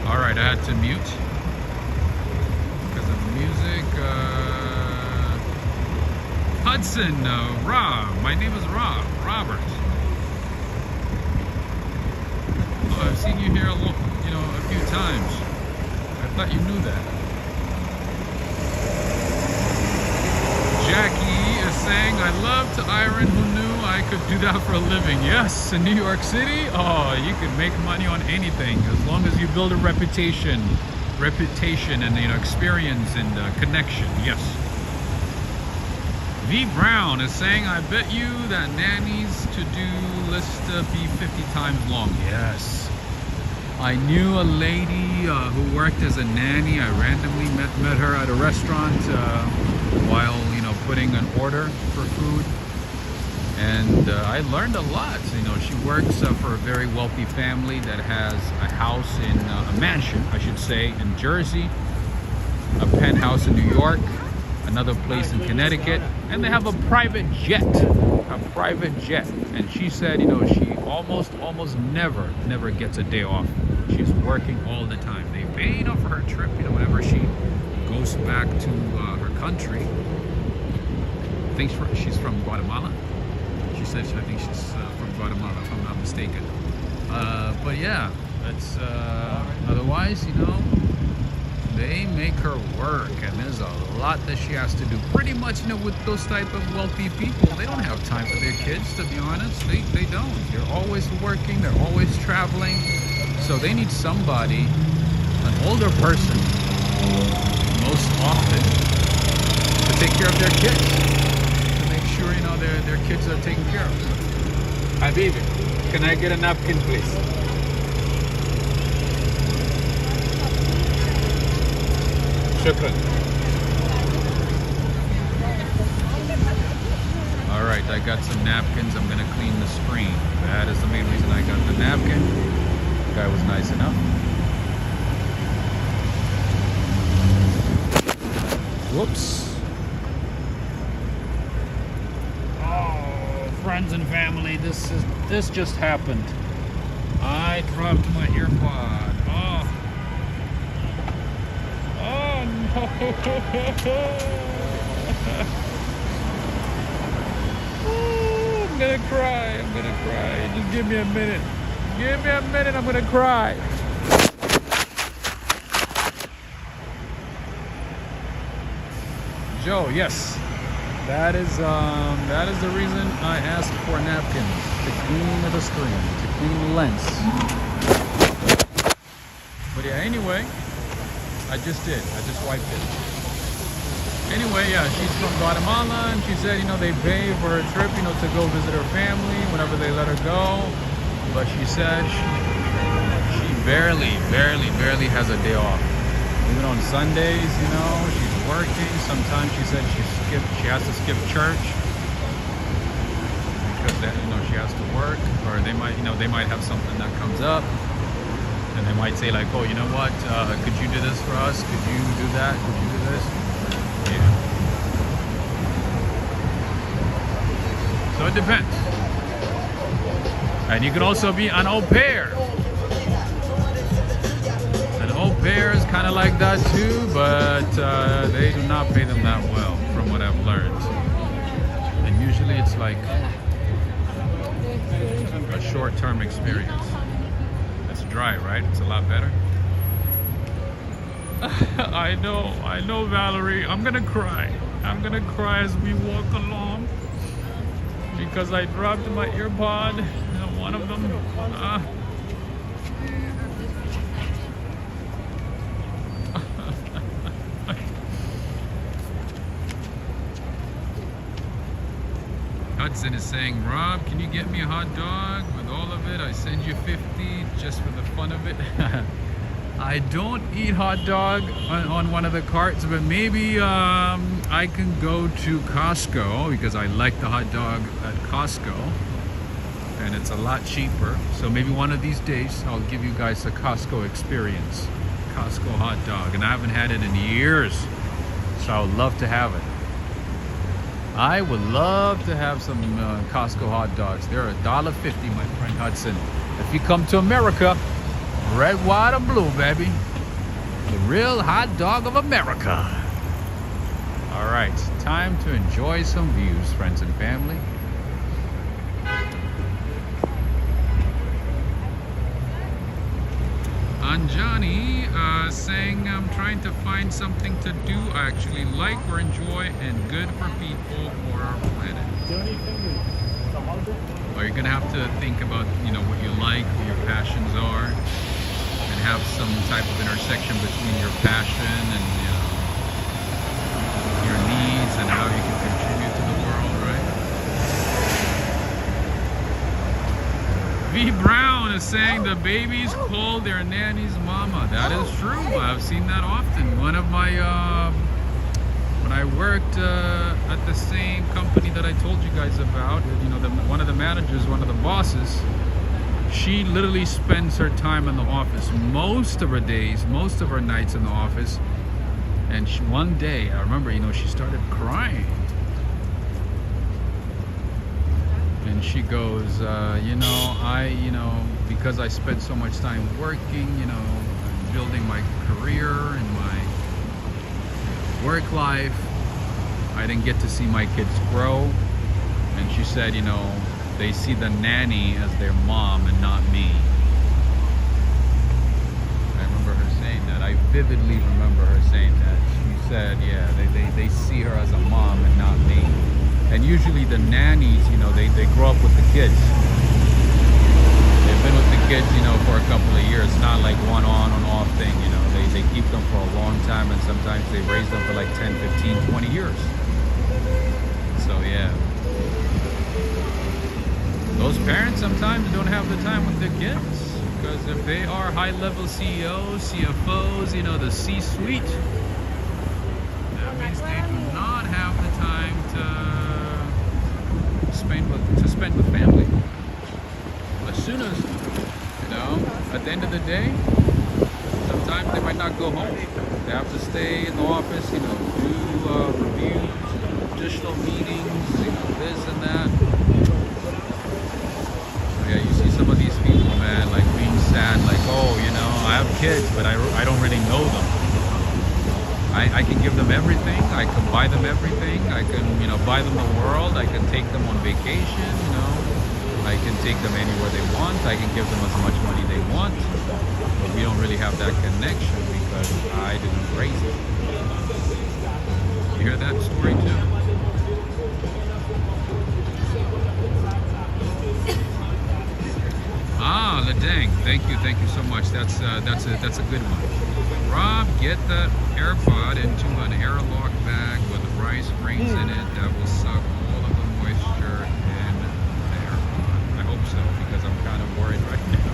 Alright, I had to mute because of the music. Hudson, Rob. My name is Robert. Oh, I've seen you here a few times. I thought you knew that. Jackie is saying, I love to iron. Who knew I could do that for a living? Yes, in New York City, oh, you can make money on anything as long as you build a reputation and, you know, experience and connection. Yes. V Brown is saying, I bet you that nanny's to-do list be 50 times long. Yes. I knew a lady who worked as a nanny. I randomly met her at a restaurant while, you know, putting an order for food. And I learned a lot. You know, she works for a very wealthy family that has a house in a mansion, I should say, in Jersey, a penthouse in New York, another place in Connecticut, and they have a private jet. And she said, you know, she almost never gets a day off. She's working all the time. They pay, you know, for her trip, you know, whenever she goes back to her country. She's from Guatemala. She said, I think she's from Guatemala, if I'm not mistaken. But yeah, That's otherwise, you know, they make her work, and there's a lot that she has to do. Pretty much, you know, with those type of wealthy people, they don't have time for their kids, to be honest. They don't. They're always working, they're always traveling. So they need somebody, an older person, most often, to take care of their kids. To make sure, you know, their kids are taken care of. Habibi, can I get a napkin, please? Shukran. All right, I got some napkins. I'm gonna clean the screen. That is the main reason I got the napkin. The guy was nice enough. Whoops. Oh, friends and family, this just happened. I dropped my earpod. Oh no. I'm gonna cry. Just give me a minute. I'm gonna cry. Joe, yes. That is the reason I asked for napkins. To clean the screen, to clean the lens. But yeah, anyway, I just wiped it. Anyway, yeah, she's from Guatemala, and she said, you know, they pay for a trip, you know, to go visit her family whenever they let her go. But she said she barely has a day off. Even on Sundays, you know, she's working. Sometimes she said she has to skip church because, you know, she has to work, or they might have something that comes up. And they might say like, oh, you know what, could you do this for us? Could you do that? Could you do this? Yeah. So it depends. And you can also be an au pair. An au pair is kind of like that too, but they do not pay them that well, from what I've learned. And usually it's like a short-term experience. Dry, right? It's a lot better. I know, Valerie. I'm gonna cry as we walk along because I dropped my earpod. One of them. Hudson is saying, Rob, can you get me a hot dog with all of it? I send you 50 just for the fun of it. I don't eat hot dog on one of the carts, but maybe I can go to Costco because I like the hot dog at Costco and it's a lot cheaper. So maybe one of these days I'll give you guys a Costco experience. Costco hot dog, and I haven't had it in years, so I would love to have it. I would love to have some Costco hot dogs. They're $1.50, my friend Hudson. If you come to America, red, white, or blue, baby. The real hot dog of America. All right, time to enjoy some views, friends and family. Anjani saying, I'm trying to find something to do I actually like or enjoy and good for people or our planet. Or you're gonna have to think about, you know, what you like, what your passions are, and have some type of intersection between your passion and, you know, your needs and how you can contribute to the world, right? V. Brown is saying the babies call their nanny's mama. That is true. I've seen that often. One of my, when I worked at the same company that I told you guys about, you know, one of the managers, one of the bosses, she literally spends her time in the office, most of her days, most of her nights in the office. And one day, I remember, you know, she started crying. And she goes, you know, because I spent so much time working, you know, building my career and my work life, I didn't get to see my kids grow. And she said, you know, they see the nanny as their mom and not me. vividly remember her saying that. She said, yeah, they see her as a mom and not me. And usually the nannies, you know, they grow up with the kids. They've been with the kids, you know, for a couple of years. It's not like one on and off thing, you know. They keep them for a long time, and sometimes they raise them for like 10, 15, 20 years. So yeah. Those parents sometimes don't have the time with their kids, because if they are high-level CEOs, CFOs, you know, the C-suite, that means they do not have the time to spend with family. As soon as, you know, at the end of the day, sometimes they might not go home. They have to stay in the office, you know, do reviews, additional meetings, you know, this and that. Yeah, you see some of these people, man, like being sad, like, oh, you know, I have kids, but I don't really know them. I can give them everything. I can buy them everything. I can, you know, buy them the world. I can take them on vacation, you know. I can take them anywhere they want. I can give them as much money they want. But we don't really have that connection because I didn't raise them. You hear that story too? Ah, Ledang, thank you so much. That's a good one. Rob, get the AirPod into an airlock bag with rice grains in it. That will suck all of the moisture in the AirPod. I hope so, because I'm kind of worried right now.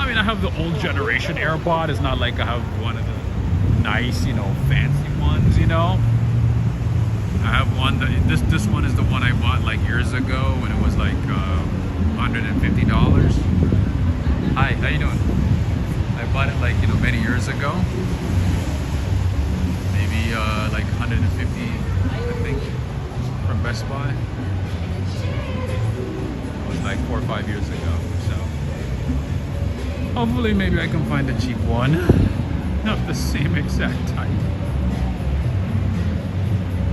I mean, I have the old generation AirPod. It's not like I have one of the nice, you know, fancy ones, you know. I have one that this one is the one I bought like years ago when it was like $150. Hi, how you doing? I bought it like, you know, many years ago. Maybe like 150, I think, from Best Buy. It was like 4 or 5 years ago. So hopefully maybe I can find a cheap one of the same exact type.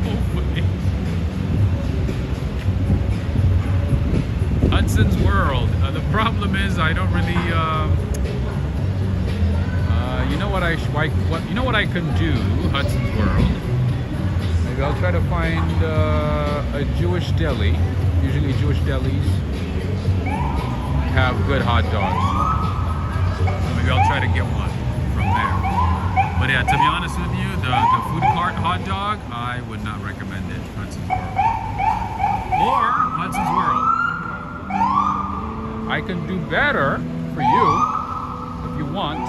Hopefully. Hudson's World. The problem is I don't really. You know what I can do, Hudson's World. Maybe I'll try to find a Jewish deli. Usually Jewish delis have good hot dogs. So maybe I'll try to get one from there. But yeah, to be honest with you, the food cart hot dog, I would not recommend it. Hudson's World. Or Hudson's World. I can do better for you if you want.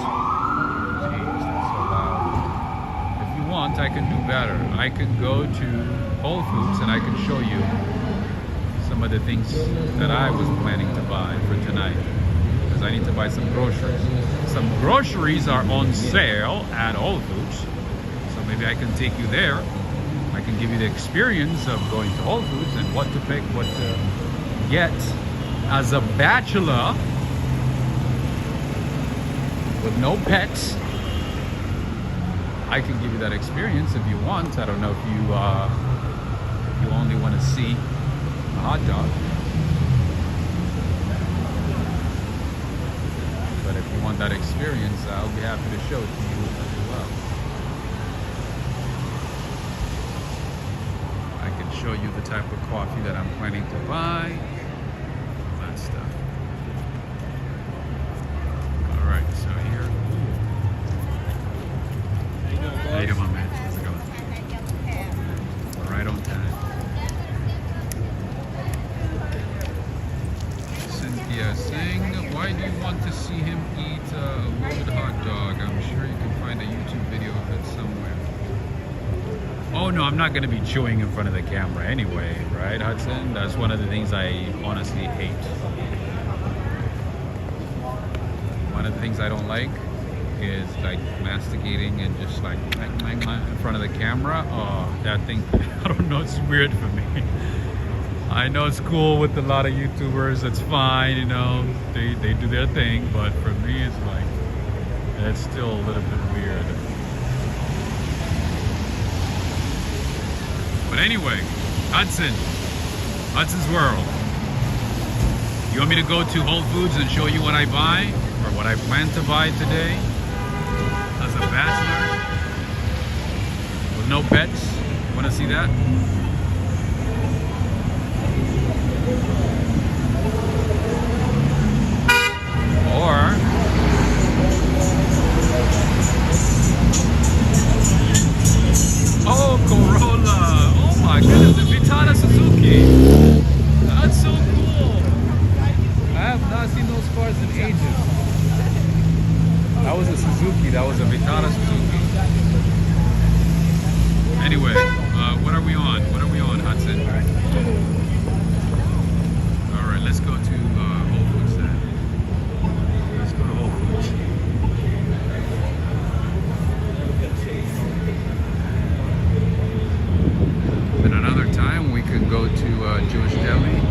Jeez, that's so loud. If you want, I can do better. I can go to Whole Foods and I can show you some of the things that I was planning to buy for tonight, because I need to buy some groceries. Some groceries are on sale at Whole Foods, so maybe I can take you there. I can give you the experience of going to Whole Foods and what to pick, what to get. As a bachelor with no pets, I can give you that experience if you want. I don't know if you only want to see a hot dog, but if you want that experience, I'll be happy to show it to you as well. I can show you the type of coffee that I'm planning to buy. Stuff. All right, so here. How you doing, my man? How's it going? Right on time. Cynthia saying, why do you want to see him eat a loaded hot dog? I'm sure you can find a YouTube video of it somewhere. Oh no, I'm not going to be chewing in front of the camera anyway, right, Hudson? That's one of the things I honestly hate. One of the things I don't like is like masticating and just like in front of the camera. Oh, that thing, I don't know, it's weird for me. I know it's cool with a lot of YouTubers, it's fine, you know, they do their thing, but for me it's like, it's still a little bit weird. But anyway, Hudson's World. You want me to go to Whole Foods and show you what I buy? Or what I plan to buy today? as a bachelor with no pets. Want to see that? Or oh, Corolla! Oh my goodness, the Vitara Suzuki. That's so cool. I have not seen those cars in ages. That was a Suzuki. That was a Vitara Suzuki. Anyway, what are we on? What are we on, Hudson? All right, let's go to Whole Foods then. Let's go to Whole Foods. Then another time we could go to Jewish Deli.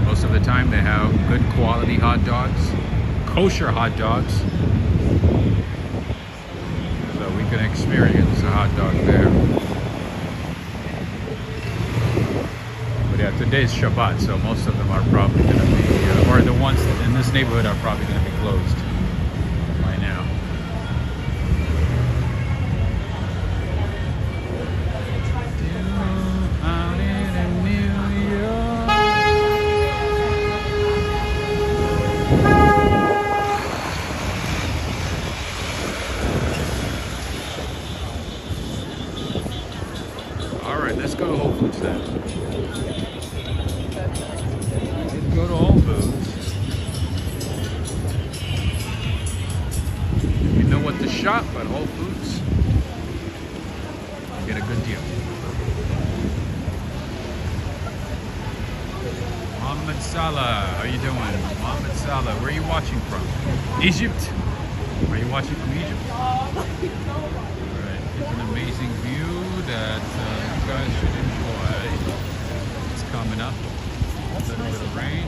Most of the time they have good quality hot dogs, kosher hot dogs. So we can experience a hot dog there. But yeah, today's Shabbat, so most of them are probably going to be, or the ones in this neighborhood are probably going to be closed by now. Out in New York. All right, let's go to Whole Foods then. Let's go to Whole Foods. You know what to shop at Whole Foods. Get a good deal. Mohammed Salah, how you doing? Mohammed Salah, where are you watching from? Egypt? Where are you watching from Egypt? Alright, it's an amazing view that you guys should enjoy. It's coming up. A little bit of rain.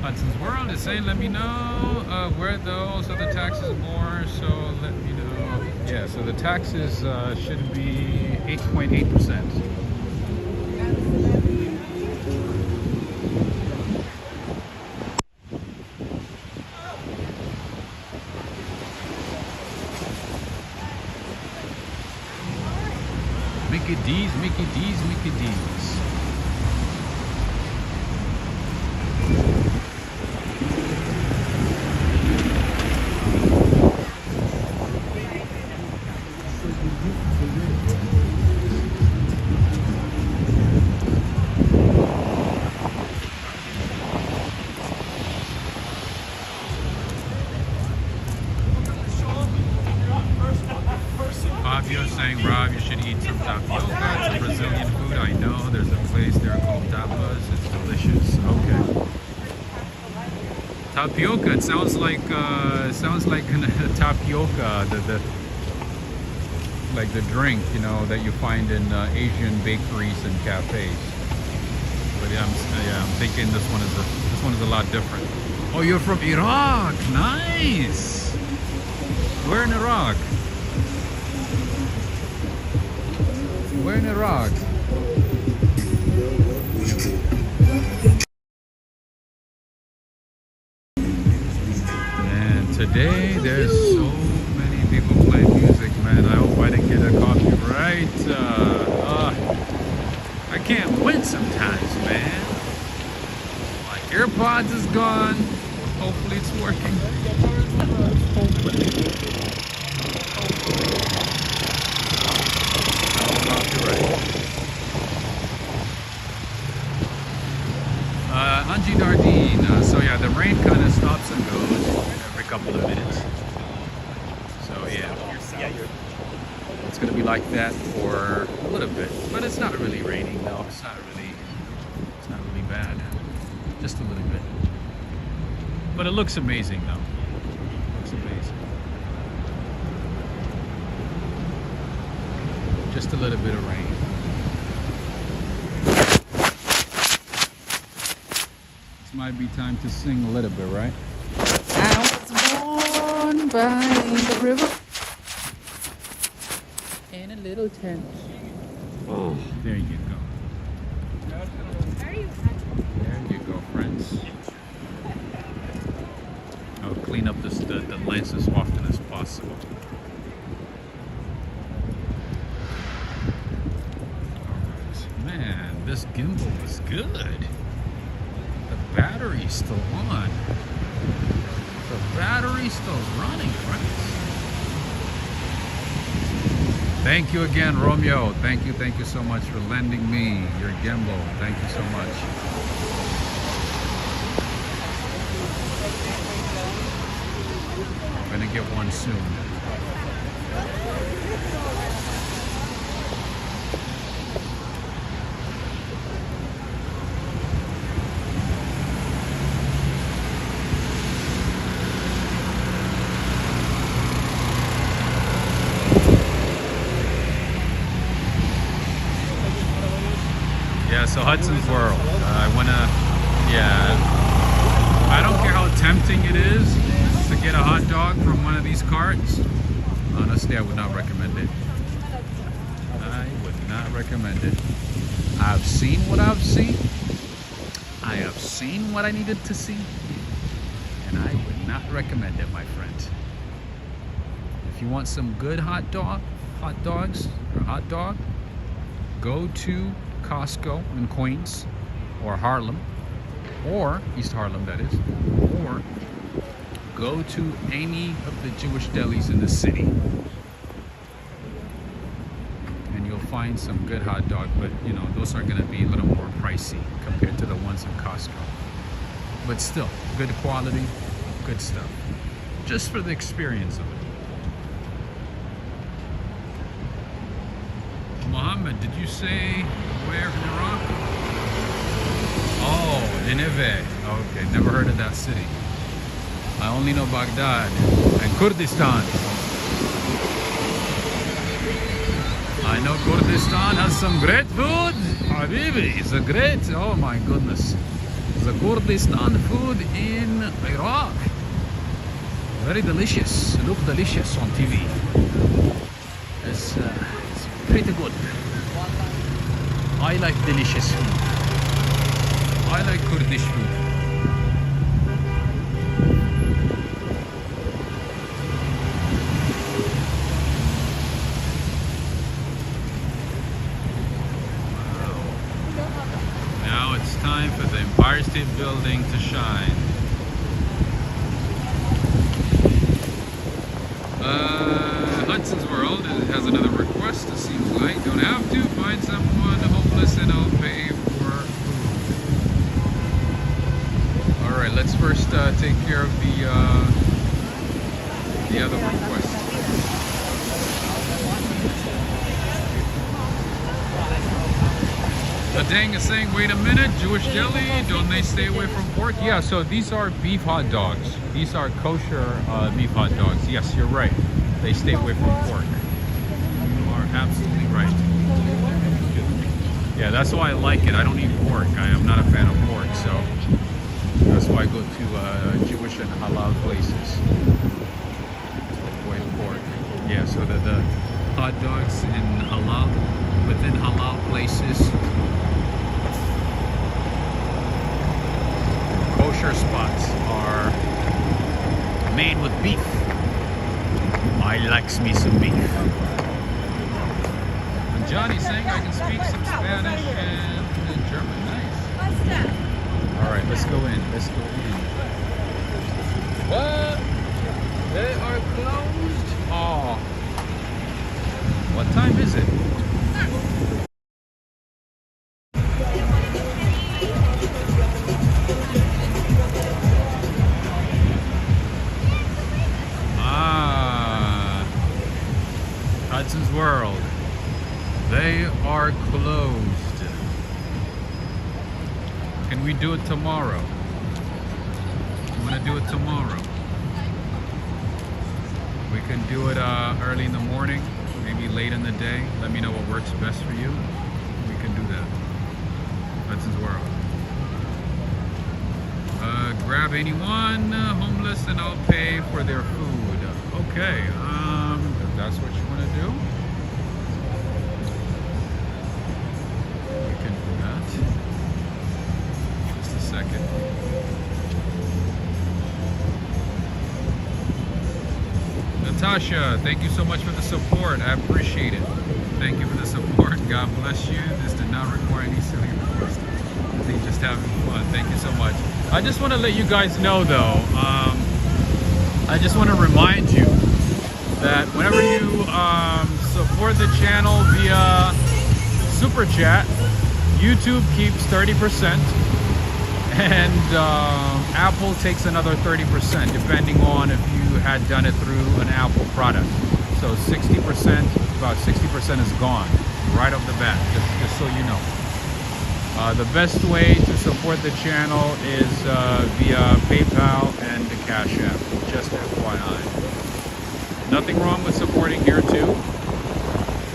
Hudson's World is saying, let me know where those are the taxes more, so let me know. Yeah, so the taxes should be 8.8%. Mickey D's, Mickey D's, Mickey D's. Fabio's saying, Rob, you should eat some tapioca. It's a Brazilian food. I know. There's a place there called Tapas. It's delicious. Okay. Tapioca. It sounds like tapioca. Like the drink, you know, that you find in Asian bakeries and cafes. But yeah, I'm thinking this one is a lot different. Oh, you're from Iraq. Nice. Where in Iraq? Where in Iraq? And today there's so many people playing music, man. I hope I didn't get a copyright. I can't win sometimes, man. My AirPods is gone. Hopefully it's working. Hopefully. Angie Dardine. So yeah, the rain kind of stops and goes every couple of minutes. So yeah, it's gonna be like that for a little bit, but it's not really raining. No, it's not really bad. Just a little bit. But it looks amazing though. It looks amazing. Just a little bit of rain. Might be time to sing a little bit, right? I was born by the river in a little tent. Oh, there you go. There you go, friends. I'll clean lens as often as possible. Alright. Man, this gimbal is good. The battery's still on. The battery's still running, friends. Thank you again, Romeo. Thank you so much for lending me your gimbal. Thank you so much. I'm gonna get one soon. Yeah, so Hudson's World. I don't care how tempting it is to get a hot dog from one of these carts. Honestly, I would not recommend it. I would not recommend it. I've seen what I've seen. I have seen what I needed to see. And I would not recommend it, my friend. If you want some good hot dog, go to Costco in Queens or Harlem, or East Harlem, that is, or go to any of the Jewish delis in the city and you'll find some good hot dog, but you know, those are going to be a little more pricey compared to the ones in Costco, but still good quality, good stuff, just for the experience of it. Mohammed, did you say where in Iraq? Oh, Nineveh. Okay, never heard of that city. I only know Baghdad and Kurdistan. I know Kurdistan has some great food. Habibi, it's a great, oh my goodness. The Kurdistan food in Iraq. Very delicious. Look delicious on TV. It's pretty good. I like delicious food. I like Kurdish food. Wow. Now it's time for the Empire State Building to shine. Hudson's World has another request to see light. Don't have to find someone homeless and I'll pay for food. All right, let's first take care of the other request. The dang is saying, wait a minute, Jewish deli, don't they stay away from pork? Yeah, so these are beef hot dogs. These are kosher beef hot dogs. Yes, you're right. They stay away from pork. You are absolutely right. Yeah, that's why I like it. I don't eat pork. I am not a fan of pork, so that's why I go to Jewish and halal places. Avoid pork. Yeah, so the hot dogs in halal, within halal places, kosher spots are made with beef. I likes me some beef. And Johnny's saying I can speak some Spanish and German. Nice. All right, let's go in. Let's go in. What? They are closed? Oh. What time is it? Hudson's World. They are closed. Can we do it tomorrow? I'm gonna do it tomorrow. We can do it early in the morning, maybe late in the day. Let me know what works best for you. We can do that. Hudson's World. Grab anyone homeless and I'll pay for their food. Okay, if that's what you want to do, we can do that. Just a second. Natasha, thank you so much for the support. I appreciate it. Thank you for the support. God bless you. This did not require any silly requests. I think just having fun. Thank you so much. I just want to let you guys know though, I just want to remind you that whenever you support the channel via Super Chat, YouTube keeps 30% and Apple takes another 30% depending on if you had done it through an Apple product. So 60%, about 60% is gone right off the bat, just so you know. The best way to support the channel is via PayPal and the Cash App, just FYI. Nothing wrong with supporting here too,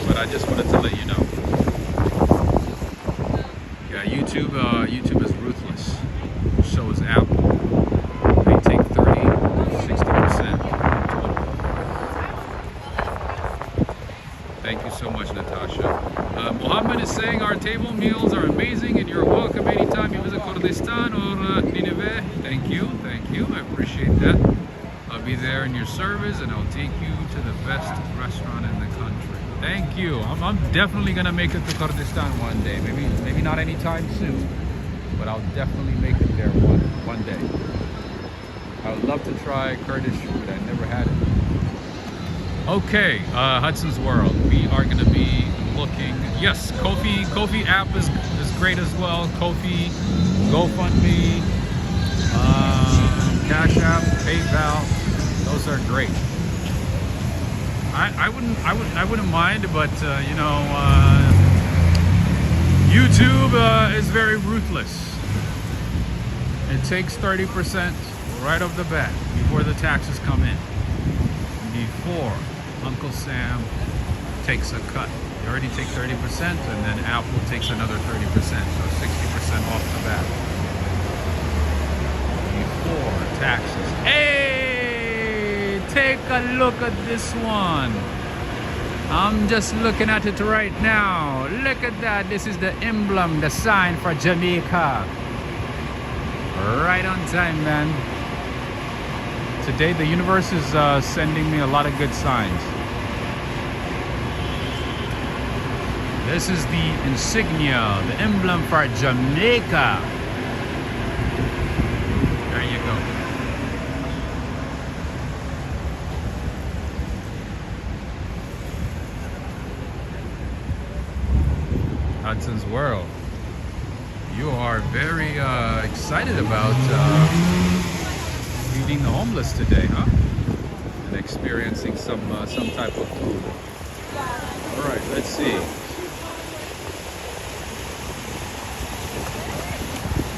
but I just wanted to let you know. Yeah, YouTube is ruthless. So is Apple. They take 30, 60% total. Thank you so much, Natasha. Mohammed is saying our table meals are amazing and you're welcome anytime you visit Kurdistan or Nineveh. Thank you, I appreciate that. I'll be there in your service and I'll take you to the best restaurant in the country. Thank you. I'm definitely gonna make it to Kurdistan one day. Maybe not anytime soon, but I'll definitely make it there one day. I would love to try Kurdish food. I never had it. Okay, Hudson's World. We are gonna be looking. Yes, Kofi app is great as well. Kofi, GoFundMe, Cash App, PayPal. Those are great. I wouldn't mind, but you know, YouTube is very ruthless. It takes 30% right off the bat before the taxes come in. Before Uncle Sam takes a cut. They already take 30% and then Apple takes another 30%, so 60% off the bat. Before taxes. Hey, take a look at this one. I'm just looking at it right now. Look at that. This is the emblem, the sign for Jamaica. Right on time, man. Today the universe is sending me a lot of good signs. This is the insignia, the emblem for Jamaica. There you go. Hudson's World. You are very excited about feeding the homeless today, huh? And experiencing some type of food. All right, let's see.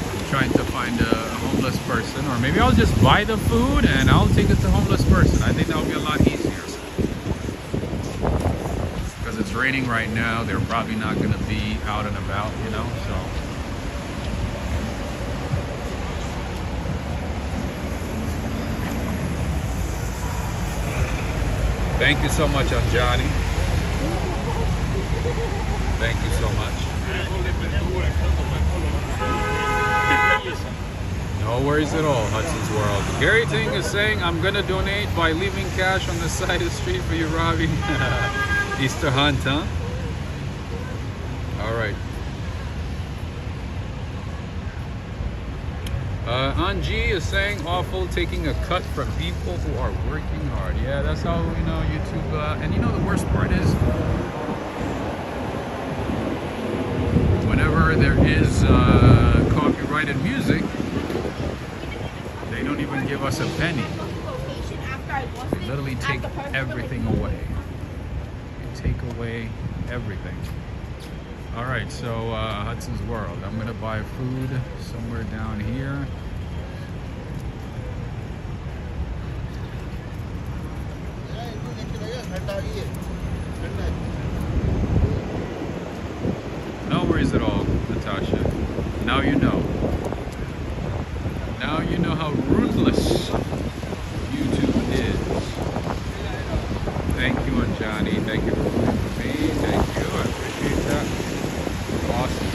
I'm trying to find a homeless person, or maybe I'll just buy the food and I'll take it to a homeless person. I think that'll be a lot easier. Because it's raining right now, they're probably not going to be out and about, you know, so. Thank you so much, Johnny. Thank you so much. No worries at all, Hudson's World. Gary Ting is saying, I'm going to donate by leaving cash on the side of the street for you, Robbie. Easter hunt, huh? All right. Anji is saying, awful taking a cut from people who are working hard. Yeah, that's how, you know, YouTube, and you know the worst part is, whenever there is copyrighted music, they don't even give us a penny. They literally take everything away. They take away everything. All right, so Hudson's World. I'm gonna buy food somewhere down here. No worries at all, Natasha. Now you know. Now you know how ruthless YouTube is. Thank you, Johnny. Thank you for voting for me. Thank you. I appreciate that. Awesome.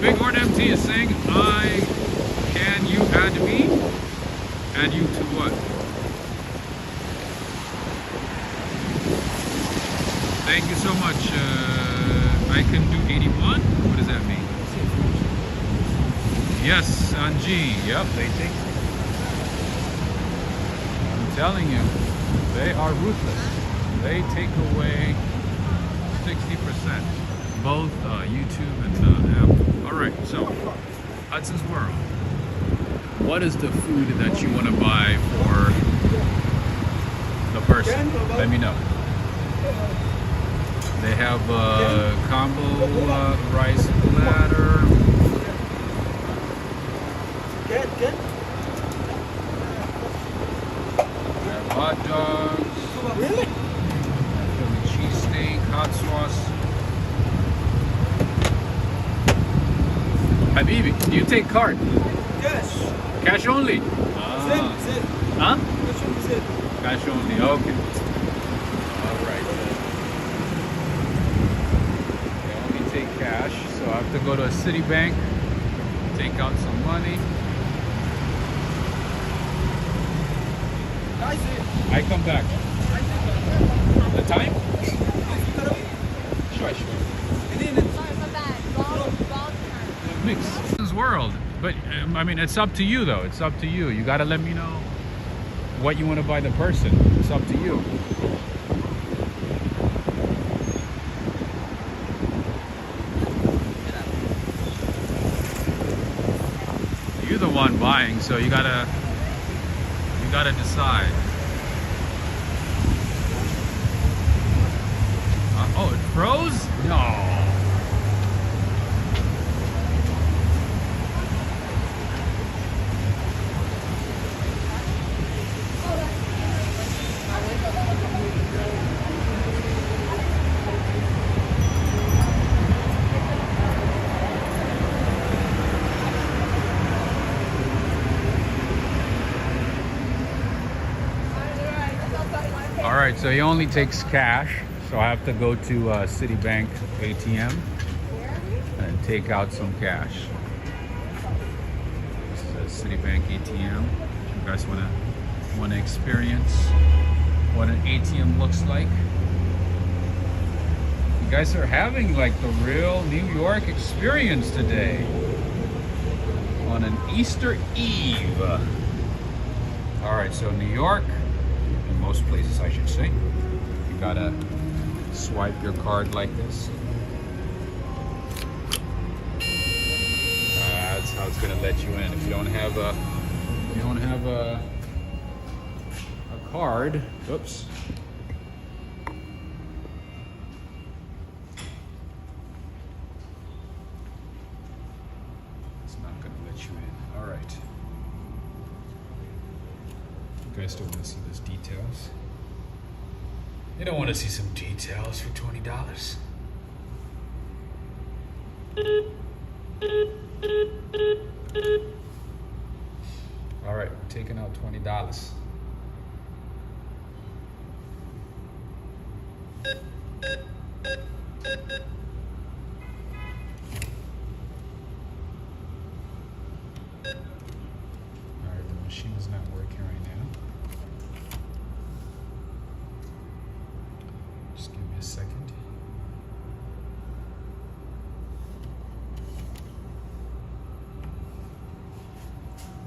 Big Horn MT is saying, can you add me? Add you to what? much? I can do 81? What does that mean? Yes, on G. Yep, they take. I'm telling you, they are ruthless. They take away 60%. Both YouTube and Apple. Alright, so Hudson's World. What is the food that you want to buy for the person? Let me know. They have combo rice platter. They have hot dogs. Really? Philly cheesesteak, hot sauce. Habibi, do you take card? Yes. Cash only? Zed. Huh? Which one is it? Cash only, okay. Alright. They only take cash, so I have to go to a Citibank, take out some money. I come back. The time? Sure. Mix. World. But I mean, it's up to you though. It's up to you. You gotta let me know what you want to buy the person. It's up to you. You're the one buying, so you gotta decide. Oh, it froze? No. Alright, so he only takes cash, so I have to go to Citibank ATM and take out some cash. This is a Citibank ATM. If you guys wanna experience what an ATM looks like. You guys are having like the real New York experience today on an Easter Eve. Alright, so New York, in most places I should say, you gotta swipe your card like this. That's how it's gonna let you in. If you don't have a card, oops. It's not gonna let you in. All right. You guys don't want to see those details. You don't want to see some details for $20. All right, we're taking out $20. All right, the machine is not working right now. Just give me a second.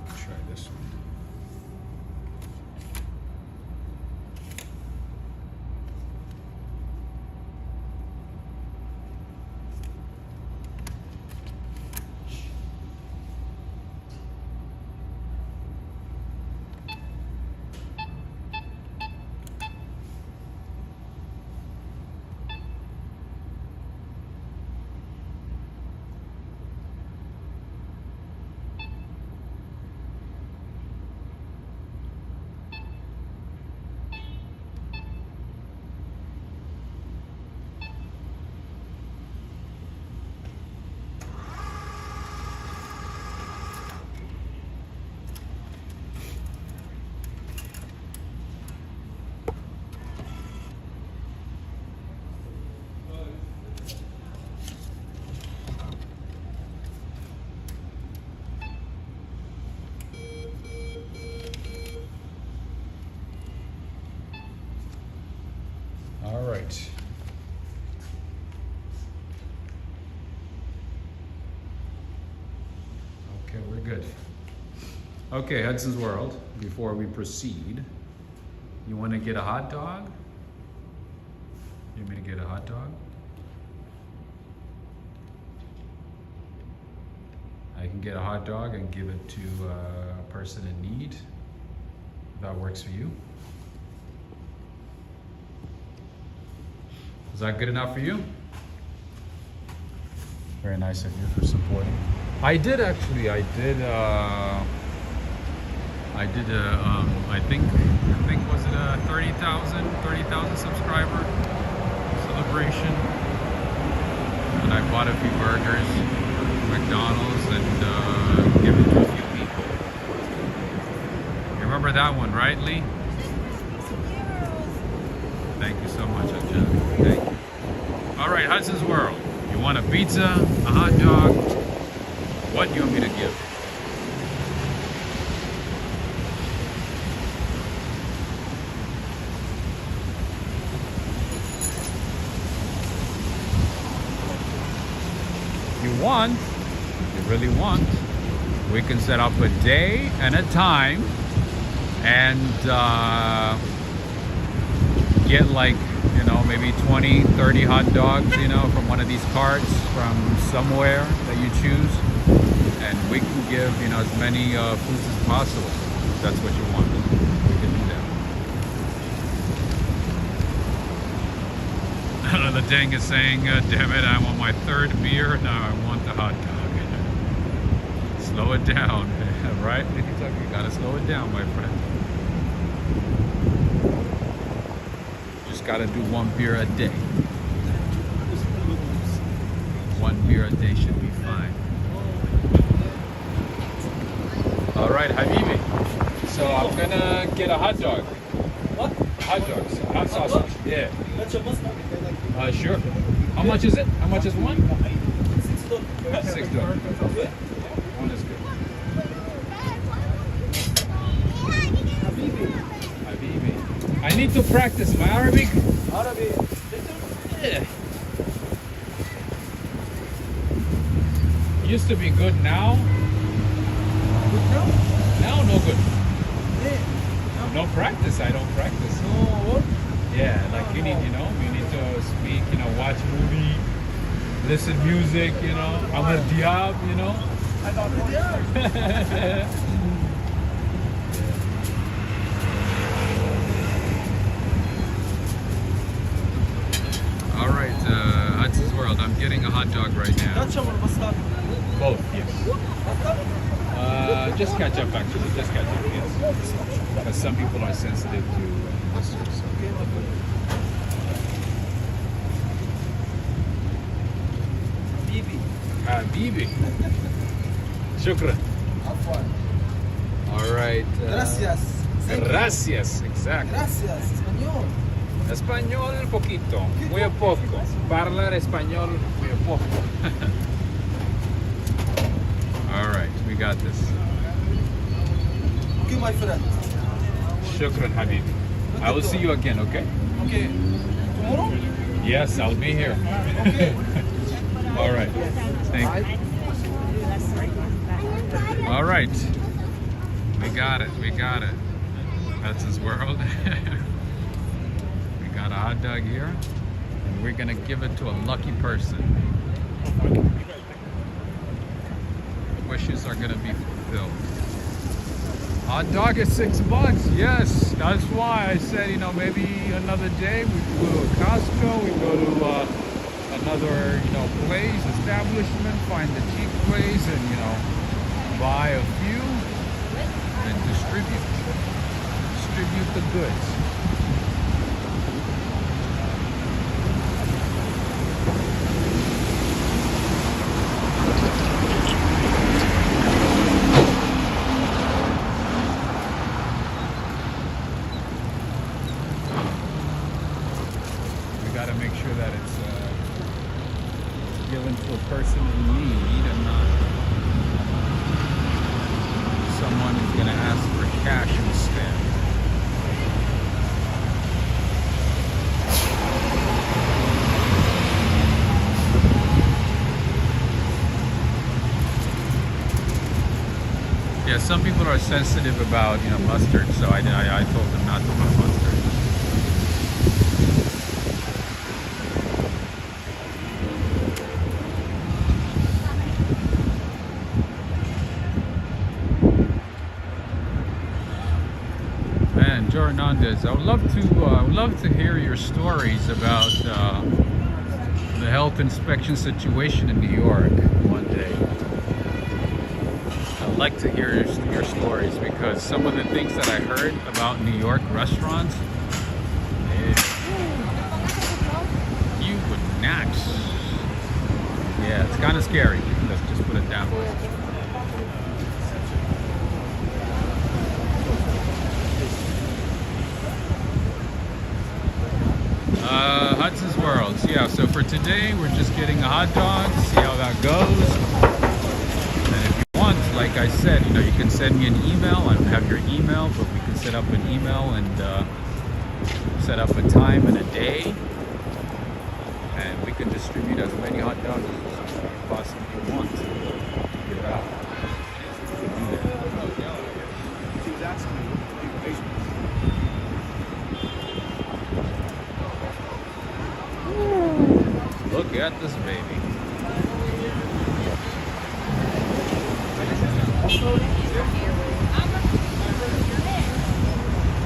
Try this one. good. Okay, Hudson's World, before we proceed, you want to get a hot dog? You want me to get a hot dog? I can get a hot dog and give it to a person in need. If that works for you. Is that good enough for you? Very nice of you for supporting. I did actually. I think was it a 30,000 subscriber celebration, and I bought a few burgers from McDonald's and give it to a few people. You remember that one, right, Lee? Thank you so much, Angelica. Thank you. All right, Hudson's World. You want a pizza, a hot dog? What do you want me to give? You want, you really want, we can set up a day and a time and get like, you know, maybe 20, 30 hot dogs, you know, from one of these carts from somewhere that you choose. And we can give, you know, as many foods as possible. If that's what you want. We can do that. The dang is saying, damn it, I want my third beer. Now I want the hot dog. Slow it down, right? You gotta slow it down, my friend. Just gotta do one beer a day. One beer a day should be fine. All right, Habibi. So I'm gonna get a hot dog. What? Hot dogs, hot sausage. Yeah. Sure. How much is it? How much is one? $6. One is good. Habibi. I need to practice my Arabic. Yeah. Used to be good now. Now no good. No practice. I don't practice. Yeah, like you need, you know, you need to speak, you know, watch movie, listen music, you know. I'm a diab, you know. All right, Hudson's World. I'm getting a hot dog right now. Both, yes. Just ketchup, actually. Just ketchup, yes. Because some people are sensitive to mustard. So. Habibi. Shukran. All right. Gracias. Gracias, exactly. Gracias, español. Español poquito, muy poco. Parlar español muy poco. All right, we got this. Okay, my friend. Shukran, Habibi. I will see you again, okay? Okay. Tomorrow? Yes, I'll be here. Okay. All right. Thank you. All right. We got it. We got it. That's his world. We got a hot dog here, and we're gonna give it to a lucky person. Wishes are gonna be fulfilled. Hot dog is $6. Yes, that's why I said, you know, maybe another day we go to Costco, we go to another, you know, place, establishment, find the cheap place, and you know, buy a few and distribute the goods. Got to make sure that it's given to a person in need and not someone who's going to ask for cash instead. Yeah, some people are sensitive about, you know, mustard, so I told them not to put mustard. Man, Joe Hernandez, I would love to hear your stories about the health inspection situation in New York one day. I'd like to hear your stories, because some of the things that I heard about New York restaurants, you would not. Yeah, it's kind of scary. Let's just put it that way. Hudson's Worlds. Yeah, so for today, we're just getting a hot dog, see how that goes. And if you want, like I said, you know, you can send me an email. I don't have your email, but we can set up an email and set up a time and a day. And we can distribute as many hot dogs as you possibly want. Get it out. We can do that. Look at this baby.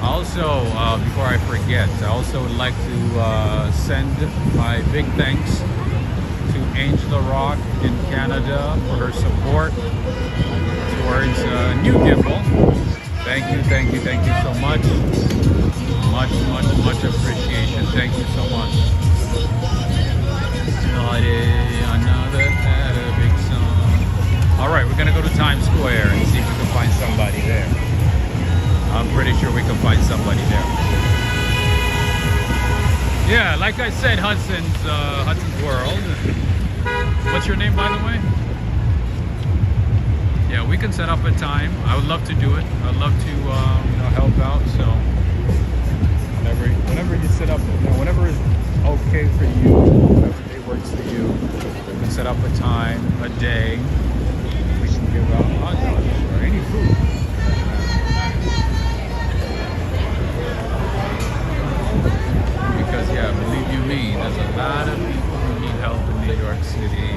Also, before I forget, I also would like to send my big thanks to Angela Rock in Canada for her support towards new gimbal. Thank you so much. Much appreciation. Thank you so much. Another had a big song. Alright, we're gonna go to Times Square and see if we can find somebody there. I'm pretty sure we can find somebody there. Yeah, like I said, Hudson's World. What's your name, by the way? Yeah, we can set up a time. I would love to do it. I'd love to help out. So whenever you set up, whenever is okay for you, whatever day works for you, we can set up a time, a day. We can give out hot dogs or any food. Because yeah, believe you me, there's a lot of people who need help in New York City.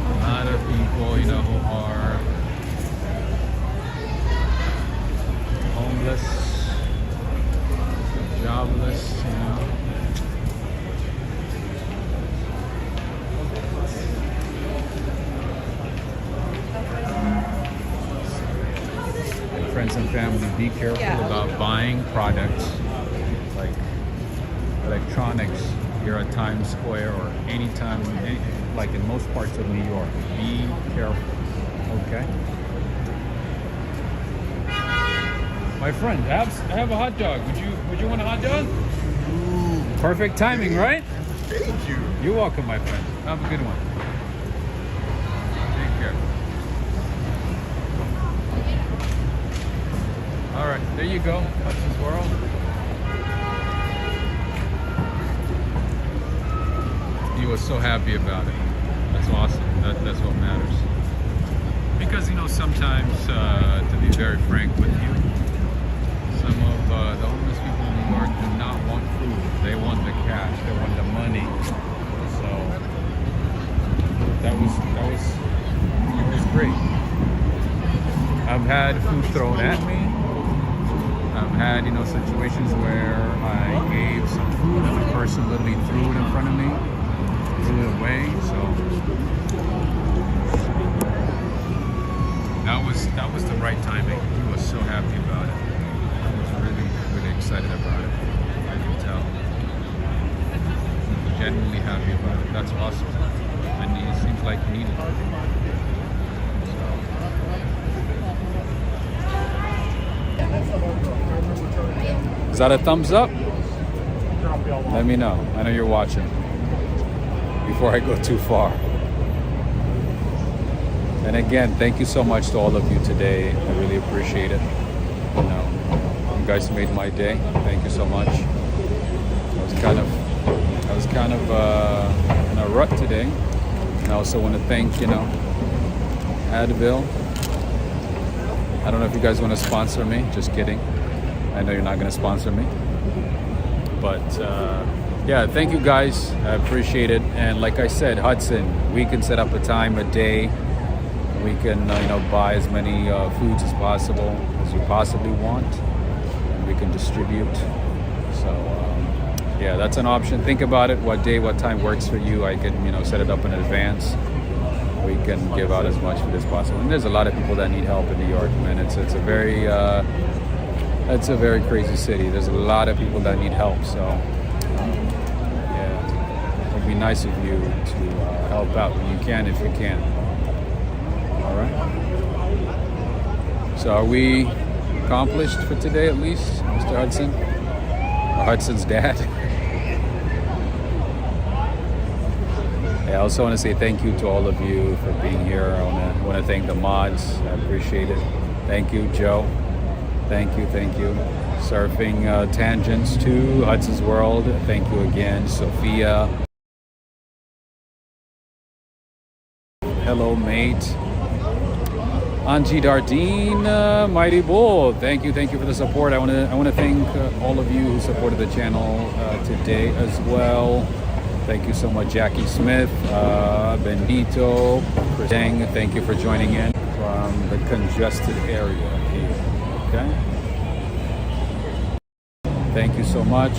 A lot of people, who are homeless, jobless, Friends and family, be careful about buying products like electronics here at Times Square or anytime, like in most parts of New York. Be careful, okay? My friend, I have a hot dog. Would you want a hot dog? Ooh. Perfect timing, right? Thank you. You're welcome, my friend. Have a good one. Take care. All right, there you go. Hudson's World. He was so happy about it. That's awesome. That's what matters. Because sometimes, to be very frank with you, some of the homeless people in New York do not want food. They want the cash. They want the money. So that was great. I've had food thrown at me. I've had situations where I gave some food and the person literally threw it in front of me, threw it away. So that was the right timing. He was so happy about it. He was really excited about it. I can tell. He was genuinely happy about it. That's awesome. And it seems like he needed it. Is that a thumbs up? Let me know. I know you're watching. Before I go too far. And again, thank you so much to all of you today. I really appreciate it. You guys made my day. Thank you so much. I was kind of in a rut today. And I also want to thank, Advil I don't know if you guys want to sponsor me. Just kidding. I know you're not going to sponsor me. But yeah, thank you guys. I appreciate it. And like I said, Hudson, we can set up a time, a day. We can, buy as many foods as possible as you possibly want. And we can distribute. So, yeah, that's an option. Think about it. What day, what time works for you. I can, set it up in advance. We can give out as much food as possible. And there's a lot of people that need help in New York, man. It's a very crazy city. There's a lot of people that need help. So, yeah, it'd be nice of you to help out when you can, if you can. All right. So, are we accomplished for today, at least, Mr. Hudson? Or Hudson's dad? I also want to say thank you to all of you for being here. I want to thank the mods. I appreciate it. Thank you, Joe. Thank you. Surfing Tangents to Hudson's World. Thank you again, Sophia. Hello, mate. Angie Dardine, Mighty Bull. Thank you for the support. I want to thank all of you who supported the channel today as well. Thank you so much, Jackie Smith, Bendito, Chris Dang. Thank you for joining in from the congested area here. Okay. Thank you so much.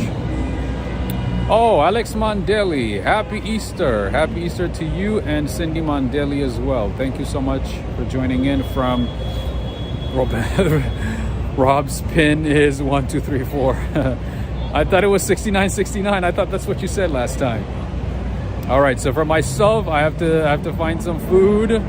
Oh, Alex Mondeli, happy Easter. Happy Easter to you and Cindy Mondeli as well. Thank you so much for joining in from Rob's pin is 1, 2, 3, 4. I thought it was 6969. I thought that's what you said last time. All right, so for myself, I have to find some food.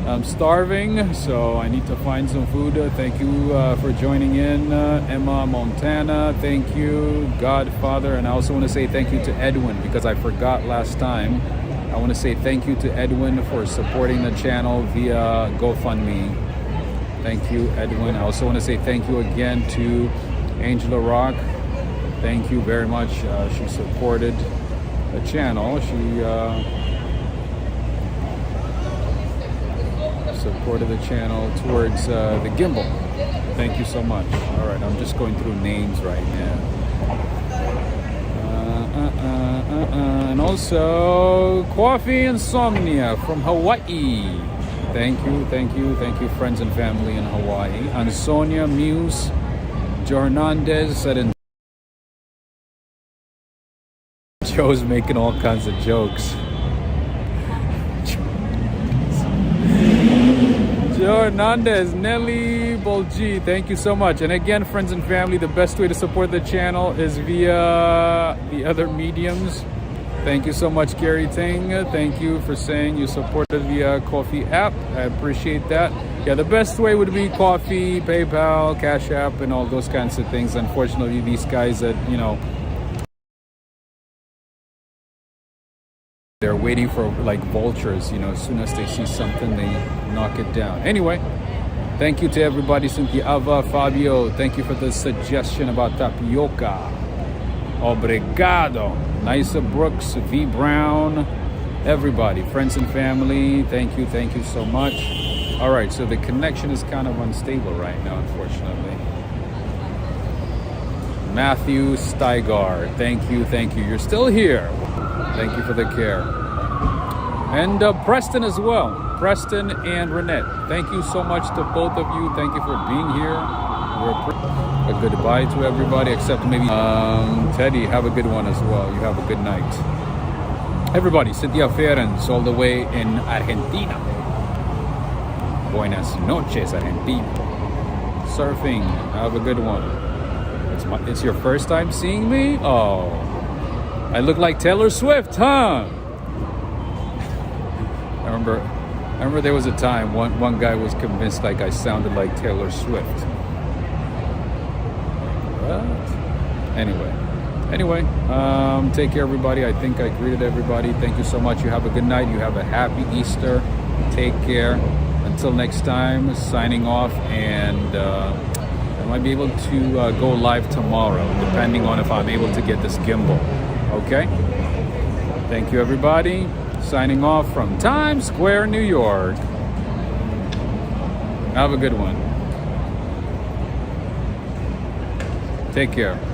I'm starving, so I need to find some food. Thank you for joining in, Emma Montana. Thank you, Godfather, and I also want to say thank you to Edwin because I forgot last time. I want to say thank you to Edwin for supporting the channel via GoFundMe. Thank you, Edwin. I also want to say thank you again to Angela Rock. Thank you very much. She supported the channel. She supported the channel towards the gimbal. Thank you so much. All right, I'm just going through names right now. And also Coffee Insomnia from Hawaii. Thank you, friends and family in Hawaii. And Sonia Muse Jornandez said in Joe's making all kinds of jokes. Joe Hernandez, Nelly Bolgi, thank you so much. And again, friends and family, the best way to support the channel is via the other mediums. Thank you so much, Gary Ting. Thank you for saying you supported via Coffee app. I appreciate that. Yeah, the best way would be Coffee, PayPal, Cash App, and all those kinds of things. Unfortunately, these guys that, they're waiting for like vultures, as soon as they see something, they knock it down. Anyway, thank you to everybody. Cynthia Ava, Fabio, thank you for the suggestion about tapioca. Obrigado. Nisa Brooks, V Brown, everybody, friends and family, thank you so much. All right, so the connection is kind of unstable right now, unfortunately. Matthew Steigar, thank you. You're still here. Thank you for the care. And Preston as well. Preston and Renette. Thank you so much to both of you. Thank you for being here. A goodbye to everybody except maybe Teddy. Have a good one as well. You have a good night. Everybody, Cynthia Ferens all the way in Argentina. Buenas noches, Argentina. Surfing. Have a good one. It's your first time seeing me? Oh. I look like Taylor Swift, huh? I remember there was a time one guy was convinced like I sounded like Taylor Swift. What? Anyway, take care, everybody. I think I greeted everybody. Thank you so much. You have a good night. You have a happy Easter. Take care. Until next time, signing off, and I might be able to go live tomorrow, depending on if I'm able to get this gimbal. Okay? Thank you, everybody. Signing off from Times Square, New York. Have a good one. Take care.